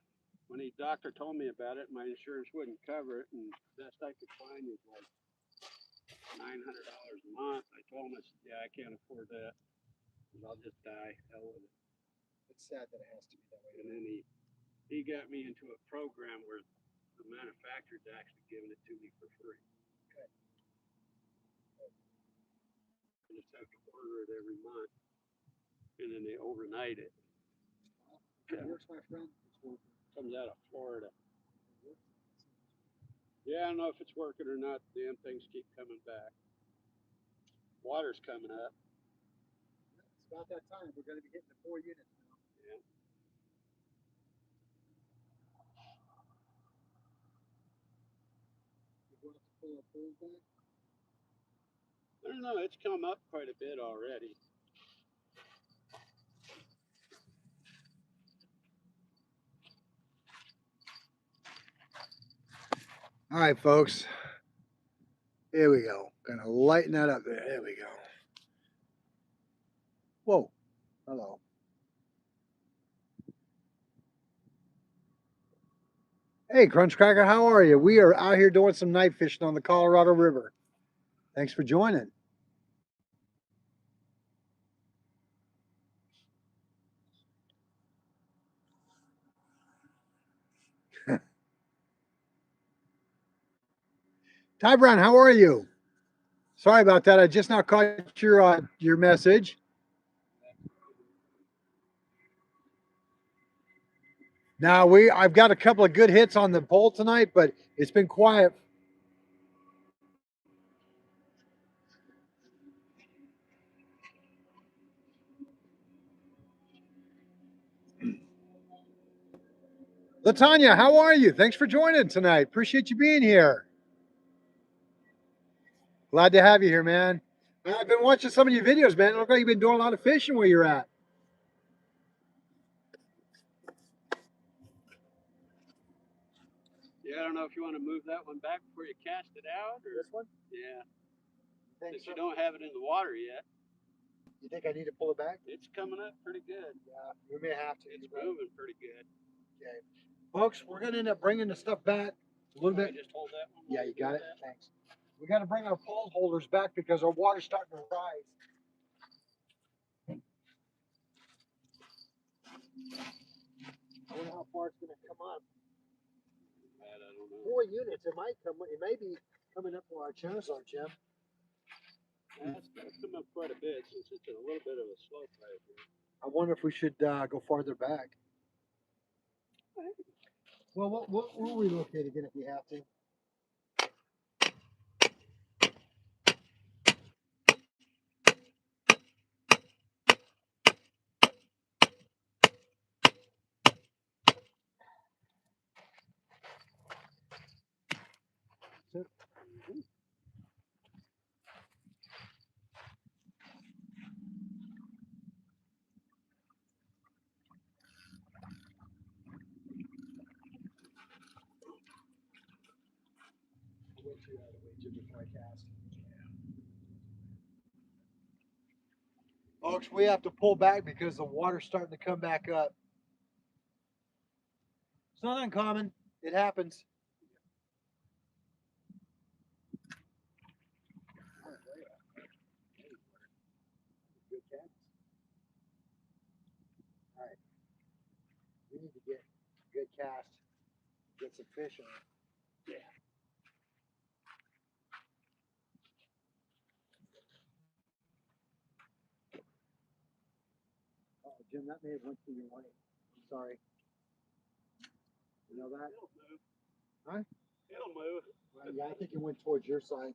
Speaker 2: When the doctor told me about it, my insurance wouldn't cover it, and best I could find was like $900 a month. I told him, I said, yeah, I can't afford that. I'll just die. Hell with it.
Speaker 1: It's sad that it has to be that way.
Speaker 2: And then he got me into a program where the manufacturer's actually giving it to me for free.
Speaker 1: Good.
Speaker 2: I just have to order it every month, and then they overnight it.
Speaker 1: It works, my friend.
Speaker 2: Comes out of Florida. Yeah, I don't know if it's working or not. Damn things keep coming back. Water's coming up.
Speaker 1: It's about that time. We're going to be hitting the 4 units now.
Speaker 2: Yeah.
Speaker 1: You going to pull our pools back?
Speaker 2: I don't know. It's come up quite a bit already.
Speaker 1: All right, folks. Here we go. Gonna lighten that up there. There we go. Whoa. Hello. Hey, Crunchcracker, how are you? We are out here doing some night fishing on the Colorado River. Thanks for joining. Ty Brown, how are you? Sorry about that. I just now caught your message. Now I've got a couple of good hits on the pole tonight, but it's been quiet. Latanya, how are you? Thanks for joining tonight. Appreciate you being here. Glad to have you here, man. I've been watching some of your videos, man. It looks like you've been doing a lot of fishing where you're at.
Speaker 2: Yeah, I don't know if you want to move that one back before you cast it out, or
Speaker 1: This one?
Speaker 2: yeah, since
Speaker 1: Thanks.
Speaker 2: you don't have it in the water yet.
Speaker 1: You think I need to pull it back?
Speaker 2: It's coming up pretty good.
Speaker 1: Yeah, we may have to.
Speaker 2: It's moving pretty good.
Speaker 1: Okay. Folks, we're going to end up bringing the stuff back a little bit.
Speaker 2: Just hold that one.
Speaker 1: Yeah, you got it. Thanks. We got to bring our pole holders back because our water's starting to rise. I wonder how far it's going to come up.
Speaker 2: I don't know.
Speaker 1: 4 units. It might come. It may be coming up where our channels are, Jim.
Speaker 2: That's going to come up quite a bit since it's a little bit of a slope right here.
Speaker 1: I wonder if we should go farther back. Well, we'll relocate again if we have to. Folks, we have to pull back because the water's starting to come back up. It's not uncommon. It happens. All right. We need to get a good cast, get some fish on it. Yeah. Oh, Jim, that may have went through your way. I'm sorry. You know that?
Speaker 2: It'll move.
Speaker 1: Huh?
Speaker 2: It'll move.
Speaker 1: Well, yeah, I think it went towards your side.
Speaker 2: All right.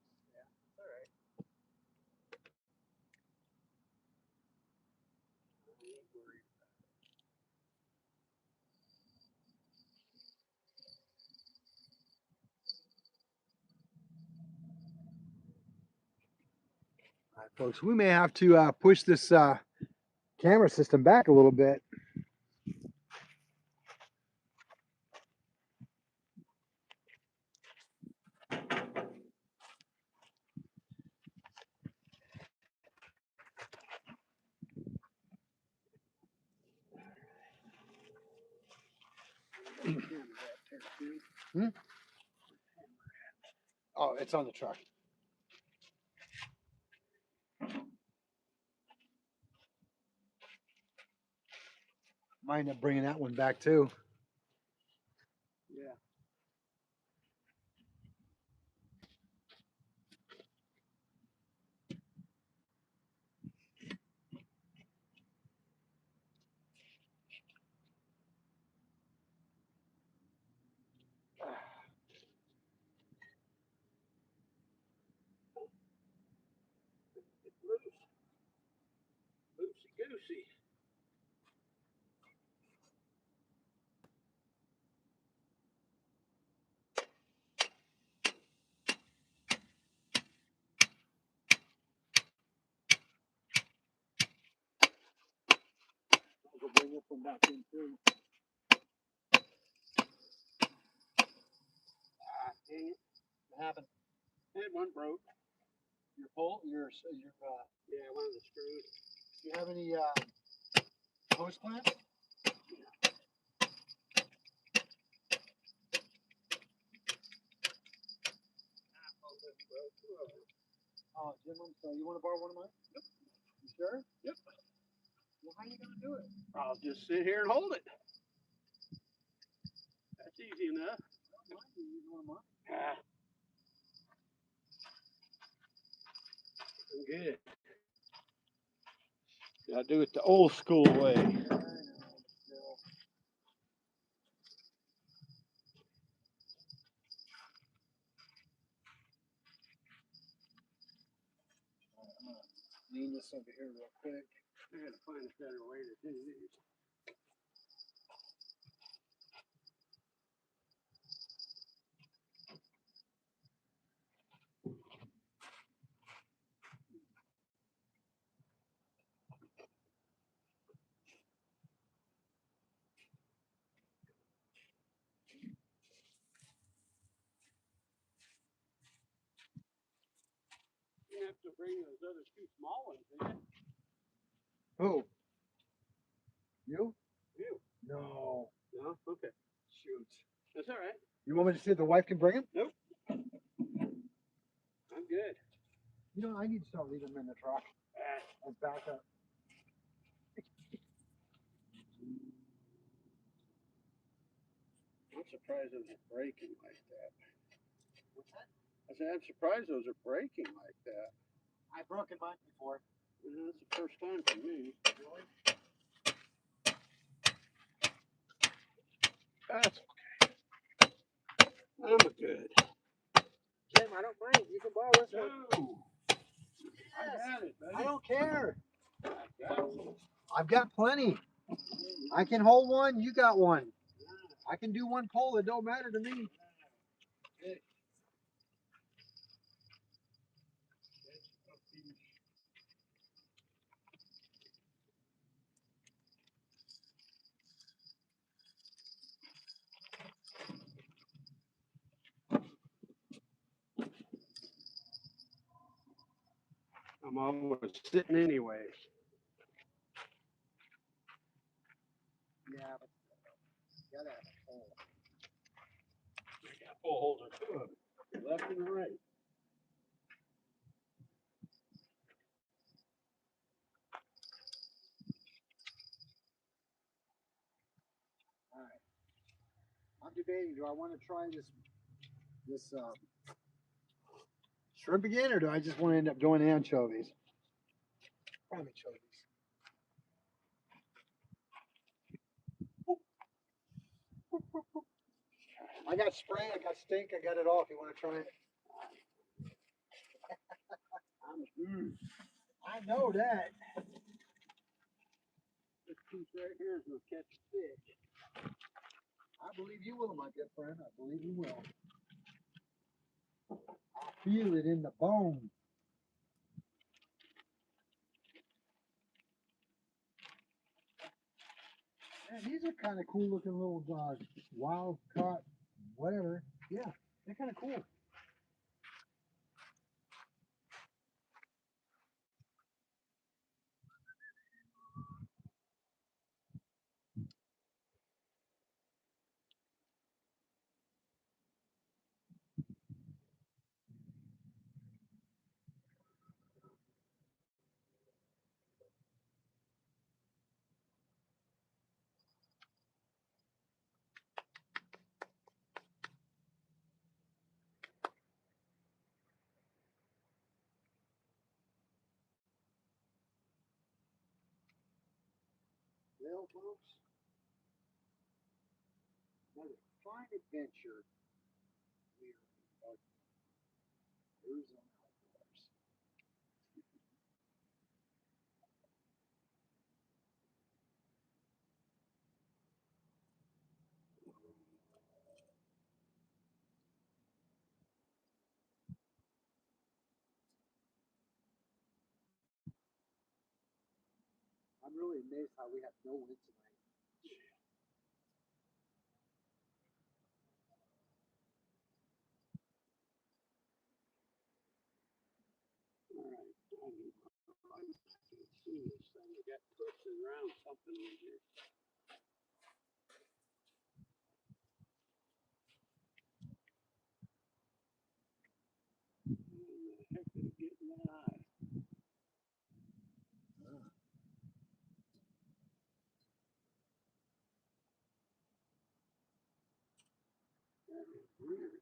Speaker 1: All right, folks, we may have to push this camera system back a little bit. Hmm? Oh, it's on the truck. Might end up bringing that one back too.
Speaker 2: Yeah. It's loose. Loosey goosey.
Speaker 1: We'll bring this one back in too.
Speaker 2: Dang it.
Speaker 1: What happened?
Speaker 2: And one broke.
Speaker 1: Your pole?
Speaker 2: Yeah, one of the screws.
Speaker 1: Do you have any hose clamps? Oh, gentlemen, so you want to borrow one of mine?
Speaker 2: Yep.
Speaker 1: You sure?
Speaker 2: Yep.
Speaker 1: Well, how you gonna do it?
Speaker 2: I'll just sit here and hold it. That's easy enough.
Speaker 1: Mine, you use one of mine.
Speaker 2: Ah. I'm good. Gotta do it the old school way.
Speaker 1: I know, still. Alright, I'm gonna lean this over here real quick.
Speaker 2: I gotta find a better way to do these. You have to bring those other two small ones, didn't
Speaker 1: Who? You?
Speaker 2: you?
Speaker 1: No.
Speaker 2: No? Okay.
Speaker 1: Shoot.
Speaker 2: That's all right.
Speaker 1: You want me to see if the wife can bring him?
Speaker 2: Nope. I'm good.
Speaker 1: You know, I need to start leaving him in the truck
Speaker 2: Ah,
Speaker 1: and back up.
Speaker 2: I'm surprised those are breaking like that.
Speaker 1: What's that?
Speaker 2: I said, I'm surprised those are breaking like that.
Speaker 1: I've broken mine before.
Speaker 2: That's the first time for me.
Speaker 1: Really?
Speaker 2: That's okay. I'm good.
Speaker 1: Jim, I don't mind. You can borrow this one.
Speaker 2: No. I got it, buddy.
Speaker 1: I don't care.
Speaker 2: I got it.
Speaker 1: I've got plenty. I can hold one. You got one. I can do one pull. It don't matter to me.
Speaker 2: Hey. I'm always sitting anyways.
Speaker 1: Yeah, but you gotta have a pull.
Speaker 2: I got full holder two of them, left and right.
Speaker 1: All right. I'm debating. Do I want to try this shrimp again, or do I just want to end up doing anchovies? Probably anchovies. I got spray, I got stink, I got it all. If you want to try it, I know that.
Speaker 2: This piece right here is gonna catch a fish.
Speaker 1: I believe you will, my good friend. I believe you will. I feel it in the bone. Man, these are kind of cool looking little wild caught, whatever. Yeah, they're kind of cool. Well, folks, another fine adventure here in Arizona outdoors. I'm really amazed how we have no wind tonight.
Speaker 2: All right. I can't see this thing. I got twisted around something in here. What the heck Getting that high. Weird.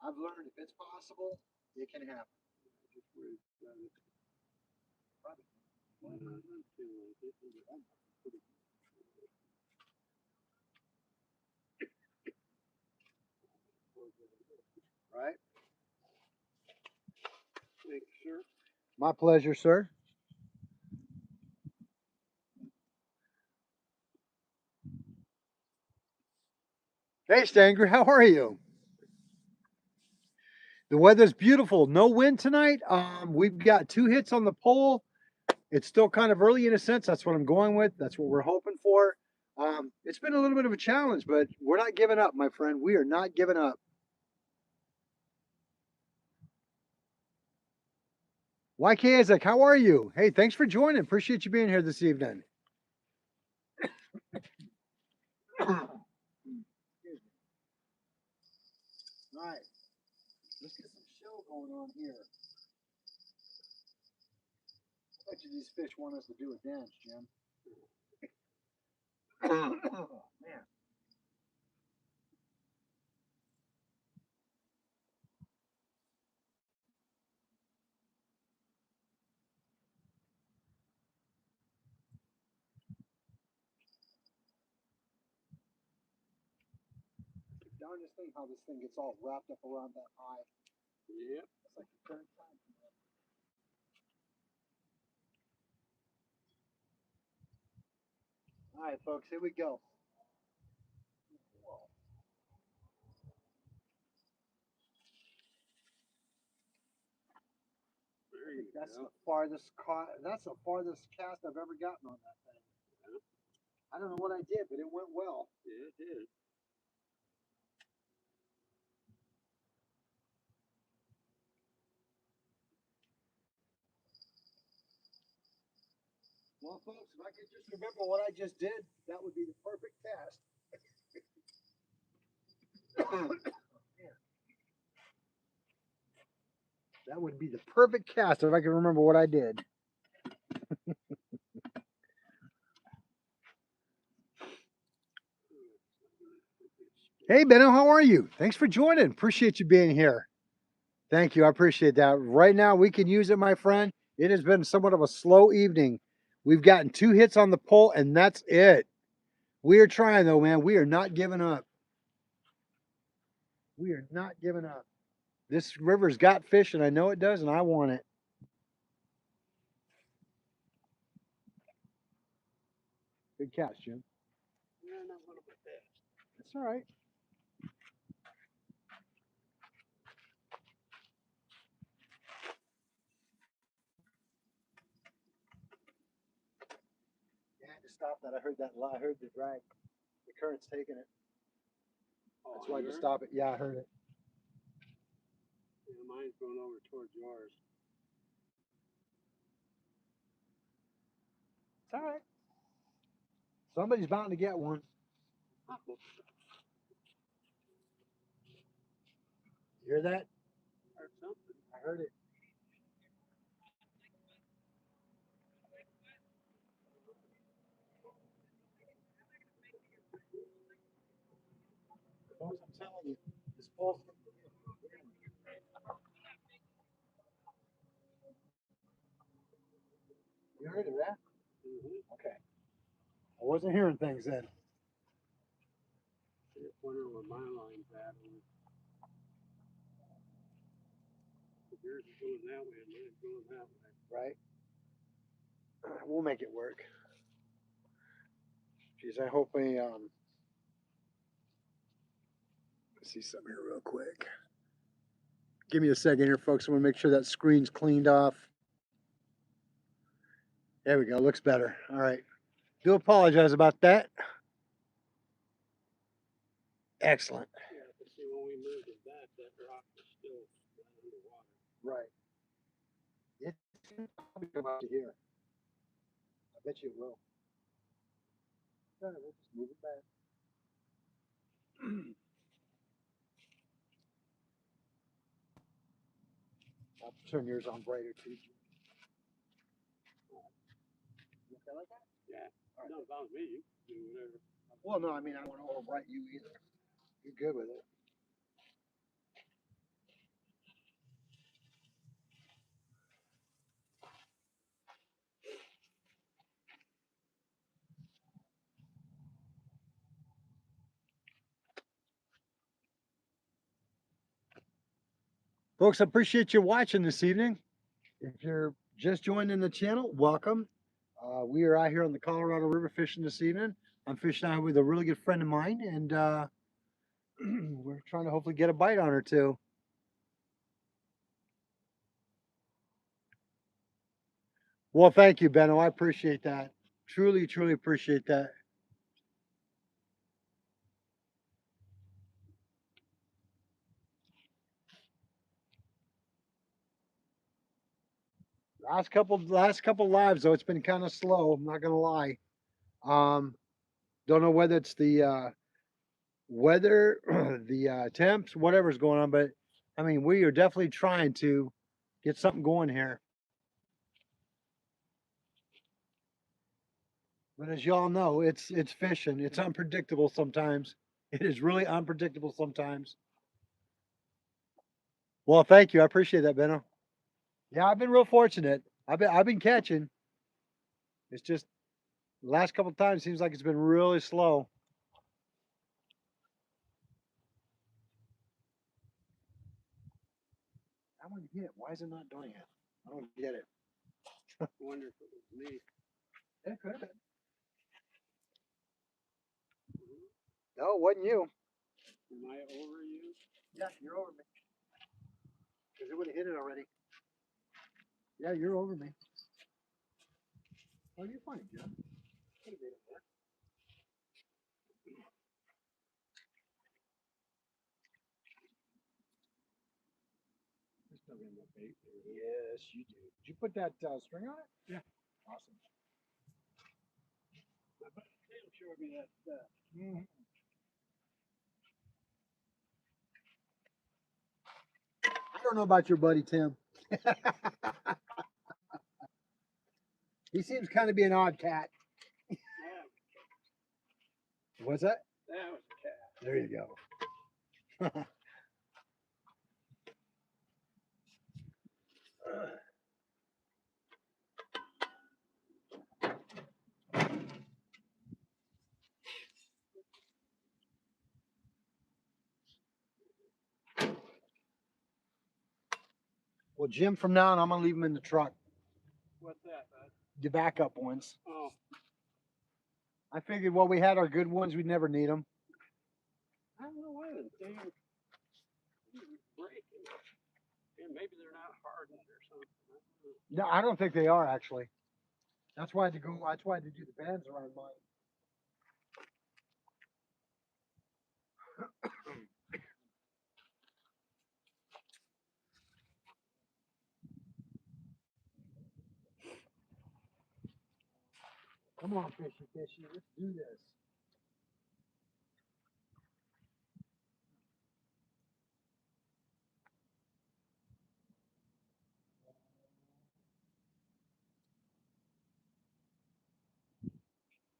Speaker 1: I've learned if it's possible, it can happen.
Speaker 2: Just where it's got it. I'm feeling like it.
Speaker 1: Right?
Speaker 2: Thank you, sir.
Speaker 1: My pleasure, sir. Hey, Stanger, how are you? The weather's beautiful. No wind tonight. We've got 2 hits on the pole. It's still kind of early in a sense. That's what I'm going with. That's what we're hoping for. It's been a little bit of a challenge, but we're not giving up, my friend. We are not giving up. YK Isaac, how are you? Hey, thanks for joining. Appreciate you being here this evening. Excuse me. All right, let's get some show going on here. I bet you these fish want us to do a dance, Jim. Man. Darndest thing how this thing gets all wrapped up around that eye.
Speaker 2: Yep.
Speaker 1: It's like the current time. All right, folks, here we go.
Speaker 2: There you
Speaker 1: That's
Speaker 2: go.
Speaker 1: that's the farthest cast I've ever gotten on that thing.
Speaker 2: Yeah.
Speaker 1: I don't know what I did, but it went well.
Speaker 2: Yeah, it did.
Speaker 1: Well, folks, if I could just remember what I just did, that would be the perfect cast. That would be the perfect cast if I could remember what I did. Hey, Benno, how are you? Thanks for joining. Appreciate you being here. Thank you. I appreciate that. Right now, we can use it, my friend. It has been somewhat of a slow evening. We've gotten 2 hits on the pole, and that's it. We are trying, though, man. We are not giving up. We are not giving up. This river's got fish, and I know it does, and I want it. Good catch, Jim.
Speaker 2: Yeah, not one of my best.
Speaker 1: That's all right. Yeah, I had to stop that. I heard that. I heard the drag. The current's taking it.
Speaker 2: Oh,
Speaker 1: That's why I had to
Speaker 2: yours?
Speaker 1: stop it. Yeah, I heard it.
Speaker 2: Yeah, mine's going over towards yours.
Speaker 1: It's all right. Somebody's bound to get one.
Speaker 2: I hope so.
Speaker 1: You hear that?
Speaker 2: Or something.
Speaker 1: I heard it. Folks, I'm telling you, this pole's. You heard it, right?
Speaker 2: Mm-hmm.
Speaker 1: Okay. I wasn't hearing things then.
Speaker 2: Just wondering where my line's at. If yours is going that way and mine's going that way.
Speaker 1: Right? We'll make it work. Geez, I hope I see something here real quick. Give me a second here, folks. I'm gonna make sure that screen's cleaned off. There we go. Looks better. All right. Do apologize about that. Excellent.
Speaker 2: Yeah, but see, when we moved it back, that rock was still underwater.
Speaker 1: Right. It's gonna probably come out to here. I bet you it will. All right, we'll just move it back. I'll turn yours on brighter too. You okay like that?
Speaker 2: Yeah. No, about me. You can do whatever.
Speaker 1: Well, no, I mean, I don't want to overbright you either. You're good with it. Folks, I appreciate you watching this evening. If you're just joining the channel, welcome. We are out here on the Colorado River fishing this evening. I'm fishing out with a really good friend of mine, and we're trying to hopefully get a bite on her too. Well, thank you, Benno. I appreciate that. Truly, truly appreciate that. Last couple lives though, it's been kind of slow. I'm not gonna lie. Um, don't know whether it's the weather, the temps, whatever's going on, but I mean, we are definitely trying to get something going here. But as y'all know, it's fishing. It's unpredictable sometimes. It is really unpredictable sometimes. Well, thank you. I appreciate that, Benno. Yeah, I've been real fortunate. I've been catching. It's just the last couple of times seems like it's been really slow. I want to hit. Why is it not doing it? I don't get it.
Speaker 2: I wonder if it was me.
Speaker 1: It could have been. No, it wasn't you.
Speaker 2: Am I over you?
Speaker 1: Yeah, you're over me. Because it would have hit it already. Yeah, you're over me. Oh, you're fine, Jeff. Could have made it work.
Speaker 2: There's still got enough bait there.
Speaker 1: Yes, you do. Did you put that string on it?
Speaker 2: Yeah.
Speaker 1: Awesome.
Speaker 2: My buddy Tim showed me that stuff.
Speaker 1: Mm-hmm. I don't know about your buddy Tim. He seems kind of be an odd cat.
Speaker 2: Yeah,
Speaker 1: What's that?
Speaker 2: that was a cat.
Speaker 1: There you go. Well, Jim, from now on, I'm gonna leave him in the truck.
Speaker 2: What's that, bud?
Speaker 1: The backup ones.
Speaker 2: Oh,
Speaker 1: I figured while we had our good ones, we'd never need them.
Speaker 2: I don't know why the damn breaking. Yeah, maybe they're not hardened or something.
Speaker 1: No, I don't think they are actually. That's why I had to go. That's why I had to do the bands around mine. Come on, fishy, fishy. Let's do this.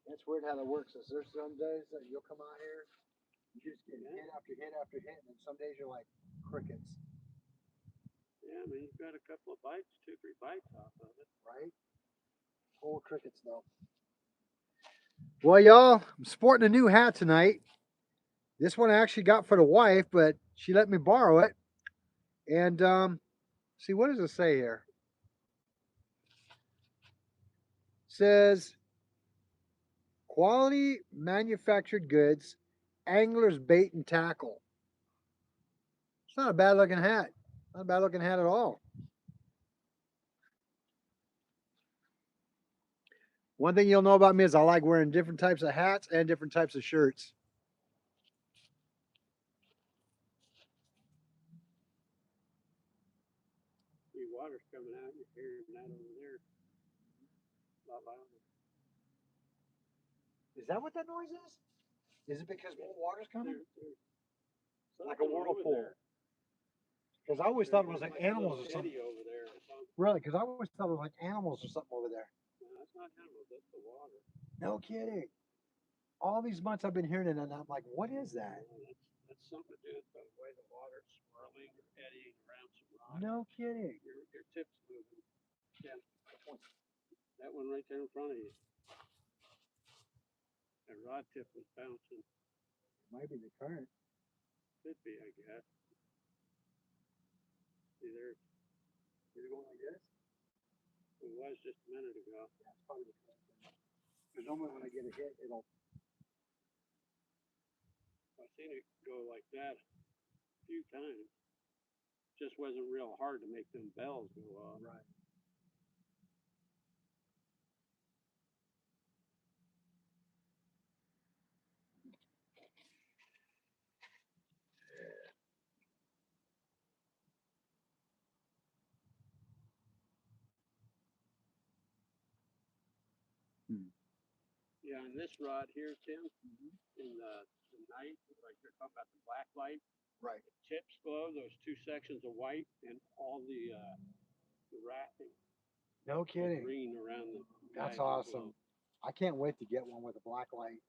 Speaker 1: It's weird how that works. Is there's some days that you'll come out here, you just get hit after hit after hit, and then some days you're like crickets,
Speaker 2: Yeah, I mean, you've got a couple of bites, 2, 3 bites off of it.
Speaker 1: right? Full crickets though. Well, y'all, I'm sporting a new hat tonight. This one I actually got for the wife, but she let me borrow it. And see, what does it say here? It says quality manufactured goods, angler's bait and tackle. It's not a bad looking hat. Not a bad looking hat at all. One thing you'll know about me is I like wearing different types of hats and different types of shirts.
Speaker 2: See, water's coming out. You're hearing that over there. Lot louder.
Speaker 1: Is that what that noise is? Is it because more water's coming?
Speaker 2: There's
Speaker 1: Like a
Speaker 2: something over
Speaker 1: whirlpool.
Speaker 2: there.
Speaker 1: Because I always thought it was like animals or something.
Speaker 2: Eddy over there or something.
Speaker 1: Really? Because I always thought it was like animals or something over there.
Speaker 2: No, that's not animals, that's the water.
Speaker 1: No kidding. All these months I've been hearing it, and I'm like, what is that?
Speaker 2: That's something to do with the way the water's swirling or eddying around some rock.
Speaker 1: No kidding.
Speaker 2: Your tip's moving. Yeah. That one right there in front of you. That rod tip was bouncing.
Speaker 1: It might be the current.
Speaker 2: Could be, I guess. See there.
Speaker 1: Is it going like this?
Speaker 2: It was just a minute ago.
Speaker 1: Yeah, it's probably the current. Because normally when I get a hit, it'll.
Speaker 2: I've seen it go like that a few times. Just wasn't real hard to make them bells go off.
Speaker 1: Right.
Speaker 2: Yeah, on this rod here, Tim, in the night, like you're talking about the black light,
Speaker 1: Right.
Speaker 2: the tips glow, those two sections of white, and all the wrapping
Speaker 1: No kidding.
Speaker 2: green around the.
Speaker 1: That's
Speaker 2: guide will
Speaker 1: awesome.
Speaker 2: glow.
Speaker 1: I can't wait to get one with a black light.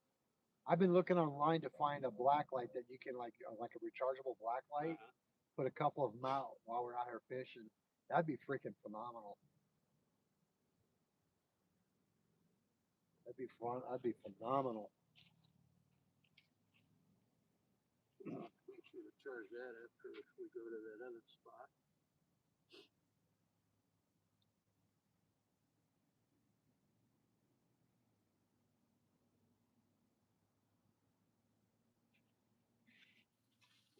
Speaker 1: I've been looking online to find a black light that you can like a rechargeable black light. Put a couple of them out while we're out here fishing. That'd be freaking phenomenal. That'd be fun. That'd be phenomenal.
Speaker 2: Make sure to charge that after we go to that other spot.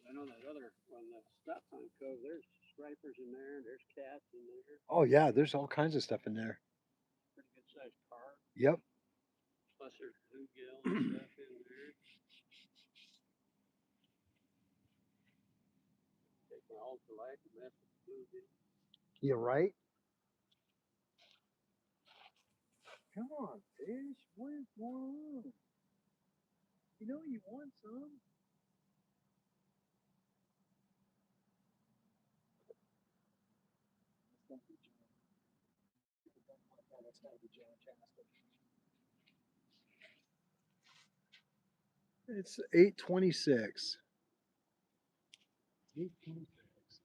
Speaker 2: I know that other one, that Stop Sign Cove, there's stripers in there, there's cats in there,
Speaker 1: Oh yeah, there's all kinds of stuff in there.
Speaker 2: pretty good sized carp.
Speaker 1: Yep.
Speaker 2: Plus there's bluegill and stuff in there. Take my ultralight and mess with bluegill.
Speaker 1: You're right. Come on, fish. What is going on? You know you want some. That's gotta be fantastic. It's 8:26. 8:26.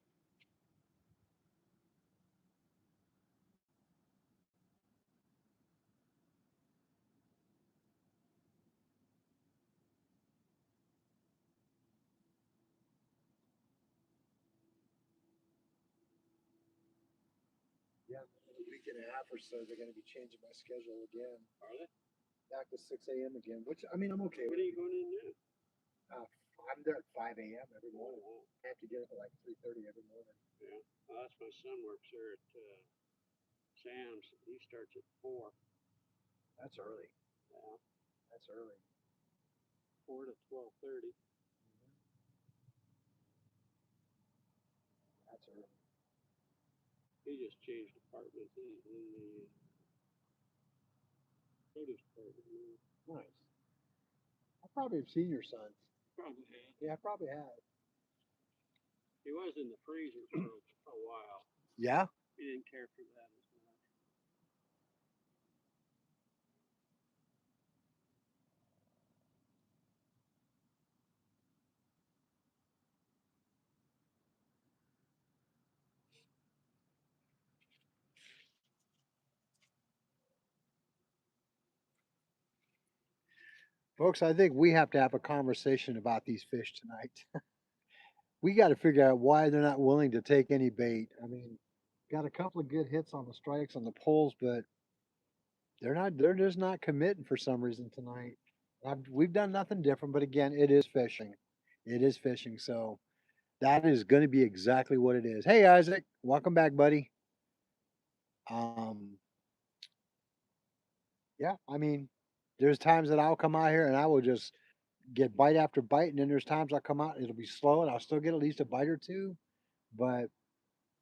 Speaker 1: Yeah, in a week and a half or so, they're going to be changing my schedule again.
Speaker 2: Are they?
Speaker 1: Back to 6 a.m. again, which I mean, I'm okay
Speaker 2: When
Speaker 1: with.
Speaker 2: are you going in now?
Speaker 1: I'm there at 5 a.m. every
Speaker 2: Oh,
Speaker 1: morning.
Speaker 2: wow.
Speaker 1: I have to get up at like 3:30 every morning.
Speaker 2: Yeah. Well, that's my son works there at Sam's. He starts at 4.
Speaker 1: That's early.
Speaker 2: Yeah.
Speaker 1: That's early.
Speaker 2: 4 to 12:30.
Speaker 1: That's early.
Speaker 2: He just changed departments in the produce department.
Speaker 1: Nice. I probably have seen your son.
Speaker 2: Probably has.
Speaker 1: Yeah, I probably have.
Speaker 2: He was in the freezer for a while.
Speaker 1: Yeah.
Speaker 2: He didn't care for that as much.
Speaker 1: Folks, I think we have to have a conversation about these fish tonight. We got to figure out why they're not willing to take any bait. I mean, got a couple of good hits on the strikes on the poles, but they're just not committing for some reason tonight. We've done nothing different, but again, it is fishing. It is fishing. So that is going to be exactly what it is. Hey, Isaac, welcome back, buddy. Um, yeah, I mean, there's times that I'll come out here and I will just get bite after bite, and then there's times I'll come out and it'll be slow and I'll still get at least a bite or two. But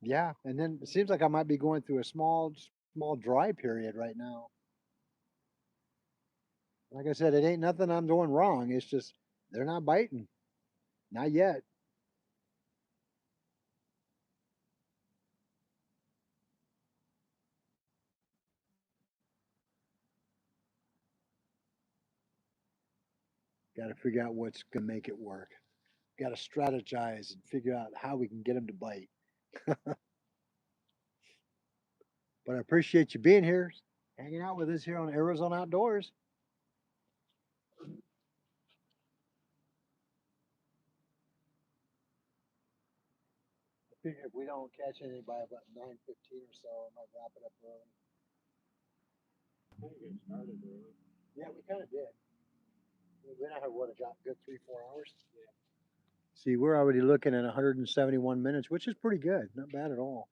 Speaker 1: yeah, and then it seems like I might be going through a small dry period right now. Like I said, it ain't nothing I'm doing wrong. It's just they're not biting. Not yet. Got to figure out what's going to make it work. Got to strategize and figure out how we can get them to bite. But I appreciate you being here, hanging out with us here on Arizona Outdoors. I figure if we don't catch anything by about 9:15 or so, I might wrap it up early.
Speaker 2: I think it started early.
Speaker 1: Yeah, we kind of did. We now have what, a good 3-4 hours?
Speaker 2: Yeah.
Speaker 1: See, we're already looking at 171 minutes, which is pretty good. Not bad at all.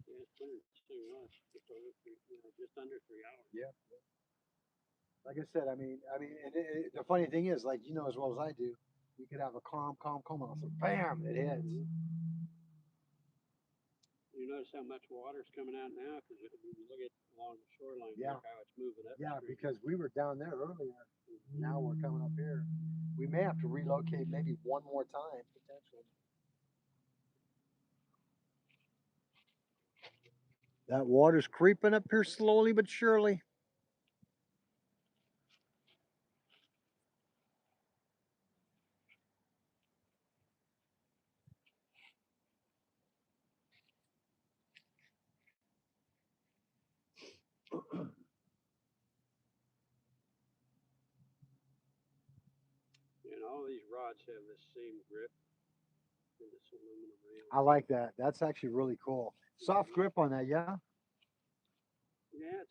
Speaker 2: Yeah, it's been too much. Just under 3 hours.
Speaker 1: Yeah. Like I said, the funny thing is, like, you know as well as I do, you could have a calm, and all of a sudden, bam, it hits.
Speaker 2: You notice how much water's coming out now? Because if you look at along the shoreline,
Speaker 1: Yeah.
Speaker 2: look how it's moving up.
Speaker 1: Yeah, because we were down there earlier. Now we're coming up here. We may have to relocate maybe one more time, potentially. That water's creeping up here slowly but surely.
Speaker 2: And all these rods have the same grip. And this aluminum rail.
Speaker 1: I like that. That's actually really cool. Soft grip on that, yeah?
Speaker 2: Yeah,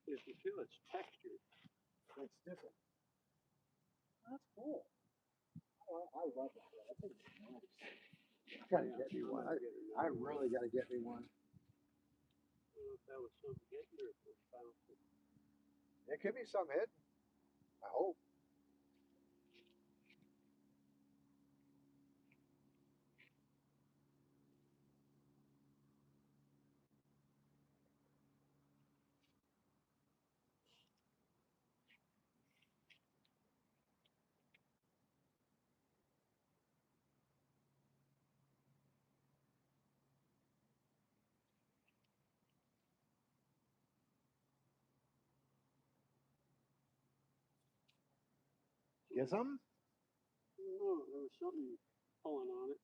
Speaker 2: if you feel it's textured.
Speaker 1: It's different. That's cool. I love that. I think it's nice. I gotta get me one. I really gotta get me one.
Speaker 2: I don't know if that was something hidden or if it bounced.
Speaker 1: It could be something hidden. I hope. Get something?
Speaker 2: No, there was something pulling on it.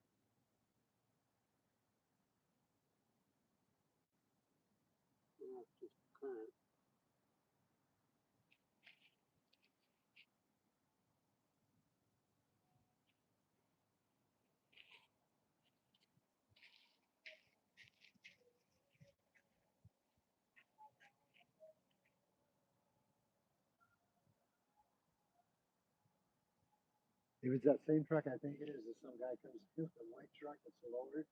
Speaker 2: No, it's just current.
Speaker 1: If it's that same truck, I think it is. There's some guy comes in with a white truck that's loaded.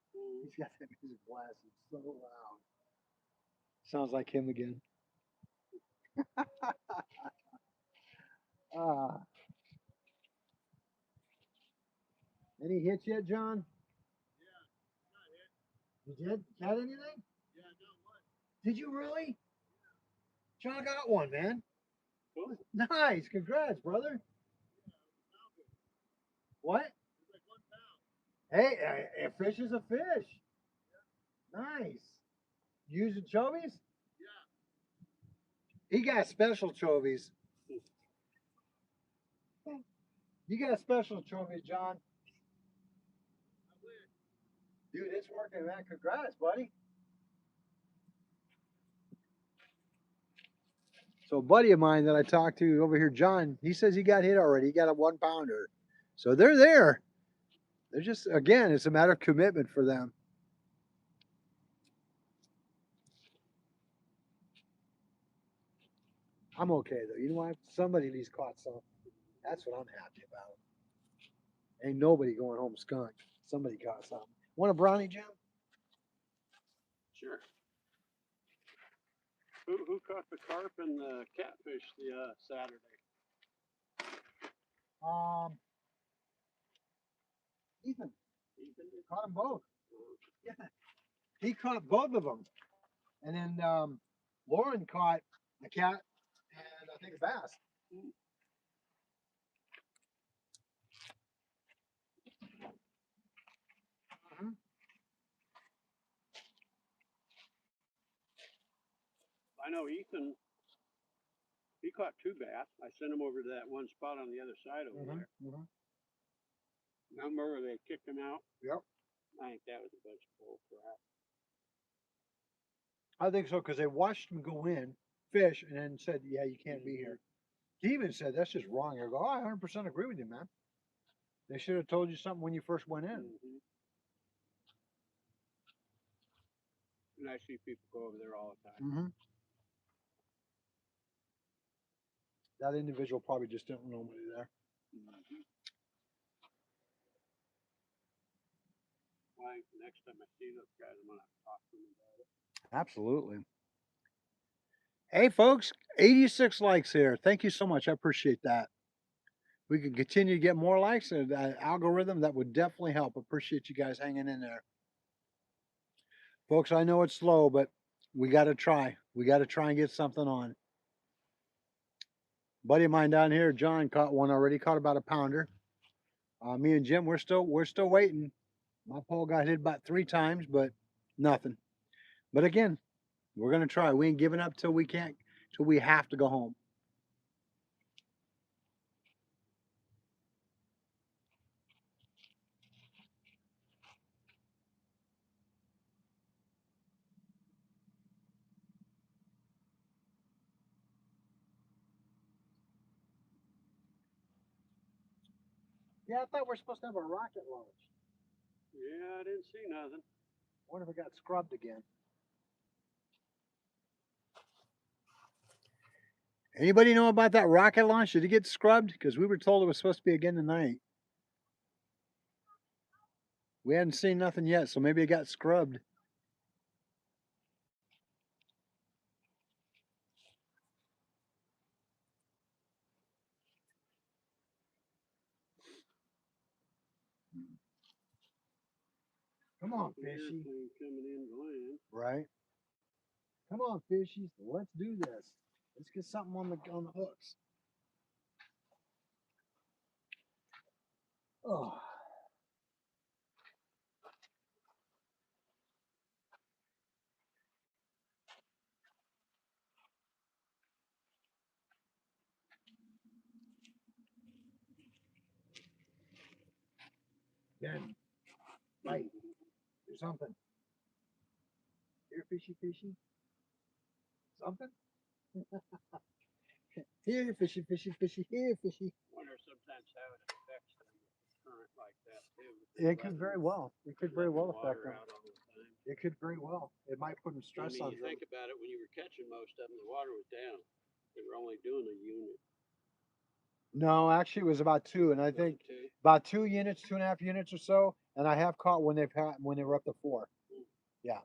Speaker 1: He's got that music blasting so loud. Sounds like him again. Ah. Any hits yet, John? You did? Got anything?
Speaker 2: Yeah, I got one.
Speaker 1: Did you really? John got one, man.
Speaker 2: Cool.
Speaker 1: Nice. Congrats, brother. What? Hey, a fish is a fish. Nice. Using chovies?
Speaker 2: Yeah.
Speaker 1: He got special chovies. You got special chovies, John. Dude, it's working, man. Congrats, buddy. So a buddy of mine that I talked to over here, John, he says he got hit already. He got a 1-pounder. So they're there. They're just, again, it's a matter of commitment for them. I'm okay though. You know what? Somebody at least caught something. That's what I'm happy about. Ain't nobody going home skunked. Somebody caught something. Want a brownie, Jim?
Speaker 2: Sure. Who caught the carp and the catfish the Saturday?
Speaker 1: Ethan
Speaker 2: Ethan did?
Speaker 1: caught them both. Yeah, he caught both of them, and then Lauren caught a cat and I think a bass. Mhm.
Speaker 2: I know Ethan, he caught caught 2 bass. I sent them over to that one spot on the other side over there. Remember where they kicked them out?
Speaker 1: Yep.
Speaker 2: I think that was a bunch of bull crap.
Speaker 1: I think so because they watched him go in, fish, and then said, "Yeah, you can't be here." He even said, "That's just wrong." I go, "Oh, I 100% agree with you, man. They should have told you something when you first went in."
Speaker 2: And I see people go over there all the time.
Speaker 1: That individual probably just didn't know nobody there.
Speaker 2: I think the next time I see those guys, I'm gonna talk to them about it.
Speaker 1: Absolutely. Hey, folks, 86 likes here. Thank you so much. I appreciate that. We can continue to get more likes, and that algorithm that would definitely help. Appreciate you guys hanging in there. Folks, I know it's slow, but we got to try. We got to try and get something on. Buddy of mine down here, John, caught one already. Caught about a pounder. Me and Jim, we're still waiting. My pole got hit about 3 times, but nothing. But again, we're gonna try. We ain't giving up till we can't, till we have to go home. Yeah, I thought we were supposed to have a rocket launch.
Speaker 2: Yeah, I didn't see nothing.
Speaker 1: I wonder if it got scrubbed again. Anybody know about that rocket launch? Did it get scrubbed? Because we were told it was supposed to be again tonight. We hadn't seen nothing yet, so maybe it got scrubbed. Come on, fishy.
Speaker 2: Coming in to land.
Speaker 1: Right. Come on, fishy. Let's do this. Let's get something on the hooks. Oh. Ben, bite. Do something. Here, fishy, fishy. Something? Here, fishy, fishy, fishy. Here, fishy.
Speaker 2: I wonder sometimes how it affects them with current like that too.
Speaker 1: It could very well. It could very well affect them.
Speaker 2: Out all the time.
Speaker 1: It could very well. It might put them stress on
Speaker 2: you
Speaker 1: them.
Speaker 2: think about it, when you were catching most of them, the water was down. They were only doing a unit.
Speaker 1: No, actually, it was about 2, and I think about 2 units, 2.5 units or so. And I have caught when when they were up to 4. Yeah.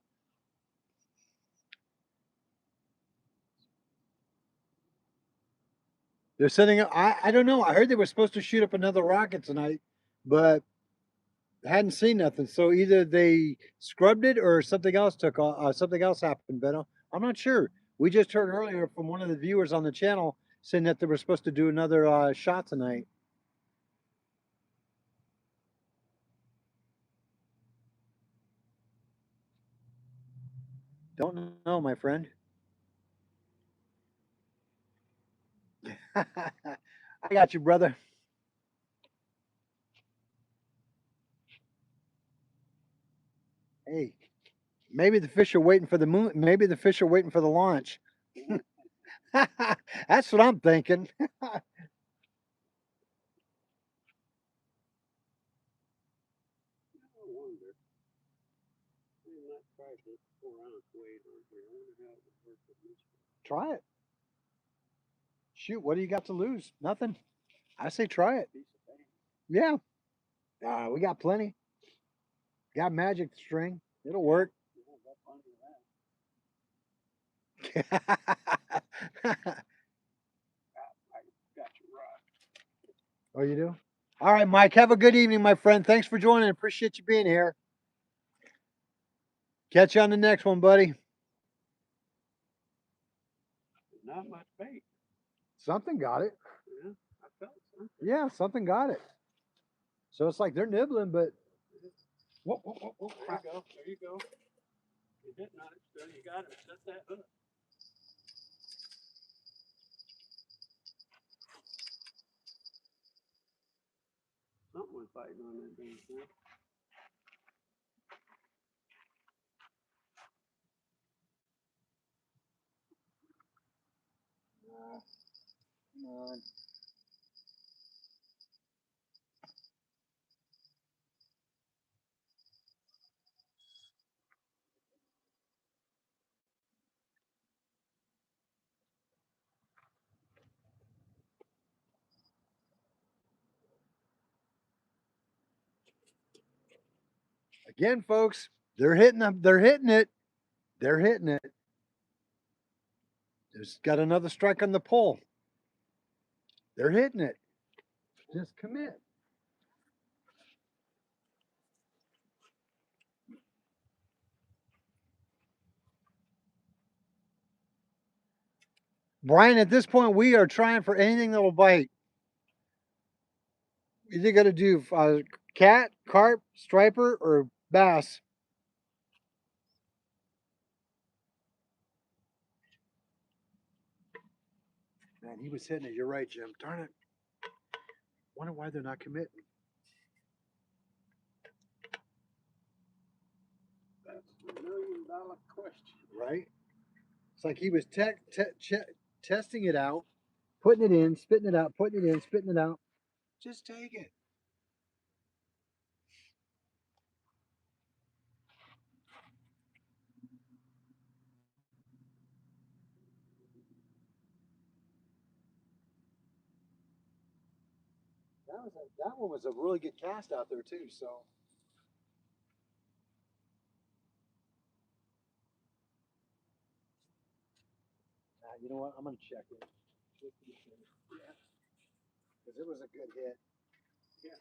Speaker 1: They're setting up. I don't know. I heard they were supposed to shoot up another rocket tonight, but hadn't seen nothing. So either they scrubbed it or something else something else happened. Beto, I'm not sure. We just heard earlier from one of the viewers on the channel saying that they were supposed to do another shot tonight. Don't know, my friend. I got you, brother. Hey, maybe the fish are waiting for the moon. Maybe the fish are waiting for the launch. That's what I'm thinking.
Speaker 2: I wonder. I'm not tried this 4-ounce weight on here. I wonder how it would work with this.
Speaker 1: Try it. Shoot, what do you got to lose? Nothing. I say try it. Yeah. We got plenty. Got magic string. It'll work. Oh, you do? All right, Mike. Have a good evening, my friend. Thanks for joining. Appreciate you being here. Catch you on the next one, buddy.
Speaker 2: Not much bait.
Speaker 1: Something got it.
Speaker 2: Yeah, I felt something.
Speaker 1: Yeah, something got it. So it's like they're nibbling, but
Speaker 2: whoa, there you go. There you go. You hit on it, so you got it. Set that hook. something was biting on that damn thing.
Speaker 1: Come on. Again, folks, they're hitting them. They're hitting it. They're hitting it. There's got another strike on the pole. They're hitting it. Just commit. Brian, at this point, we are trying for anything that will bite. Either got to do cat, carp, striper, or bass. Man, he was hitting it. You're right, Jim. Darn it. Wonder why they're not committing.
Speaker 2: That's the $1,000,000 question.
Speaker 1: Right? It's like he was testing it out, putting it in, spitting it out, putting it in, spitting it out. Just take it. That one was a really good cast out there too. So you know what? I'm gonna check it. Yeah, because it was a good hit.
Speaker 2: Yeah,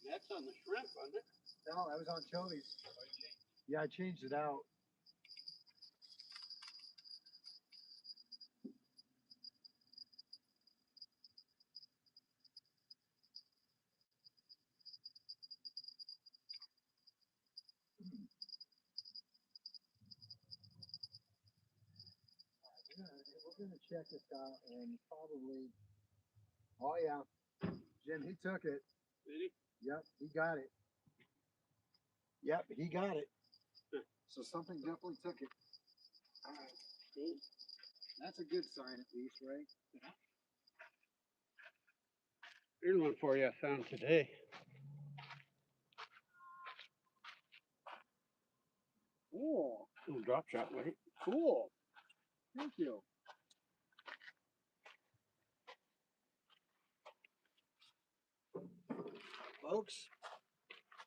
Speaker 2: that's on the shrimp, wasn't it?
Speaker 1: No, that was on Chovies. Yeah, I changed it out. We're gonna check this out and probably. Oh yeah, Jim, he took it.
Speaker 2: Did he?
Speaker 1: Yep, he got it. Yep, he got it. So something definitely took it. All right, cool. That's a good sign at least, right?
Speaker 2: Yeah. Here's one for you I found today.
Speaker 1: Cool.
Speaker 2: Little drop shot, right?
Speaker 1: Cool. Thank you. Folks,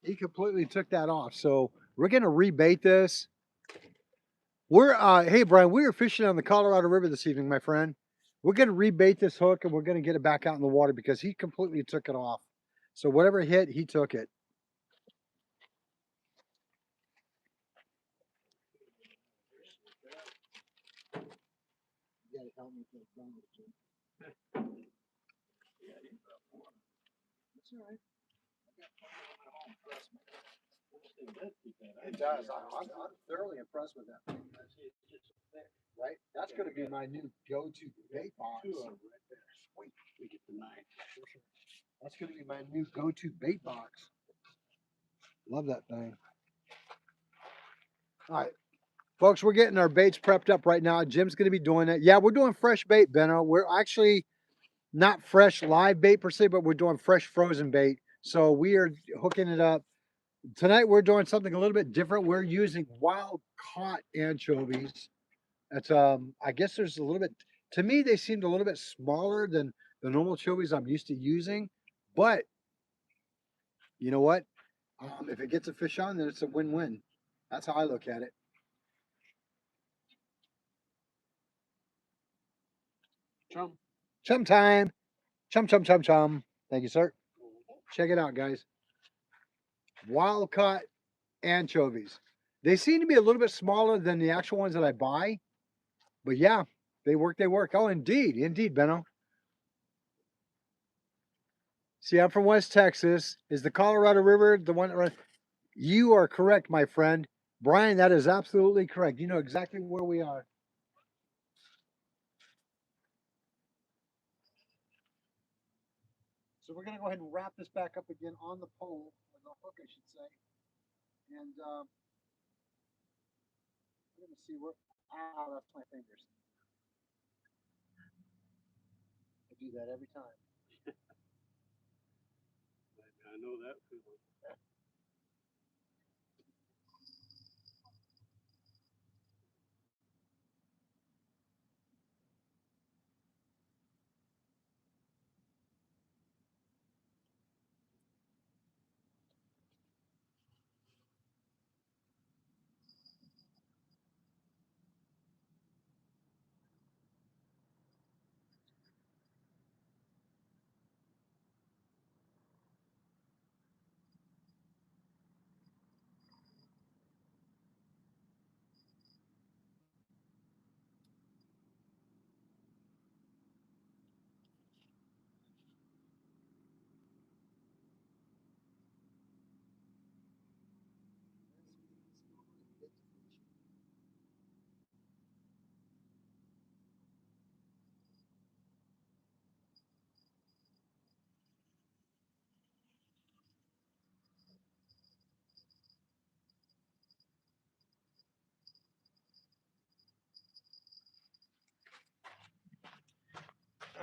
Speaker 1: he completely took that off. So we're gonna rebait this. We're hey Brian, we were fishing on the Colorado River this evening, my friend. We're gonna rebait this hook and we're gonna get it back out in the water because he completely took it off. So whatever hit, he took it. You gotta help me put down with Jim. That's all right. It does. I'm thoroughly impressed with that thing. Right? That's going to be my new go-to bait box. Sweet.
Speaker 2: We get the knife.
Speaker 1: That's going to be my new go-to bait box. Love that thing. All right. Folks, we're getting our baits prepped up right now. Jim's going to be doing it. Yeah, we're doing fresh bait, Benno. We're actually not fresh live bait per se, but we're doing fresh frozen bait. So we are hooking it up. Tonight we're doing something a little bit different. We're using wild caught anchovies. That's I guess there's a little bit, to me they seemed a little bit smaller than the normal anchovies I'm used to using, but you know what? If it gets a fish on, then it's a win-win. That's how I look at it.
Speaker 2: Chum.
Speaker 1: Chum time. Chum, chum, chum, chum. Thank you, sir. Check it out, guys. Wild caught anchovies. They seem to be a little bit smaller than the actual ones that I buy, but yeah, they work. They work. Oh, indeed, indeed, Benno. See, I'm from West Texas. Is the Colorado River the one that runs? You are correct, my friend. Brian, that is absolutely correct. You know exactly where we are. So we're going to go ahead and wrap this back up again on the pole, or the hook, I should say. And we're going to see where, that's my fingers. I do that every time.
Speaker 2: I know that feeling.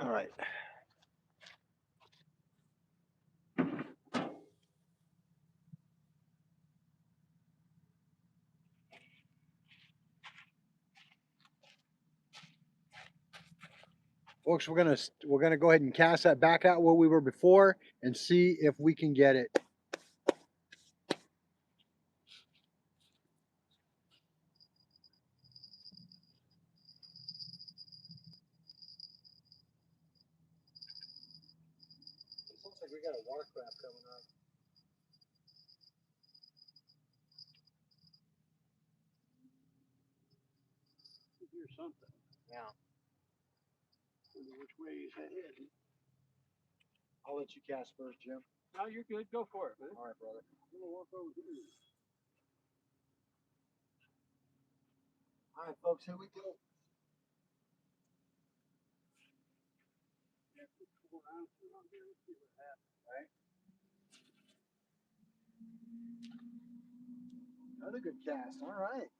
Speaker 1: All right. Folks, we're gonna go ahead and cast that back out where we were before and see if we can get it. It looks like we got a watercraft coming up.
Speaker 2: Hear something.
Speaker 1: Yeah.
Speaker 2: Wonder which way he's headed.
Speaker 1: I'll let you cast first, Jim.
Speaker 2: No, you're good. Go for it, man.
Speaker 1: All right, brother.
Speaker 2: I'm gonna walk over here.
Speaker 1: All right, folks, here we go.
Speaker 2: Yeah, put 4 ounces on here and see what happens.
Speaker 1: Right. Another good cast. All right.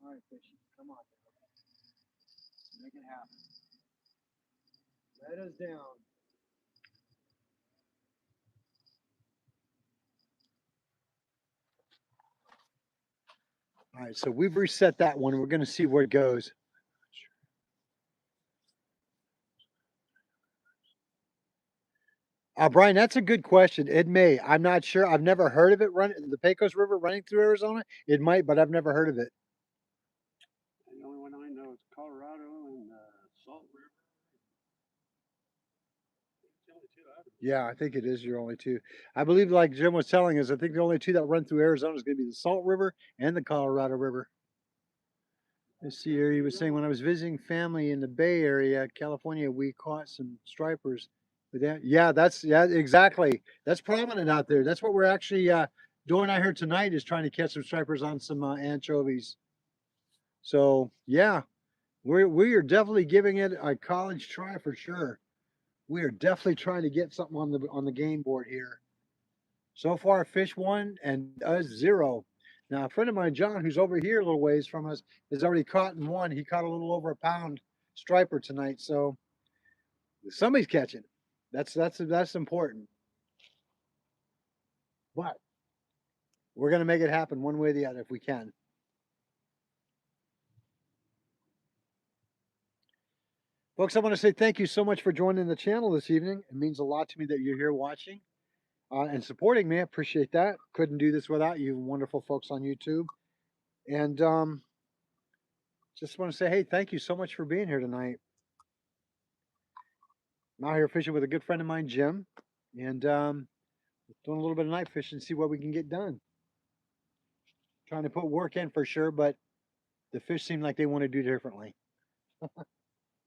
Speaker 1: All right, fishy. Come on. Make it happen. Let us down. All right, so we've reset that one. We're going to see where it goes. Brian, that's a good question. It may. I'm not sure. I've never heard of it running the Pecos River running through Arizona. It might, but I've never heard of it.
Speaker 2: The only one I know is Colorado and Salt River. It's the only two I've
Speaker 1: Yeah, I think it is your only two. I believe, like Jim was telling us, I think the only two that run through Arizona is going to be the Salt River and the Colorado River. Let's see here. He was saying when I was visiting family in the Bay Area, California, we caught some stripers. But that, yeah, exactly. That's prominent out there. That's what we're actually doing out here tonight is trying to catch some stripers on some anchovies. So yeah, we are definitely giving it a college try for sure. We are definitely trying to get something on the game board here. So far, fish one and us zero. Now, a friend of mine, John, who's over here a little ways from us, has already caught in one. He caught a little over a pound striper tonight. So somebody's catching. That's important. But we're gonna make it happen one way or the other if we can. Folks, I want to say thank you so much for joining the channel this evening. It means a lot to me that you're here watching and supporting me. I appreciate that. Couldn't do this without you wonderful folks on YouTube. And just want to say, hey, thank you so much for being here tonight. I'm out here fishing with a good friend of mine, Jim, and doing a little bit of night fishing, see what we can get done. Trying to put work in for sure, but the fish seem like they want to do differently.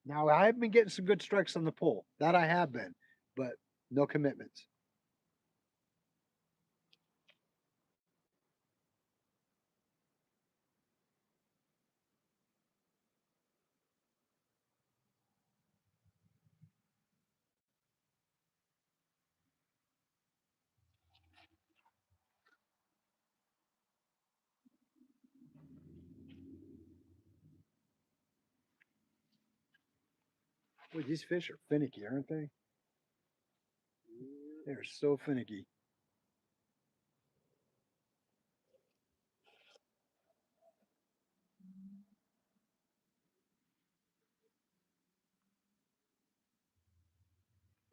Speaker 1: Now I have been getting some good strikes on the pull. That I have been, but no commitments. Boy, these fish are finicky, aren't they?
Speaker 2: Yeah.
Speaker 1: They're so finicky.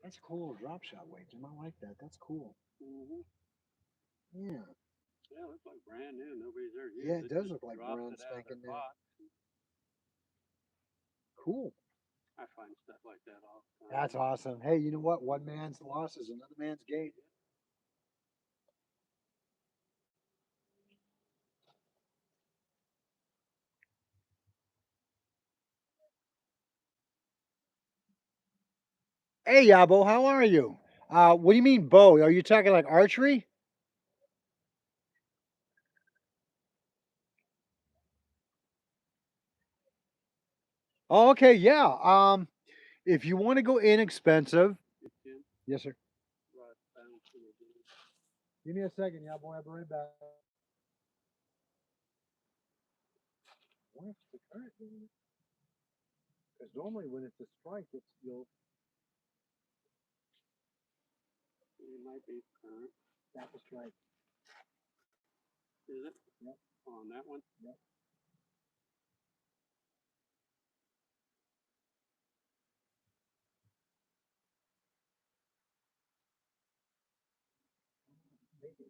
Speaker 1: That's a cool drop shot weight, Jim. I like that. That's cool.
Speaker 2: Mm-hmm.
Speaker 1: Yeah.
Speaker 2: Yeah, it looks like brand new. Nobody's ever
Speaker 1: Yeah,
Speaker 2: used
Speaker 1: it
Speaker 2: it.
Speaker 1: does
Speaker 2: Just
Speaker 1: look like
Speaker 2: dropped
Speaker 1: brand
Speaker 2: it out of their
Speaker 1: spanking new.
Speaker 2: box.
Speaker 1: Cool.
Speaker 2: I find stuff like that all the time.
Speaker 1: That's awesome. Hey, you know what? One man's loss is another man's gain. Hey, Yabo, how are you? What do you mean bow? Are you talking like archery? Oh, okay, yeah. If you want to go inexpensive,
Speaker 2: You can
Speaker 1: yes, sir.
Speaker 2: rod bouncing again.
Speaker 1: Give me a second, Yabo. I'll be right back. What's the current? Because normally when it's a strike, it's you'll
Speaker 2: It might be current.
Speaker 1: that's a strike.
Speaker 2: Is it?
Speaker 1: Yep.
Speaker 2: On that one?
Speaker 1: Yep. Maybe.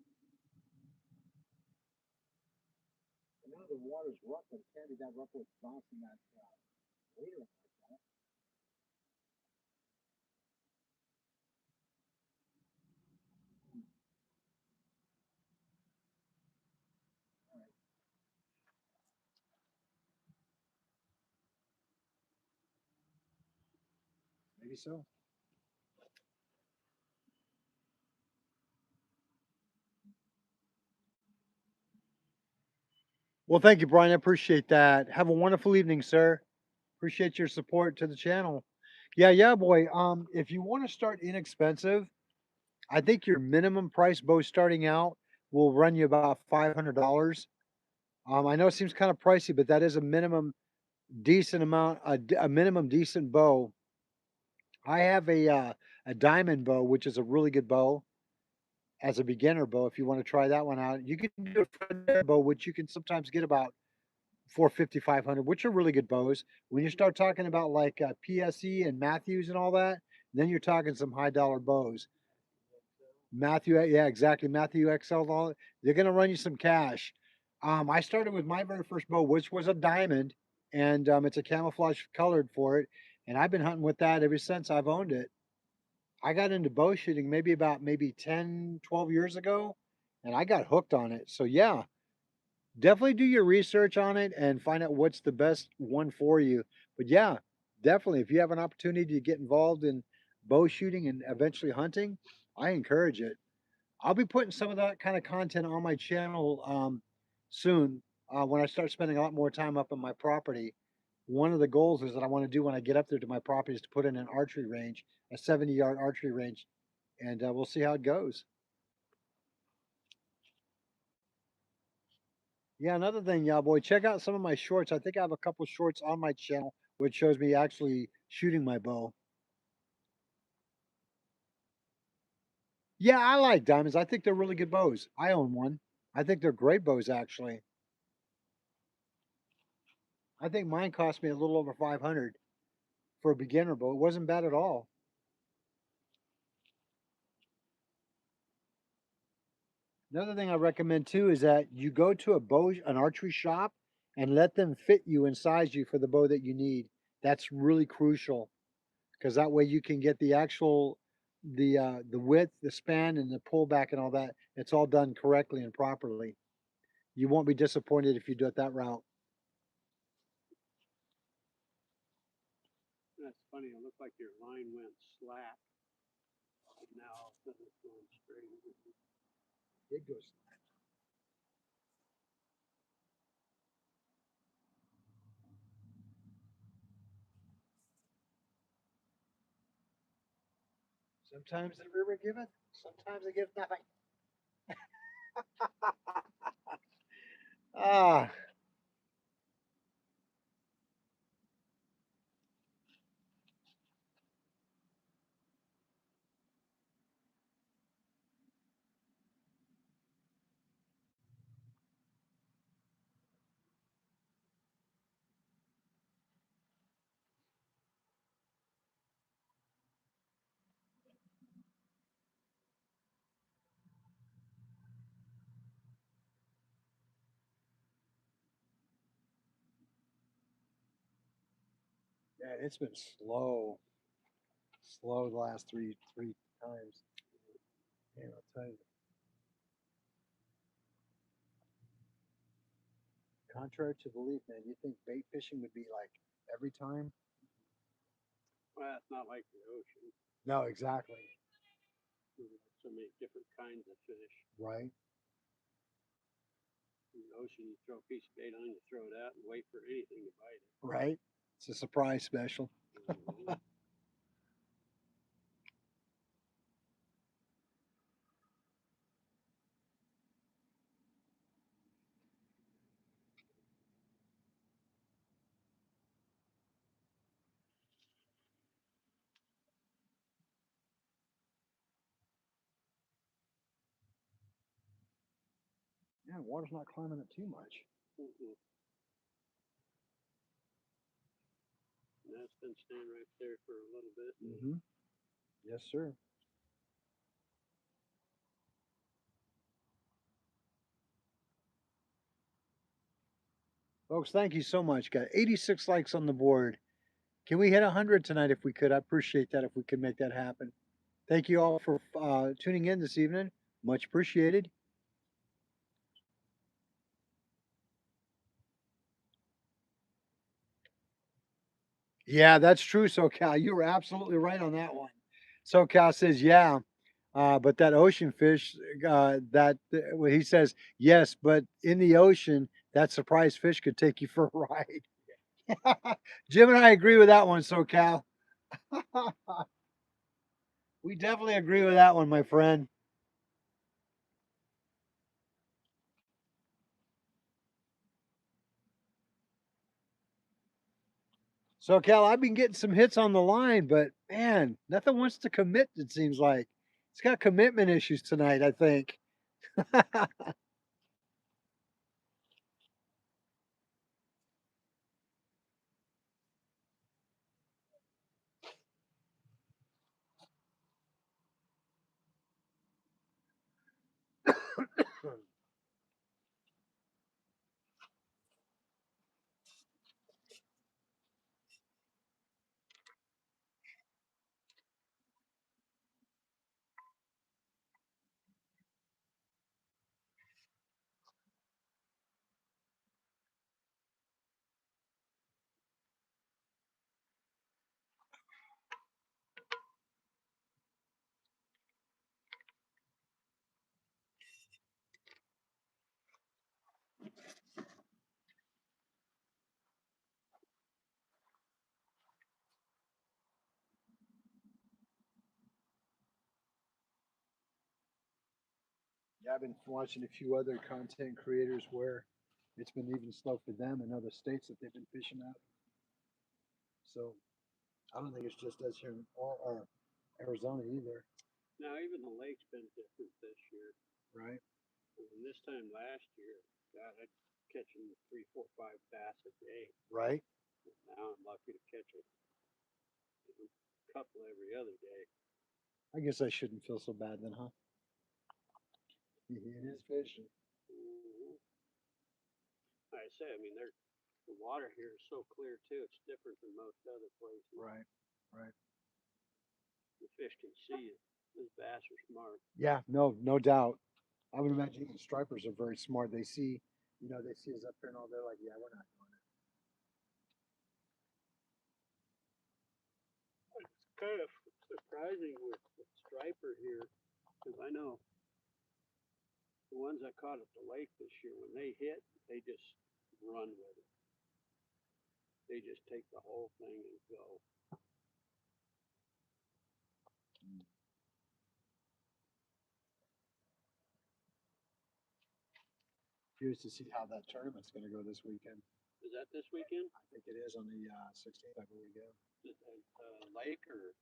Speaker 1: And now the water's rough, but it can't be that rough with bouncing that weight around like that. All right, maybe so. Well, thank you, Brian. I appreciate that. Have a wonderful evening, sir. Appreciate your support to the channel. Yeah, yeah, boy. If you want to start inexpensive, I think your minimum price bow starting out will run you about $500. I know it seems kind of pricey, but that is a minimum decent amount, a minimum decent bow. I have a diamond bow, which is a really good bow as a beginner bow. If you want to try that one out, you can do a Fred bow, which you can sometimes get about 450, 500, which are really good bows. When you start talking about like PSE and Matthews and all that, then you're talking some high dollar bows. Matthew, yeah, exactly. Matthew XL, all they're gonna run you some cash. I started with my very first bow, which was a diamond, and it's a camouflage colored for it, and I've been hunting with that ever since I've owned it. I got into bow shooting maybe 10, 12 years ago, and I got hooked on it. So yeah, definitely do your research on it and find out what's the best one for you. But yeah, definitely if you have an opportunity to get involved in bow shooting and eventually hunting, I encourage it. I'll be putting some of that kind of content on my channel soon when I start spending a lot more time up on my property. One of the goals is that I want to do when I get up there to my property is to put in an archery range, a 70-yard archery range, and we'll see how it goes. Yeah, another thing, yeah, boy, check out some of my shorts. I think I have a couple shorts on my channel which shows me actually shooting my bow. Yeah, I like diamonds. I think they're really good bows. I own one. I think they're great bows, actually. I think mine cost me a little over 500 for a beginner bow. It wasn't bad at all. Another thing I recommend too is that you go to an archery shop, and let them fit you and size you for the bow that you need. That's really crucial because that way you can get the actual the width, the span, and the pullback and all that. It's all done correctly and properly. You won't be disappointed if you do it that route.
Speaker 2: funny. It looked like your line went slack. And now all of a sudden it's going straight.
Speaker 1: It goes. Sometimes the river giveth, sometimes it gives nothing. Ah, yeah, it's been slow the last three times. Man, I'll tell you. Contrary to belief, man, you think bait fishing would be like every time?
Speaker 2: Well, it's not like the ocean.
Speaker 1: No, exactly.
Speaker 2: So many different kinds of fish.
Speaker 1: Right.
Speaker 2: In the ocean, you throw a piece of bait on, you throw it out, and wait for anything to bite it.
Speaker 1: Right. It's a surprise special.
Speaker 2: Mm-hmm.
Speaker 1: Yeah, water's not climbing it too much.
Speaker 2: Mm-hmm. And that's been staying right there for a little bit.
Speaker 1: Mm-hmm. Yes, sir. Folks, thank you so much. Got 86 likes on the board. Can we hit 100 tonight if we could? I appreciate that if we could make that happen. Thank you all for tuning in this evening. Much appreciated. Yeah, that's true, SoCal. You were absolutely right on that one. SoCal says, yeah, but that ocean fish, well, he says, yes, but in the ocean, that surprise fish could take you for a ride. Jim and I agree with that one, SoCal. We definitely agree with that one, my friend. So, Cal, I've been getting some hits on the line, but man, nothing wants to commit, it seems like. It's got commitment issues tonight, I think. Yeah, I've been watching a few other content creators where it's been even slow for them in other states that they've been fishing out. So I don't think it's just us here in or Arizona either,
Speaker 2: Now, even the lake's been different this year.
Speaker 1: right?
Speaker 2: And this time last year, God, I'd catching 3, 4, 5 bass a day.
Speaker 1: Right?
Speaker 2: Now I'm lucky to catch a couple every other day.
Speaker 1: I guess I shouldn't feel so bad then, huh? It is fishing.
Speaker 2: Mm-hmm. Like I say, I mean, the water here is so clear too. It's different than most other places.
Speaker 1: Right. Right.
Speaker 2: The fish can see it. Those bass are smart.
Speaker 1: Yeah, no doubt. I would imagine even stripers are very smart. They see, they see us up here and all. They're like, yeah, we're not doing it.
Speaker 2: kind of surprising with striper here, because I know the ones I caught at the lake this year, when they hit, they just run with it. They just take the whole thing and go.
Speaker 1: Curious to see how that tournament's going to go this weekend.
Speaker 2: Is that this weekend?
Speaker 1: I think it is on the 16th, I believe. Yeah.
Speaker 2: Is it lake or?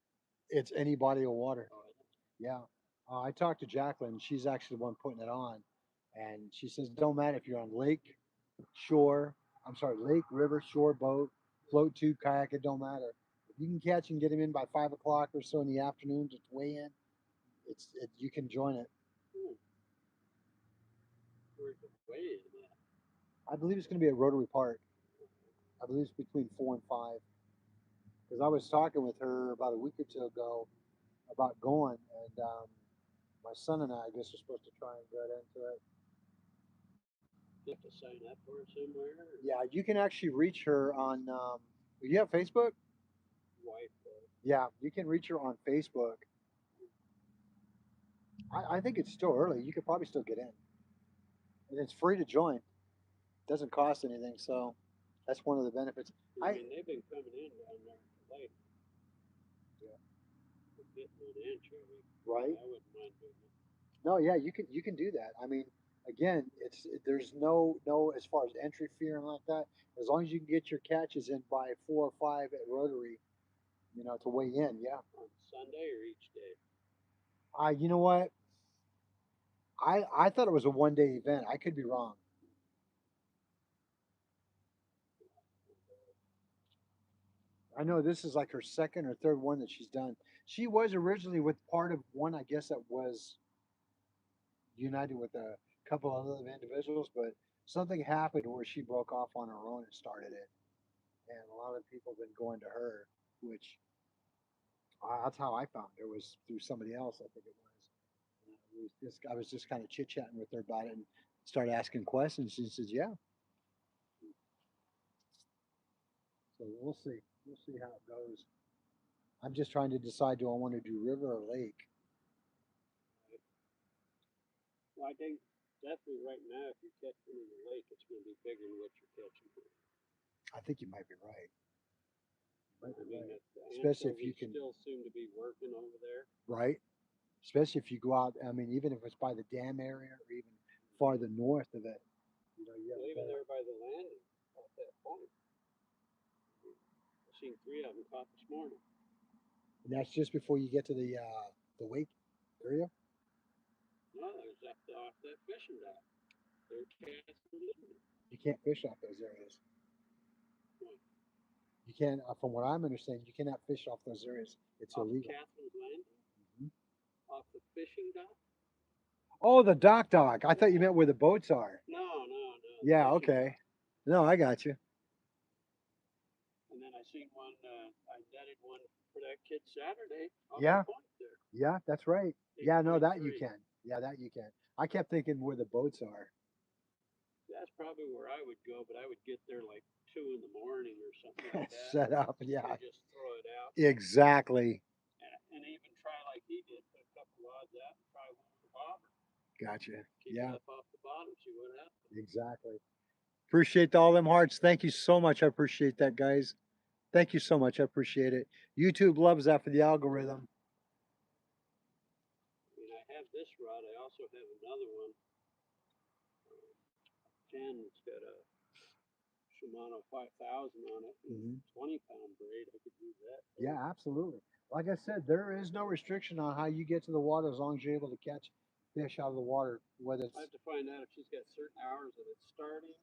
Speaker 1: It's any body of water.
Speaker 2: Oh, is it?
Speaker 1: Yeah. I talked to Jacqueline. She's actually the one putting it on, and she says it don't matter if you're on lake, shore. I'm sorry, lake, river, shore, boat, float tube, kayak. It don't matter. If you can catch and get him in by 5 o'clock or so in the afternoon to weigh in, you can join it.
Speaker 2: Where's the weigh in at?
Speaker 1: I believe it's going to be at Rotary Park. I believe it's between 4 and 5. Because I was talking with her about a week or two ago about going, and my son and I guess, are supposed to try and get into it.
Speaker 2: You have to sign up for it somewhere? Or?
Speaker 1: Yeah, you can actually reach her on. You have Facebook?
Speaker 2: Wife.
Speaker 1: Yeah, you can reach her on Facebook. I think it's still early. You could probably still get in, and it's free to join. Doesn't cost anything, so that's one of the benefits.
Speaker 2: I mean, they've been coming in down there at the lake.
Speaker 1: Yeah.
Speaker 2: Getting an anchovy.
Speaker 1: Right.
Speaker 2: I wouldn't mind doing it.
Speaker 1: No, yeah, you can do that. I mean, again, there's no as far as entry fee and like that. As long as you can get your catches in by 4 or 5 at Rotary, to weigh in. Yeah.
Speaker 2: On Sunday or each day?
Speaker 1: You know what? I thought it was a 1 day event. I could be wrong. I know this is like her second or third one that she's done. She was originally with part of one, I guess, that was united with a couple of other individuals, but something happened where she broke off on her own and started it. And a lot of people have been going to her, which that's how I found her, was through somebody else, I think it was. I was just kind of chit chatting with her about it and started asking questions. She says, "Yeah." So we'll see. We'll see how it goes. I'm just trying to decide, do I want to do river or lake?
Speaker 2: Well, I think definitely right now, if you catch one in the lake, it's going to be bigger than what you're catching here.
Speaker 1: I think you might be right.
Speaker 2: I mean,
Speaker 1: right.
Speaker 2: the
Speaker 1: Especially if you can,
Speaker 2: still seem to be working over there.
Speaker 1: right? Especially if you go out. I mean, even if it's by the dam area or even farther north of it, you have
Speaker 2: even there by the landing off that point. I've seen 3 of them caught this morning.
Speaker 1: And that's just before you get to the wake area.
Speaker 2: No, there's off that fishing dock. They're casting in.
Speaker 1: You can't fish off those areas.
Speaker 2: What?
Speaker 1: You can't, from what I'm understanding, you cannot fish off those areas. It's
Speaker 2: off
Speaker 1: illegal.
Speaker 2: Catherine's Landing? Off the fishing dock?
Speaker 1: Oh, the dock. I thought you meant where the boats are.
Speaker 2: No.
Speaker 1: Yeah, okay. No, I got you.
Speaker 2: And then I seen one, I netted one for that kid Saturday off
Speaker 1: Yeah.
Speaker 2: the point there.
Speaker 1: Yeah, that's right. Yeah, no, that you
Speaker 2: 8.3.
Speaker 1: can. Yeah, that you can. I kept thinking where the boats are.
Speaker 2: That's probably where I would go, but I would get there like 2 in the morning or something like that.
Speaker 1: Set up, yeah.
Speaker 2: And just throw it out.
Speaker 1: Exactly.
Speaker 2: And even try like he did, put a couple rods out and try one with the bobber.
Speaker 1: Gotcha.
Speaker 2: Keep
Speaker 1: Yeah.
Speaker 2: it up off the bottom, see what happens.
Speaker 1: Exactly. Appreciate all them hearts. Thank you so much. I appreciate that, guys. Thank you so much. I appreciate it. YouTube loves that for the algorithm.
Speaker 2: I mean, I have this rod. I also have another one. 10. It's got a Shimano 5000 on it. 20-pound braid. I could use that.
Speaker 1: Yeah, absolutely. Like I said, there is no restriction on how you get to the water as long as you're able to catch fish out of the water. Whether it's,
Speaker 2: I have to find out if she's got certain hours that it's starting.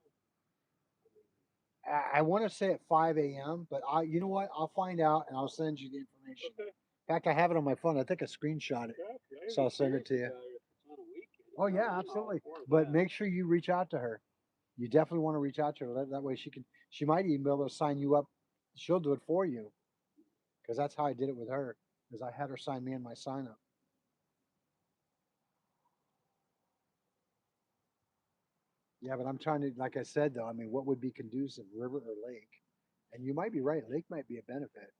Speaker 1: I want to say at 5 a.m., but you know what? I'll find out and I'll send you the information.
Speaker 2: Okay.
Speaker 1: In fact, I have it on my phone. I think I screenshot it, so I'll send it to you. Oh yeah, absolutely. But make sure you reach out to her. You definitely want to reach out to her. That way she can. She might even be able to sign you up. She'll do it for you. Because that's how I did it with her. Is I had her sign me in my sign up. Yeah, but I'm trying to, like I said though, I mean, what would be conducive, river or lake? And you might be right. Lake might be a benefit.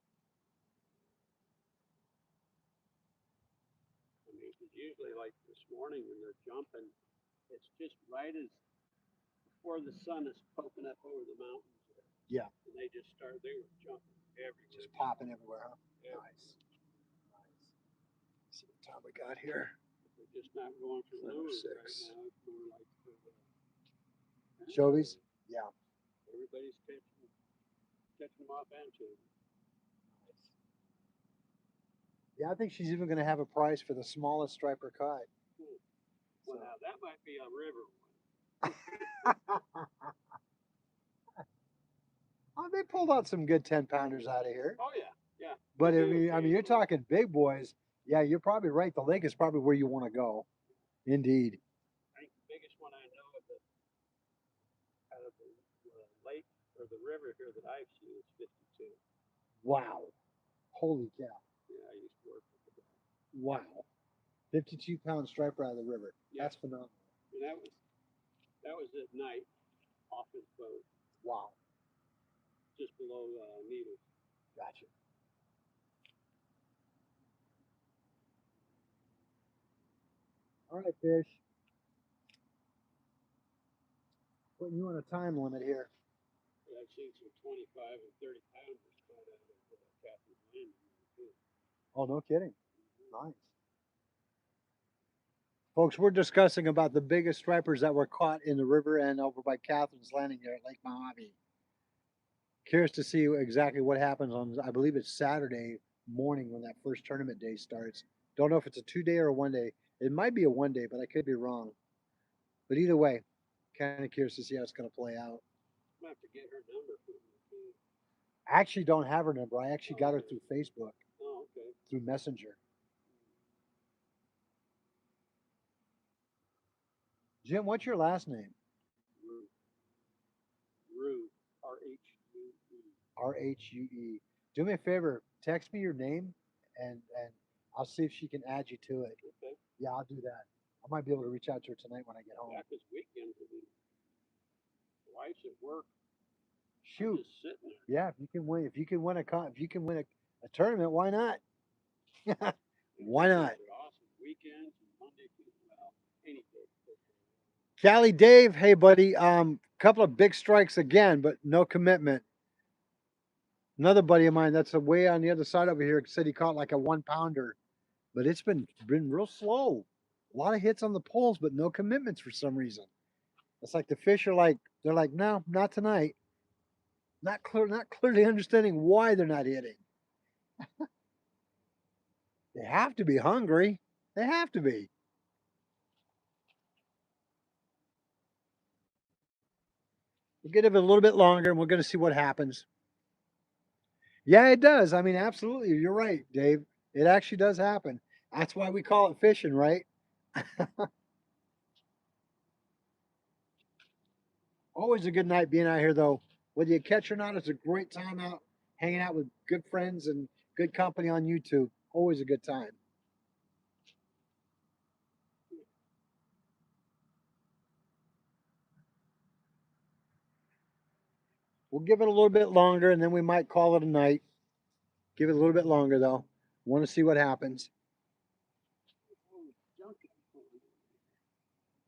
Speaker 2: Because usually, like this morning when they're jumping, it's just right as before the sun is poking up over the mountains.
Speaker 1: Yeah.
Speaker 2: And they just started. They were jumping everywhere.
Speaker 1: Just popping everywhere, huh?
Speaker 2: Yeah.
Speaker 1: Nice. See what time we got here.
Speaker 2: They're just not going for lures right
Speaker 1: 6.
Speaker 2: now. It's more like for the
Speaker 1: Shovies? Yeah.
Speaker 2: everybody's catching them off anchovy.
Speaker 1: Yeah, I think she's even going to have a price for the smallest striper caught.
Speaker 2: Well, now that might be a river one.
Speaker 1: Oh, they pulled out some good 10-pounders out of here.
Speaker 2: Oh yeah, yeah.
Speaker 1: But
Speaker 2: They
Speaker 1: I
Speaker 2: do
Speaker 1: mean, you're
Speaker 2: occasionally.
Speaker 1: talking big boys. Yeah, you're probably right. The lake is probably where you want to go. Indeed.
Speaker 2: I think the biggest one I know out of the lake or the river here that I've seen is 52.
Speaker 1: Wow. Holy cow.
Speaker 2: Yeah, I used to work with the guy.
Speaker 1: Wow. 52-pound striper out of the river.
Speaker 2: Yeah.
Speaker 1: That's phenomenal.
Speaker 2: And that was at night off his boat.
Speaker 1: Wow.
Speaker 2: Just below Needles.
Speaker 1: Gotcha. All right, fish. Putting you on a time limit here.
Speaker 2: But I've seen some 25 and 30 pounders caught out of Catherine's Landing too.
Speaker 1: Oh, no kidding. Nice. Folks, we're discussing about the biggest stripers that were caught in the river and over by Catherine's Landing there at Lake Mojave. Curious to see exactly what happens on, I believe it's Saturday morning when that first tournament day starts. Don't know if it's a 2-day or a 1-day. It might be a 1-day, but I could be wrong. But either way, kind of curious to see how it's going to play out.
Speaker 2: I'm have to get her number from her.
Speaker 1: I actually don't have her number. I actually got her through Facebook,
Speaker 2: Oh, okay.
Speaker 1: through Messenger. Jim, what's your last name?
Speaker 2: Rue. R-H-U-E.
Speaker 1: R-H-U-E. Do me a favor, text me your name and I'll see if she can add you to it.
Speaker 2: Okay.
Speaker 1: Yeah, I'll do that. I might be able to reach out to her tonight when I get home.
Speaker 2: Yeah, because weekends will be. The wife's at work.
Speaker 1: Shoot.
Speaker 2: I'm just sitting there.
Speaker 1: Yeah, if you can win a tournament, why not? Why not?
Speaker 2: Awesome weekends and Monday, well, any day.
Speaker 1: Cali Dave, hey buddy, couple of big strikes again, but no commitment. Another buddy of mine that's way on the other side over here said he caught like a 1-pounder, but it's been real slow. A lot of hits on the poles, but no commitments for some reason. It's like the fish are like they're like, no, not tonight. Not clearly understanding why they're not hitting. They have to be hungry. They have to be. We'll give it a little bit longer and we're going to see what happens. Yeah, it does. I mean, absolutely. You're right, Dave. It actually does happen. That's why we call it fishing, right? Always a good night being out here, though. Whether you catch or not, it's a great time out hanging out with good friends and good company on YouTube. Always a good time. We'll give it a little bit longer and then we might call it a night. Give it a little bit longer, though. Want to see what happens.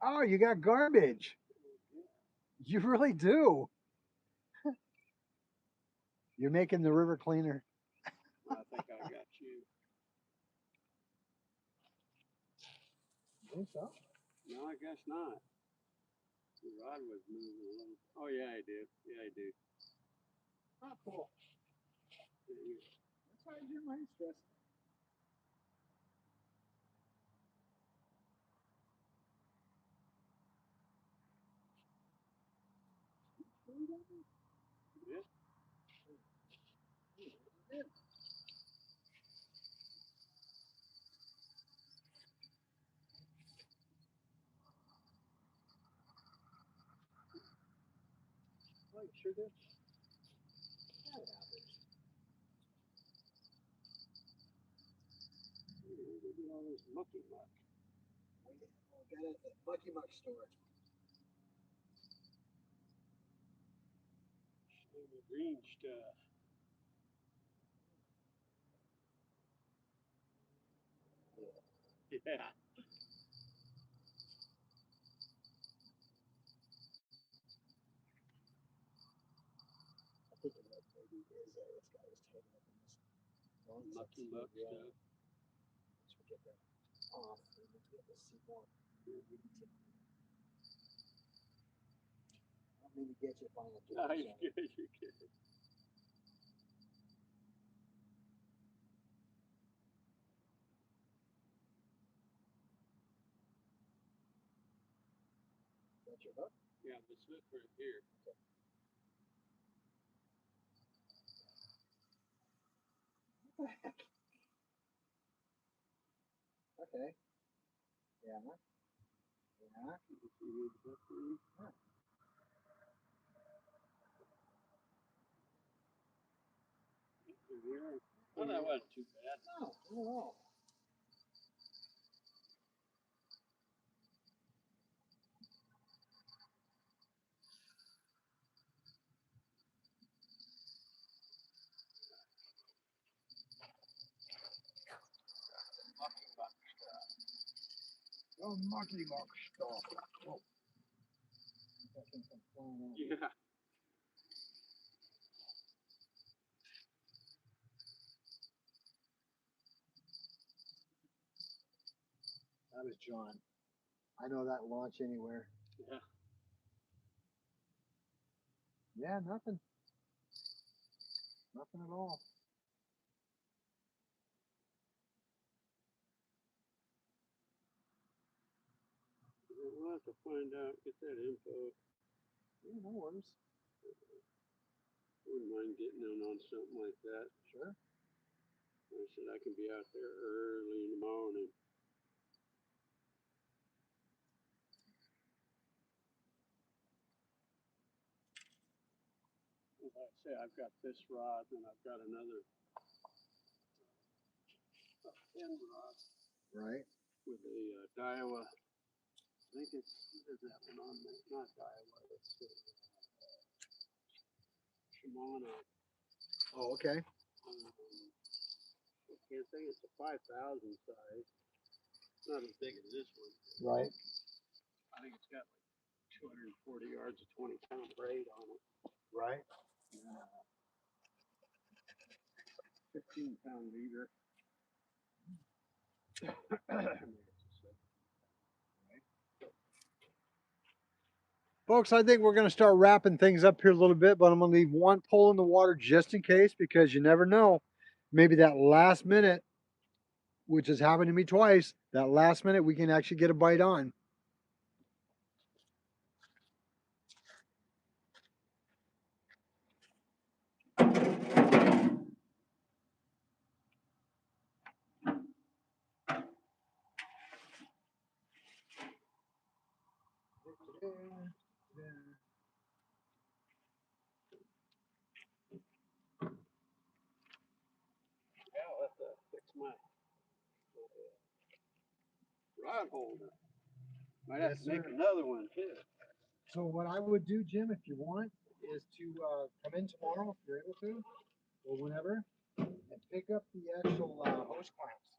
Speaker 1: Oh, you got garbage. You really do. You're making the river cleaner.
Speaker 2: I think I got you.
Speaker 1: Think so?
Speaker 2: No, I guess not. The rod was moving a little. Oh yeah, I do. Yeah, I do.
Speaker 1: Oh, cool. That's why I do my stress.
Speaker 2: Yeah.
Speaker 1: Like, sure did. That happens.
Speaker 2: Look at all this mucky muck.
Speaker 1: Got it at the Mucky Muck store.
Speaker 2: The green stuff. Yeah.
Speaker 1: I think it maybe is this guy was taking up in this
Speaker 2: Mucky muck stuff.
Speaker 1: Let's forget that off. We need to be able to see more. I don't mean to get you if I look
Speaker 2: No, you're good. You're good.
Speaker 1: That's your hook?
Speaker 2: Yeah, this hook right here.
Speaker 1: Okay. Yeah. Yeah. Huh.
Speaker 2: Well, that wasn't too bad.
Speaker 1: No, not at all. Oh, mucky muck stuff. Oh. That thing comes flying out.
Speaker 2: Yeah.
Speaker 1: That was John. I know that launch anywhere.
Speaker 2: Yeah.
Speaker 1: Yeah, nothing. Nothing at all.
Speaker 2: We'll have to find out, get that info.
Speaker 1: Yeah, no worries.
Speaker 2: Wouldn't mind getting in on something like that.
Speaker 1: Sure.
Speaker 2: I said I can be out there early in the morning. As I say, I've got this rod and I've got another thin rod
Speaker 1: Right.
Speaker 2: with a Daiwa. I think it's, what is that one on there? Not Daiwa, it's Shimano.
Speaker 1: Oh, okay.
Speaker 2: I can't think, it's a 5,000 size. It's not as big as this one.
Speaker 1: Right.
Speaker 2: I think it's got like 240 yards of 20-pound braid on it.
Speaker 1: Right.
Speaker 2: 15-pound leader.
Speaker 1: Folks, I think we're going to start wrapping things up here a little bit, but I'm going to leave one pole in the water just in case because you never know. Maybe that last minute, which has happened to me twice, that last minute we can actually get a bite on.
Speaker 2: Yeah, I'll have to fix my rod holder. Might have
Speaker 1: Yes,
Speaker 2: to make
Speaker 1: sir.
Speaker 2: another one too.
Speaker 1: So what I would do, Jim, if you want, is to come in tomorrow if you're able to, or whenever, and pick up the actual hose clamps.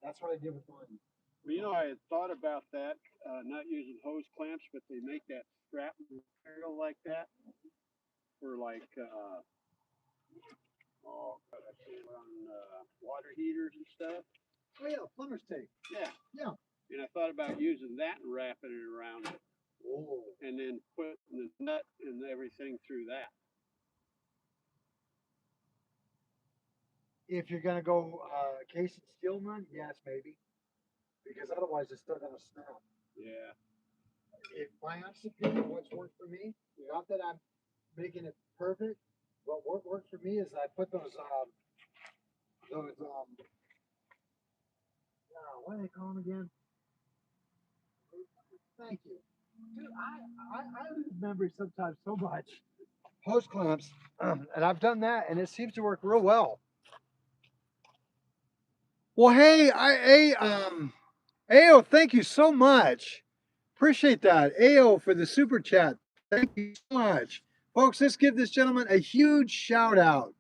Speaker 1: That's what I did with mine.
Speaker 2: Well, you know, I had thought about that, not using hose clamps, but they make that strap material like that for like, oh, God, I see it on water heaters and stuff.
Speaker 1: Oh yeah, plumber's tape.
Speaker 2: Yeah.
Speaker 1: Yeah.
Speaker 2: And I thought about using that and wrapping it around it.
Speaker 1: Oh.
Speaker 2: And then putting the nut and everything through that.
Speaker 1: If you're gonna go case and steel nut, yes, maybe, because otherwise it's still gonna snap.
Speaker 2: Yeah.
Speaker 1: If my honest opinion, what's worked for me, not that I'm making it perfect, but what worked for me is I put those what do they call them again? Thank you. Dude, I lose memory sometimes so much. Hose clamps, and I've done that, and it seems to work real well. Well, hey, Ao, thank you so much. Appreciate that. Ao for the super chat. Thank you so much. Folks, let's give this gentleman a huge shout out.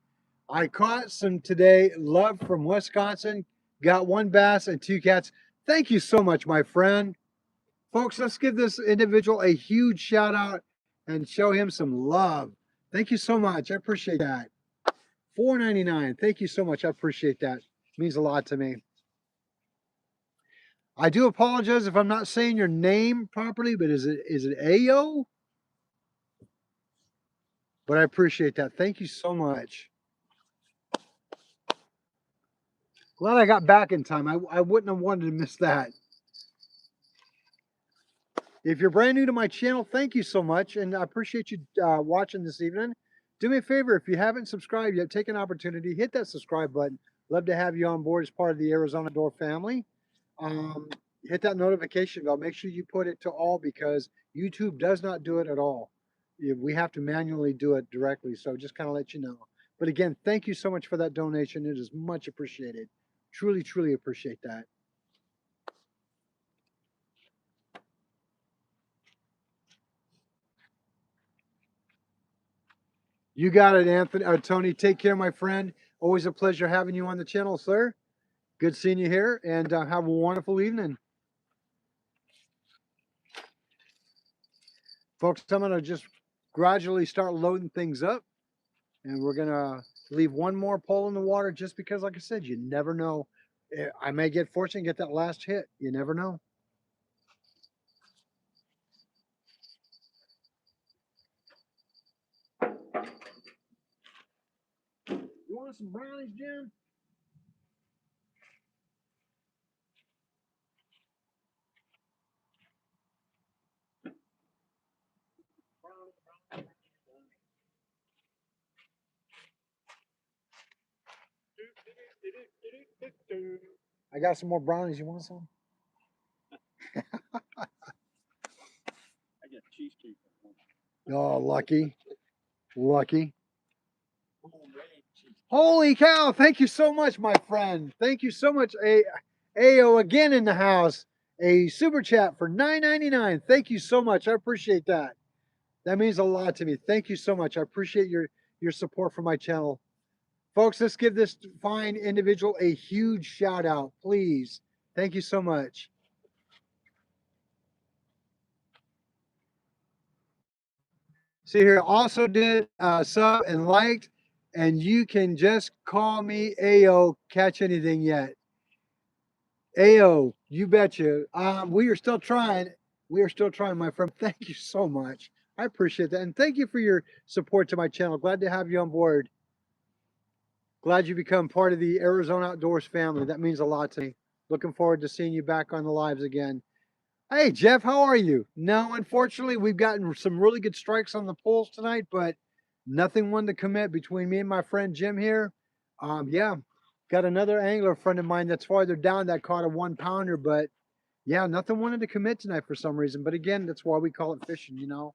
Speaker 1: I caught some today. Love from Wisconsin. Got one bass and two cats. Thank you so much, my friend. Folks, let's give this individual a huge shout out and show him some love. Thank you so much. I appreciate that. $4.99. Thank you so much. I appreciate that. It means a lot to me. I do apologize if I'm not saying your name properly, but is it Ayo? But I appreciate that. Thank you so much. Glad I got back in time. I wouldn't have wanted to miss that. If you're brand new to my channel, thank you so much, and I appreciate you watching this evening. Do me a favor, if you haven't subscribed yet, take an opportunity, hit that subscribe button. Love to have you on board as part of the Arizona Door family. Um, Hit that notification bell. Make sure you put it to all because YouTube does not do it at all. We have to manually do it directly, so just kind of let you know. But again, thank you so much for that donation. It is much appreciated. Truly, truly appreciate that. You got it, Anthony. Tony, take care, my friend. Always a pleasure having you on the channel, sir. Good seeing you here, and have a wonderful evening. Folks, I'm going to just gradually start loading things up, and we're going to leave one more pole in the water just because, like I said, you never know. I may get fortunate and get that last hit. You never know. You want some brownies, Jim? I got some more brownies. You want some?
Speaker 2: I get cheesecake.
Speaker 1: Oh, lucky. Lucky. Holy cow. Thank you so much, my friend. Thank you so much. AO again in the house. A super chat for $9.99. Thank you so much. I appreciate that. That means a lot to me. Thank you so much. I appreciate your support for my channel. Folks, let's give this fine individual a huge shout out, please. Thank you so much. See here, also did sub and liked, and you can just call me AO. Catch anything yet? AO, you betcha. We are still trying. We are still trying, my friend. Thank you so much. I appreciate that. And thank you for your support to my channel. Glad to have you on board. Glad you become part of the Arizona Outdoors family. That means a lot to me. Looking forward to seeing you back on the lives again. Hey, Jeff, how are you? No, unfortunately, we've gotten some really good strikes on the poles tonight, but nothing one to commit between me and my friend Jim here. Yeah, got another angler friend of mine that's farther down that caught a 1 pounder, but yeah, nothing wanted to commit tonight for some reason. But again, that's why we call it fishing, you know.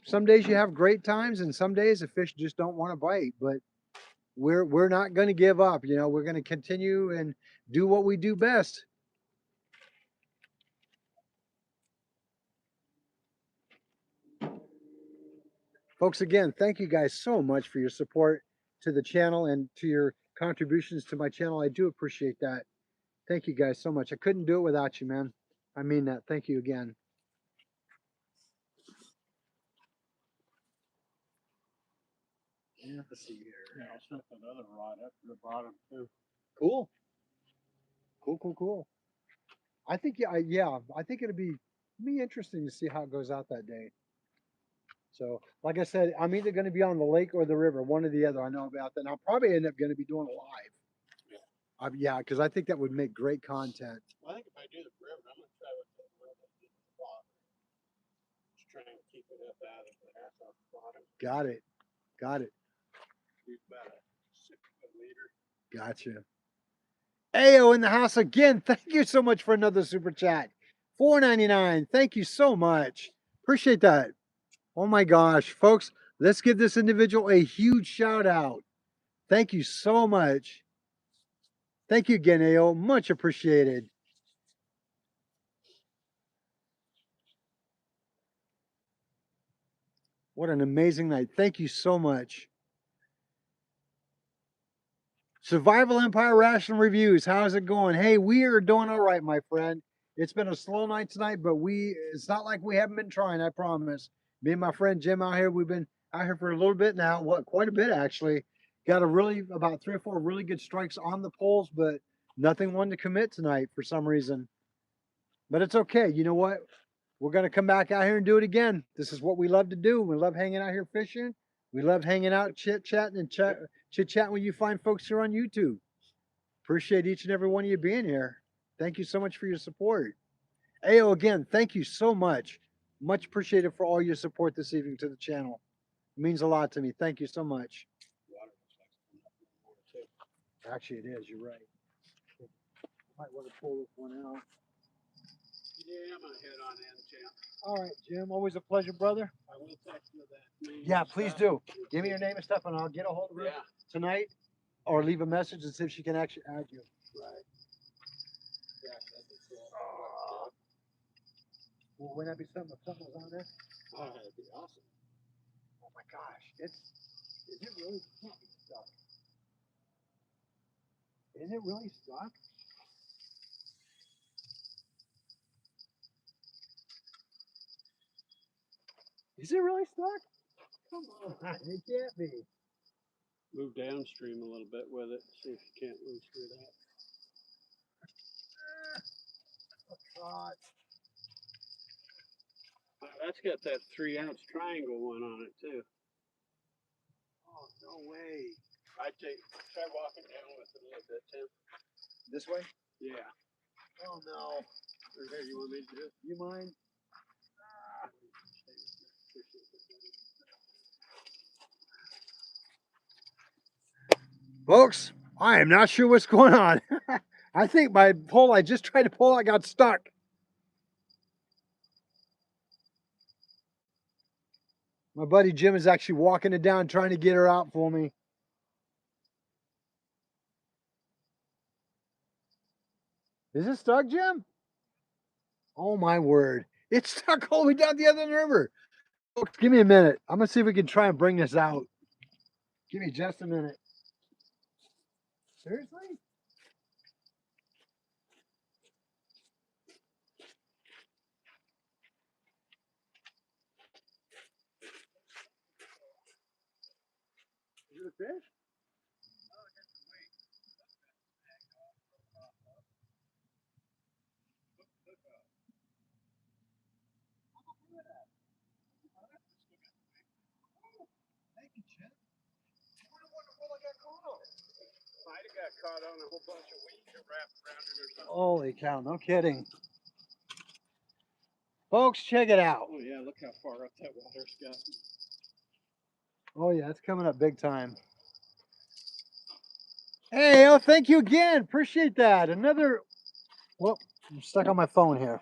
Speaker 1: Some days you have great times, and some days the fish just don't want to bite. But we're not going to give up. You know, we're going to continue and do what we do best. Folks, again, thank you guys so much for your support to the channel and to your contributions to my channel. I do appreciate that. Thank you guys so much. I couldn't do it without you, man. I mean that. Thank you again. Yeah, let's see here.
Speaker 2: Yeah, I'll set that other rod up to the bottom too.
Speaker 1: Cool. Cool, cool, cool. I think yeah, I think it'll be interesting to see how it goes out that day. So, like I said, I'm either going to be on the lake or the river, one or the other. I know about that. And I'll probably end up going to be doing it live. Yeah, because I think that would make great content.
Speaker 2: Well, I think if I do the river, I'm gonna try with the little bit of the bottom. Just try and keep it up out of the half off the bottom.
Speaker 1: Got it. Got it.
Speaker 2: Use about a 6 foot leader.
Speaker 1: Gotcha. Ayo in the house again. Thank you so much for another super chat. $4.99. Thank you so much. Appreciate that. Oh my gosh, folks, let's give this individual a huge shout out. Thank you so much. Thank you again, Ayo. Much appreciated. What an amazing night. Thank you so much. Survival Empire Ration Reviews. How's it going? Hey, we are doing all right, my friend. It's been a slow night tonight, but it's not like we haven't been trying, I promise. Me and my friend Jim out here, we've been out here for a little bit now. What, quite a bit actually. Got about 3 or 4 really good strikes on the poles, but nothing one to commit tonight for some reason. But it's okay. You know what? We're going to come back out here and do it again. This is what we love to do. We love hanging out here fishing. We love hanging out, chit-chatting, and chit-chatting with you fine folks here on YouTube. Appreciate each and every one of you being here. Thank you so much for your support. Ayo, again, thank you so much. Much appreciated for all your support this evening to the channel. It means a lot to me. Thank you so much. Actually, it is. You're right. Might want to pull this one out.
Speaker 2: Yeah, I'm gonna head on in, Jim.
Speaker 1: All right, Jim. Always a pleasure, brother.
Speaker 2: I will text you that.
Speaker 1: Yeah, please do. Give me your name and stuff, and I'll get a hold of her tonight, or leave a message and see if she can actually add you.
Speaker 2: Right. Yeah, that'd be cool.
Speaker 1: Well, wouldn't that be something if something was on there?
Speaker 2: Oh, that'd be awesome.
Speaker 1: Oh my gosh, is it really stuck? Is it really stuck? Is it really stuck? Come on, it can't be.
Speaker 2: Move downstream a little bit with it, see if you can't loosen it up.
Speaker 1: Oh God.
Speaker 2: That's got that 3-ounce triangle one on it too.
Speaker 1: Oh, no way.
Speaker 2: Try walking down with it a little bit, Tim.
Speaker 1: This way?
Speaker 2: Yeah.
Speaker 1: Oh no.
Speaker 2: Here, you want me to do it?
Speaker 1: You mind? Folks, I am not sure what's going on. I think my pole I just tried to pull, I got stuck. My buddy Jim is actually walking it down, trying to get her out for me. Is it stuck, Jim? Oh my word. It's stuck all the way down the other river. Folks, give me a minute. I'm going to see if we can try and bring this out. Give me just a minute. Seriously? Is it a fish? Thank you, Jim. I wonder what the hell I got going on.
Speaker 2: Might have got caught on a whole bunch of weeds that wrapped around it or something.
Speaker 1: Holy cow, no kidding. Folks, check it out.
Speaker 2: Oh yeah, look how far up that water's got.
Speaker 1: Oh yeah, it's coming up big time. Hey, oh, thank you again. Appreciate that. Another, well, I'm stuck on my phone here.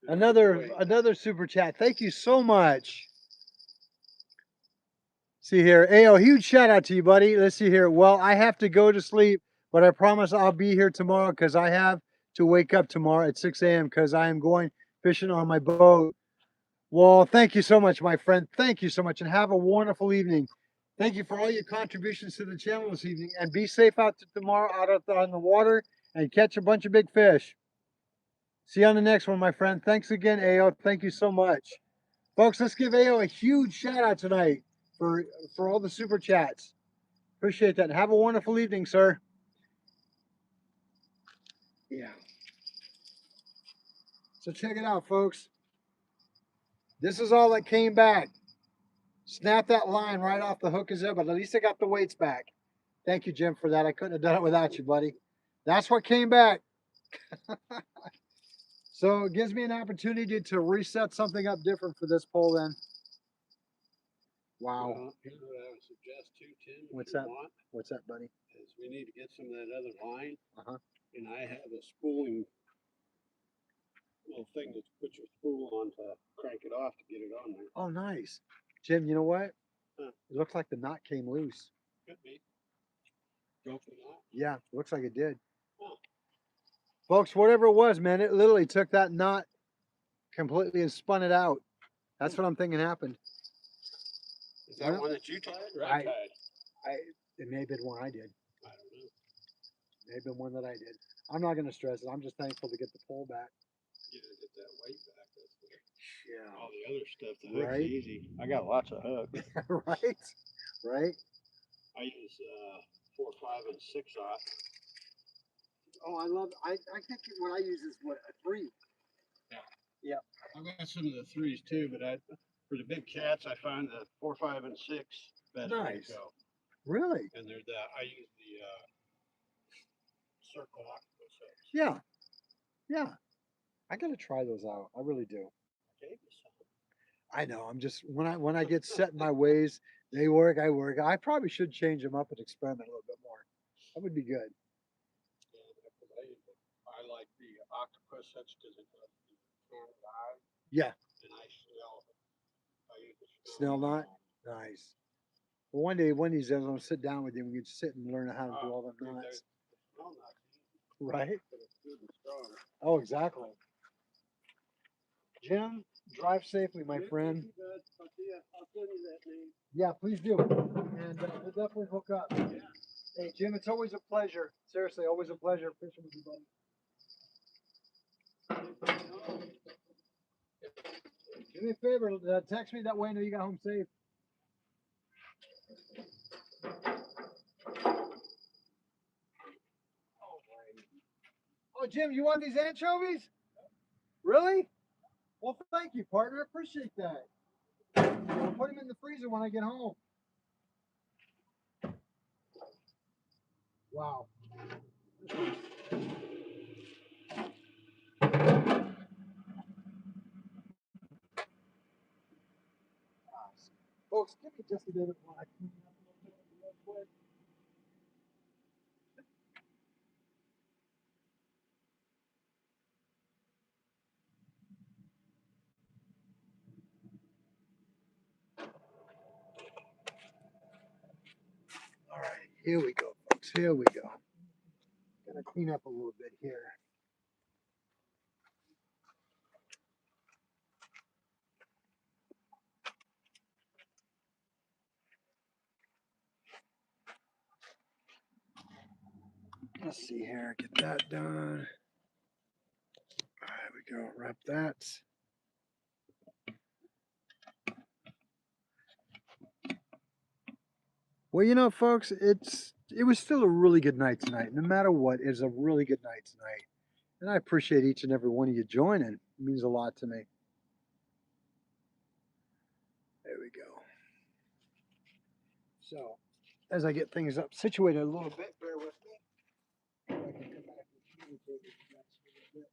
Speaker 1: Another super chat. Thank you so much. See here. Ayo, huge shout out to you, buddy. Let's see here. Well, I have to go to sleep, but I promise I'll be here tomorrow because I have to wake up tomorrow at 6 a.m. because I am going fishing on my boat. Well, thank you so much, my friend. Thank you so much, and have a wonderful evening. Thank you for all your contributions to the channel this evening, and be safe out tomorrow on the water and catch a bunch of big fish. See you on the next one, my friend. Thanks again, Ayo. Thank you so much. Folks, let's give Ayo a huge shout out tonight for all the super chats. Appreciate that. Have a wonderful evening, sir. Yeah. So check it out, folks. This is all that came back. Snap that line right off the hook as there, but at least I got the weights back. Thank you, Jim, for that. I couldn't have done it without you, buddy. That's what came back. So it gives me an opportunity to reset something up different for this pole then. Wow.
Speaker 2: Well, here's what I would suggest too, Tim.
Speaker 1: What's that? What's that, buddy?
Speaker 2: Is we need to get some of that other line.
Speaker 1: Uh-huh.
Speaker 2: And I have a spooling little thing to put your spool on to crank it off to get it on there.
Speaker 1: Oh, nice. Jim, you know what?
Speaker 2: Huh.
Speaker 1: It looks like the knot came loose.
Speaker 2: Could be. Go for that.
Speaker 1: Yeah, looks like it did.
Speaker 2: Huh.
Speaker 1: Folks, whatever it was, man, it literally took that knot completely and spun it out. That's what I'm thinking happened.
Speaker 2: Is that one that you tied or I tied?
Speaker 1: It may have been one I did.
Speaker 2: I don't know.
Speaker 1: May have been one that I did. I'm not going to stress it. I'm just thankful to get the pole back.
Speaker 2: Yeah, get that weight back. That's the,
Speaker 1: Yeah.
Speaker 2: all the other stuff. The hook's
Speaker 1: Right.
Speaker 2: easy. I got lots of hooks.
Speaker 1: Right. Right.
Speaker 2: I use 4, 5, and 6/0.
Speaker 1: Oh, I think what I use is what, a 3. Yeah.
Speaker 2: I've got some of the 3s too, but for the big cats, I find the 4, 5, and 6 best way
Speaker 1: Nice.
Speaker 2: to go.
Speaker 1: Really?
Speaker 2: And I use the circle octopus hooks.
Speaker 1: Yeah. Yeah. I got to try those out. I really do.
Speaker 2: I gave you some.
Speaker 1: I know. I'm just when I get set in my ways, they work. I work. I probably should change them up and experiment a little bit more. That would be good.
Speaker 2: I like the octopus hooks because it does the can't die,
Speaker 1: Yeah.
Speaker 2: and I use the
Speaker 1: Snell knot. Nice. Well, one day, one of these days, I'll sit down with you and we can sit and learn how to do all them knots.
Speaker 2: Snell knot,
Speaker 1: Right?
Speaker 2: but it's good and strong.
Speaker 1: Oh, exactly. Jim, drive safely, my friend.
Speaker 2: I'll send you that name.
Speaker 1: Yeah, please do. And we'll definitely hook up.
Speaker 2: Yeah.
Speaker 1: Hey, Jim, it's always a pleasure. Seriously, always a pleasure fishing with you, buddy. Do me a favor, text me that way I know you got home safe. Oh, Jim, you want these anchovies? Really? Well, thank you, partner. Appreciate that. I'll put them in the freezer when I get home. Wow. Folks, give me just a minute while I clean up a little bit real quick. All right, here we go, folks. Here we go. Gonna clean up a little bit here. Let's see here. Get that done. All right, we go. Wrap that. Well, you know, folks, it was still a really good night tonight. No matter what, it was a really good night tonight. And I appreciate each and every one of you joining. It means a lot to me. There we go. So, as I get things up situated a little bit, bear with me. I can come back and communicate with you guys a little bit.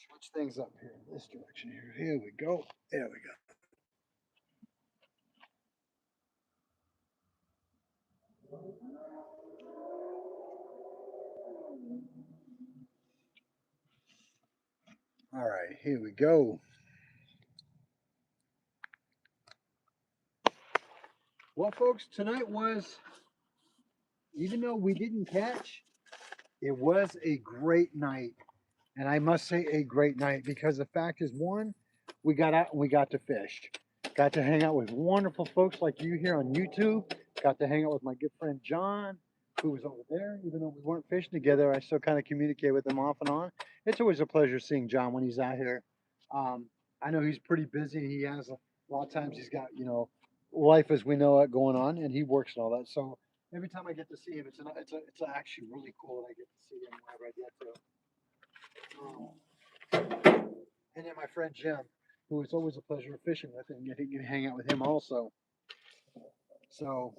Speaker 1: Switch things up here in this direction here. Here we go. There we go. All right, here we go. Well, folks, tonight was, even though we didn't catch, it was a great night. And I must say a great night because the fact is, one, we got out and we got to fish. Got to hang out with wonderful folks like you here on YouTube. Got to hang out with my good friend John, who was over there. Even though we weren't fishing together, I still kind of communicate with him off and on. It's always a pleasure seeing John when he's out here. I know he's pretty busy. He has a lot of times he's got, life as we know it going on, and he works and all that. So every time I get to see him, it's actually really cool that I get to see him whenever I get to. And then my friend Jim, who it's always a pleasure fishing with and getting to hang out with him also. So,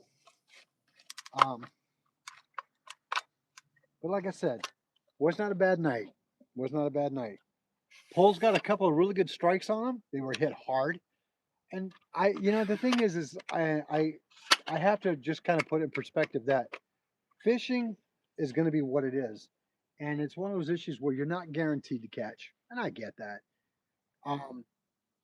Speaker 1: but like I said, was not a bad night. Was not a bad night. Pole's got a couple of really good strikes on him. They were hit hard. And the thing is I have to just kind of put it in perspective that fishing is going to be what it is, and it's one of those issues where you're not guaranteed to catch, and I get that. Um,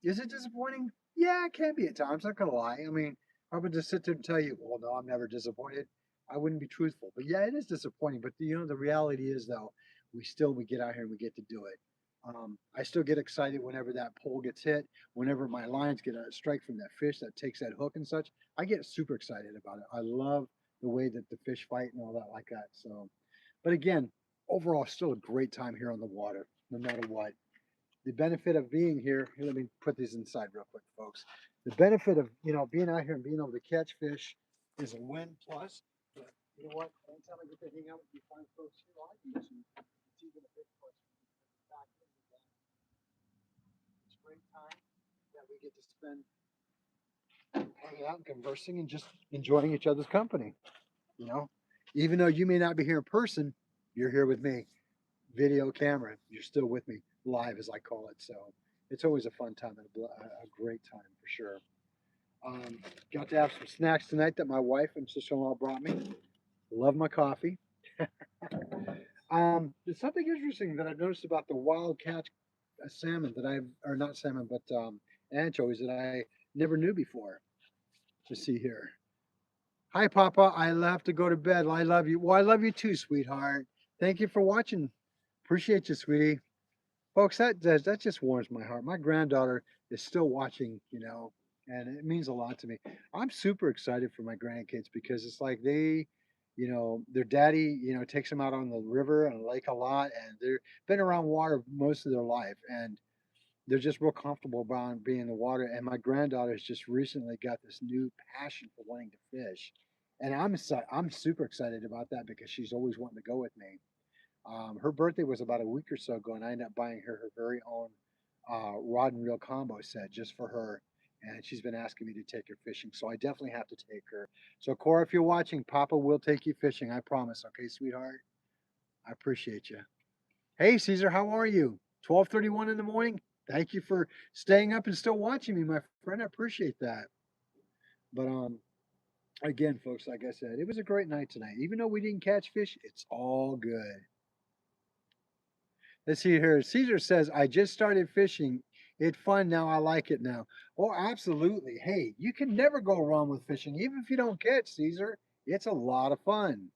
Speaker 1: is it disappointing? Yeah, it can be at times. Not gonna lie. I mean, if I would just sit there and tell you, well, no, I'm never disappointed, I wouldn't be truthful. But yeah, it is disappointing. But the reality is though, we get out here and we get to do it. I still get excited whenever that pole gets hit, whenever my lines get a strike from that fish that takes that hook and such. I get super excited about it. I love the way that the fish fight and all that like that. So, but again, overall, still a great time here on the water, no matter what. The benefit of being here, let me put these inside real quick, folks. The benefit of being out here and being able to catch fish is a win plus. But you know what? Anytime I get to hang out with you fine folks here on YouTube, it's even a big plus. The fact is that it's great time that we get to spend hanging out and conversing and just enjoying each other's company. You know, even though you may not be here in person, you're here with me. Video camera, you're still with me live, as I call it. So it's always a fun time and a great time for sure. Um, Got to have some snacks tonight that my wife and sister-in-law brought me. Love my coffee. There's something interesting that I've noticed about the wild catch salmon that or not salmon, but anchovies that I never knew before. To see here. Hi, Papa. I have to go to bed. I love you. Well, I love you too, sweetheart. Thank you for watching. Appreciate you, sweetie. Folks, that just warms my heart. My granddaughter is still watching, and it means a lot to me. I'm super excited for my grandkids because it's like their daddy, takes them out on the river and lake a lot, and they've been around water most of their life, and they're just real comfortable about being in the water. And my granddaughter has just recently got this new passion for wanting to fish, and I'm super excited about that because she's always wanting to go with me. Her birthday was about a week or so ago, and I ended up buying her very own rod and reel combo set just for her. And she's been asking me to take her fishing, so I definitely have to take her. So, Cora, if you're watching, Papa will take you fishing. I promise. Okay, sweetheart. I appreciate you. Hey, Caesar, how are you? 12:31 in the morning. Thank you for staying up and still watching me, my friend. I appreciate that. But again, folks, like I said, it was a great night tonight. Even though we didn't catch fish, it's all good. Let's see here. Caesar says, I just started fishing. It's fun now. I like it now. Oh, absolutely. Hey, you can never go wrong with fishing, even if you don't catch, Caesar. It's a lot of fun.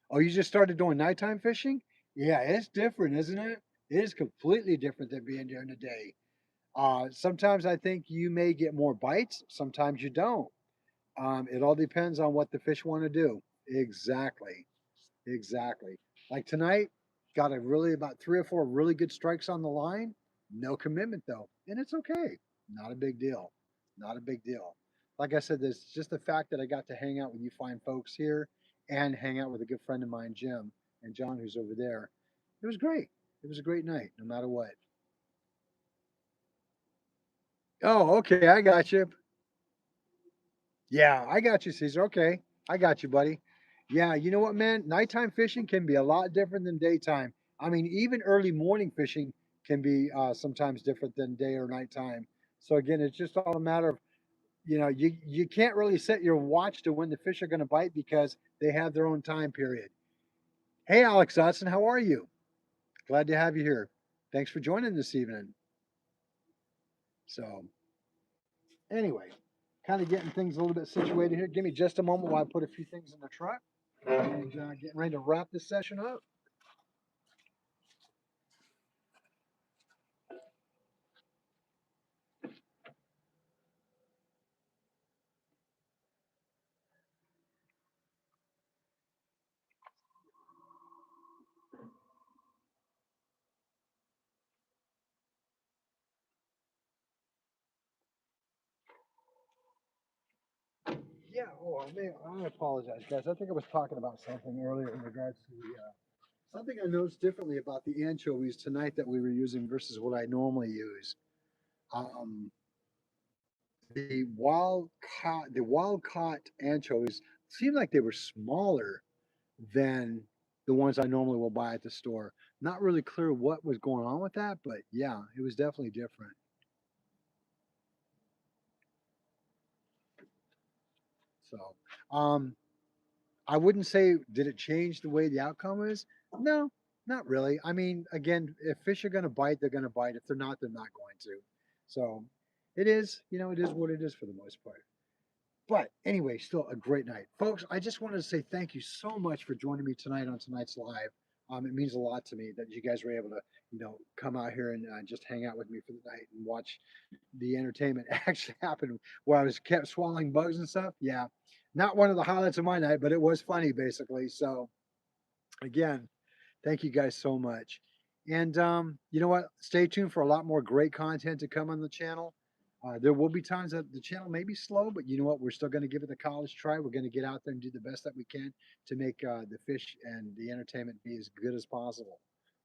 Speaker 1: Oh, you just started doing nighttime fishing? Yeah, it's different, isn't it? It is completely different than being during the day. Sometimes I think you may get more bites, sometimes you don't. It all depends on what the fish want to do. Exactly. Exactly. Like tonight, got a really about three or four really good strikes on the line. No commitment though, and it's okay. Not a big deal. Not a big deal. Like I said, there's just the fact that I got to hang out with you fine folks here, and hang out with a good friend of mine, Jim, and John, who's over there. It was great. It was a great night, no matter what. Oh, okay, I got you. Yeah, I got you, Caesar. Okay, I got you, buddy. Yeah, you know what, man? Nighttime fishing can be a lot different than daytime. I mean, even early morning fishing can be sometimes different than day or nighttime. So again, it's just all a matter of you can't really set your watch to when the fish are going to bite because they have their own time period. Hey, Alex Dodson, how are you? Glad to have you here. Thanks for joining this evening. So anyway, kind of getting things a little bit situated here. Give me just a moment while I put a few things in the truck. And getting ready to wrap this session up. Yeah. Oh, I apologize, guys. I think I was talking about something earlier in regards to something I noticed differently about the anchovies tonight that we were using versus what I normally use. Um, the wild caught anchovies seemed like they were smaller than the ones I normally will buy at the store. Not really clear what was going on with that, but yeah, it was definitely different. So, um, I wouldn't say did it change the way the outcome is. No, not really. I mean, again, if fish are going to bite, they're going to bite. If they're not, they're not going to. So it is, it is what it is for the most part. But anyway, still a great night. Folks, I just wanted to say thank you so much for joining me tonight on tonight's live. It means a lot to me that you guys were able to, come out here and just hang out with me for the night and watch the entertainment actually happen where I was kept swallowing bugs and stuff. Yeah, not one of the highlights of my night, but it was funny basically. So again, thank you guys so much. And you know what? Stay tuned for a lot more great content to come on the channel. There will be times that the channel may be slow, but you know what? We're still going to give it a college try. We're going to get out there and do the best that we can to make the fish and the entertainment be as good as possible.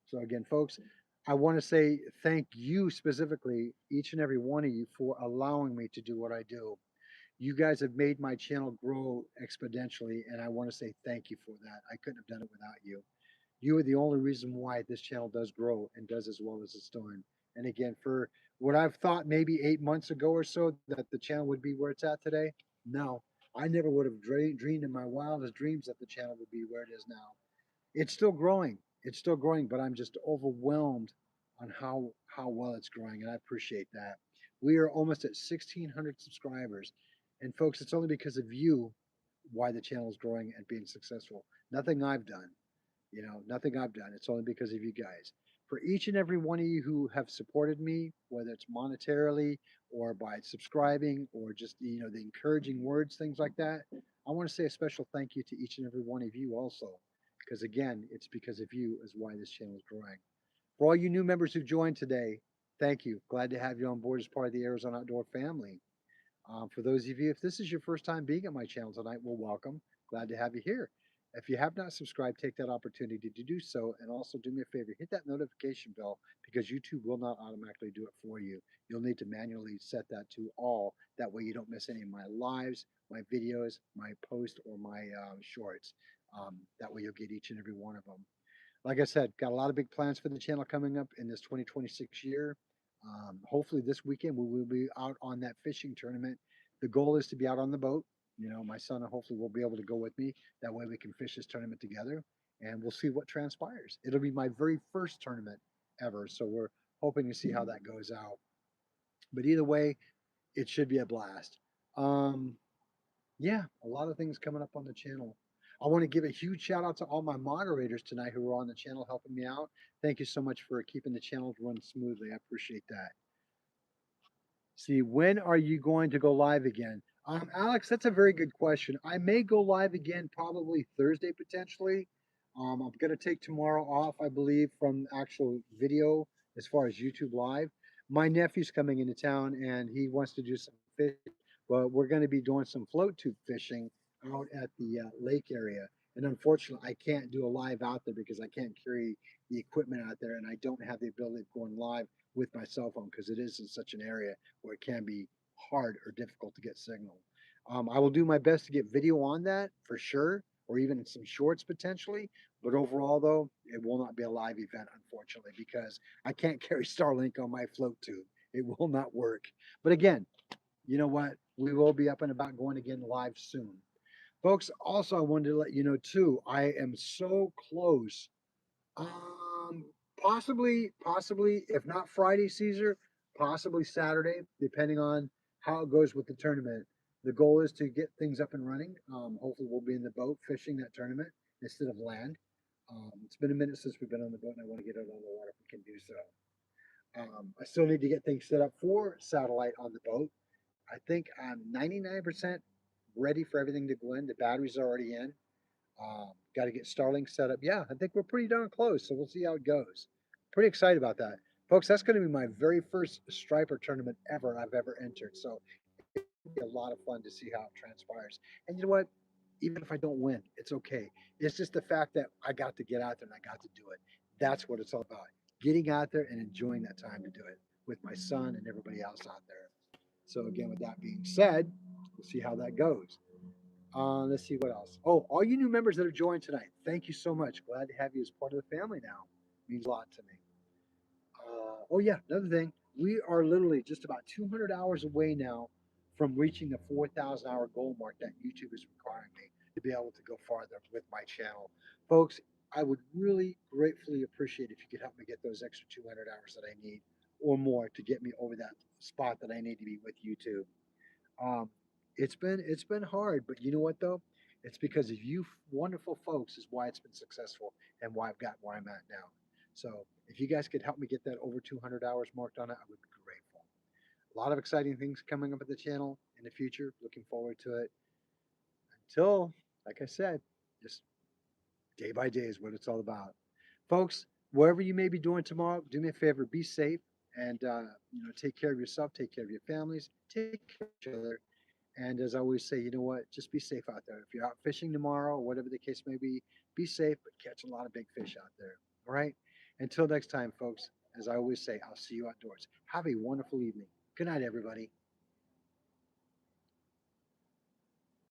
Speaker 1: So, again, folks, I want to say thank you specifically, each and every one of you, for allowing me to do what I do. You guys have made my channel grow exponentially, and I want to say thank you for that. I couldn't have done it without you. You are the only reason why this channel does grow and does as well as it's doing. And again, for what I've thought maybe 8 months ago or so that the channel would be where it's at today, no, I never would have dreamed in my wildest dreams that the channel would be where it is now. It's still growing. It's still growing, but I'm just overwhelmed on how well it's growing, and I appreciate that. We are almost at 1,600 subscribers, and folks, it's only because of you why the channel is growing and being successful. Nothing I've done. Nothing I've done. It's only because of you guys. For each and every one of you who have supported me, whether it's monetarily or by subscribing or just, the encouraging words, things like that, I want to say a special thank you to each and every one of you also. Because again, it's because of you is why this channel is growing. For all you new members who joined today, thank you. Glad to have you on board as part of the Arizona Outdoor family. For those of you, if this is your first time being on my channel tonight, well, welcome. Glad to have you here. If you have not subscribed, take that opportunity to do so. And also do me a favor, hit that notification bell because YouTube will not automatically do it for you. You'll need to manually set that to all. That way you don't miss any of my lives, my videos, my posts, or my shorts. That way you'll get each and every one of them. Like I said, got a lot of big plans for the channel coming up in this 2026 year. Hopefully this weekend we will be out on that fishing tournament. The goal is to be out on the boat. My son hopefully will be able to go with me. That way we can fish this tournament together, and we'll see what transpires. It'll be my very first tournament ever, so we're hoping to see how that goes out. But either way, it should be a blast. Um, yeah, a lot of things coming up on the channel. I want to give a huge shout out to all my moderators tonight who are on the channel helping me out. Thank you so much for keeping the channel run smoothly. I appreciate that. See, when are you going to go live again? Alex, that's a very good question. I may go live again probably Thursday potentially. I'm going to take tomorrow off, I believe, from actual video as far as YouTube live. My nephew's coming into town and he wants to do some fishing, but we're going to be doing some float tube fishing out at the lake area. And unfortunately, I can't do a live out there because I can't carry the equipment out there and I don't have the ability of going live with my cell phone because it is in such an area where it can be hard or difficult to get signal. I will do my best to get video on that for sure, or even some shorts potentially. But overall, though, it will not be a live event, unfortunately, because I can't carry Starlink on my float tube. It will not work. But again, you know what? We will be up and about going again live soon. Folks, also, I wanted to let you know too, I am so close possibly, if not Friday, Caesar, possibly Saturday, depending on how it goes with the tournament. The goal is to get things up and running. Hopefully, we'll be in the boat fishing that tournament instead of land. It's been a minute since we've been on the boat, and I want to get it on the water if we can do so. I still need to get things set up for satellite on the boat. I think I'm 99% ready for everything to go in. The batteries are already in. Got to get Starlink set up. Yeah, I think we're pretty darn close, so we'll see how it goes. Pretty excited about that. Folks, that's going to be my very first striper tournament ever I've ever entered. So it'll be a lot of fun to see how it transpires. And you know what? Even if I don't win, it's okay. It's just the fact that I got to get out there and I got to do it. That's what it's all about. Getting out there and enjoying that time to do it with my son and everybody else out there. So again, with that being said, we'll see how that goes. Let's see what else. Oh, all you new members that have joined tonight, thank you so much. Glad to have you as part of the family now. Means a lot to me. Oh yeah, another thing. We are literally just about 200 hours away now from reaching the 4,000 hour goal mark that YouTube is requiring me. to be able to go farther with my channel. Folks, I would really gratefully appreciate if you could help me get those extra 200 hours that I need or more to get me over that spot that I need to be with YouTube. Um, it's been hard, but you know what though? It's because of you wonderful folks is why it's been successful and why I've gotten where I'm at now. So if you guys could help me get that over 200 hours marked on it, I would be grateful. A lot of exciting things coming up at the channel in the future. Looking forward to it. Until, like I said, just day by day is what it's all about. Folks, wherever you may be doing tomorrow, do me a favor, be safe and take care of yourself, take care of your families, take care of each other. And as I always say, you know what? Just be safe out there. If you're out fishing tomorrow, whatever the case may be safe, but catch a lot of big fish out there. All right? Until next time, folks, as I always say, I'll see you outdoors. Have a wonderful evening. Good night, everybody.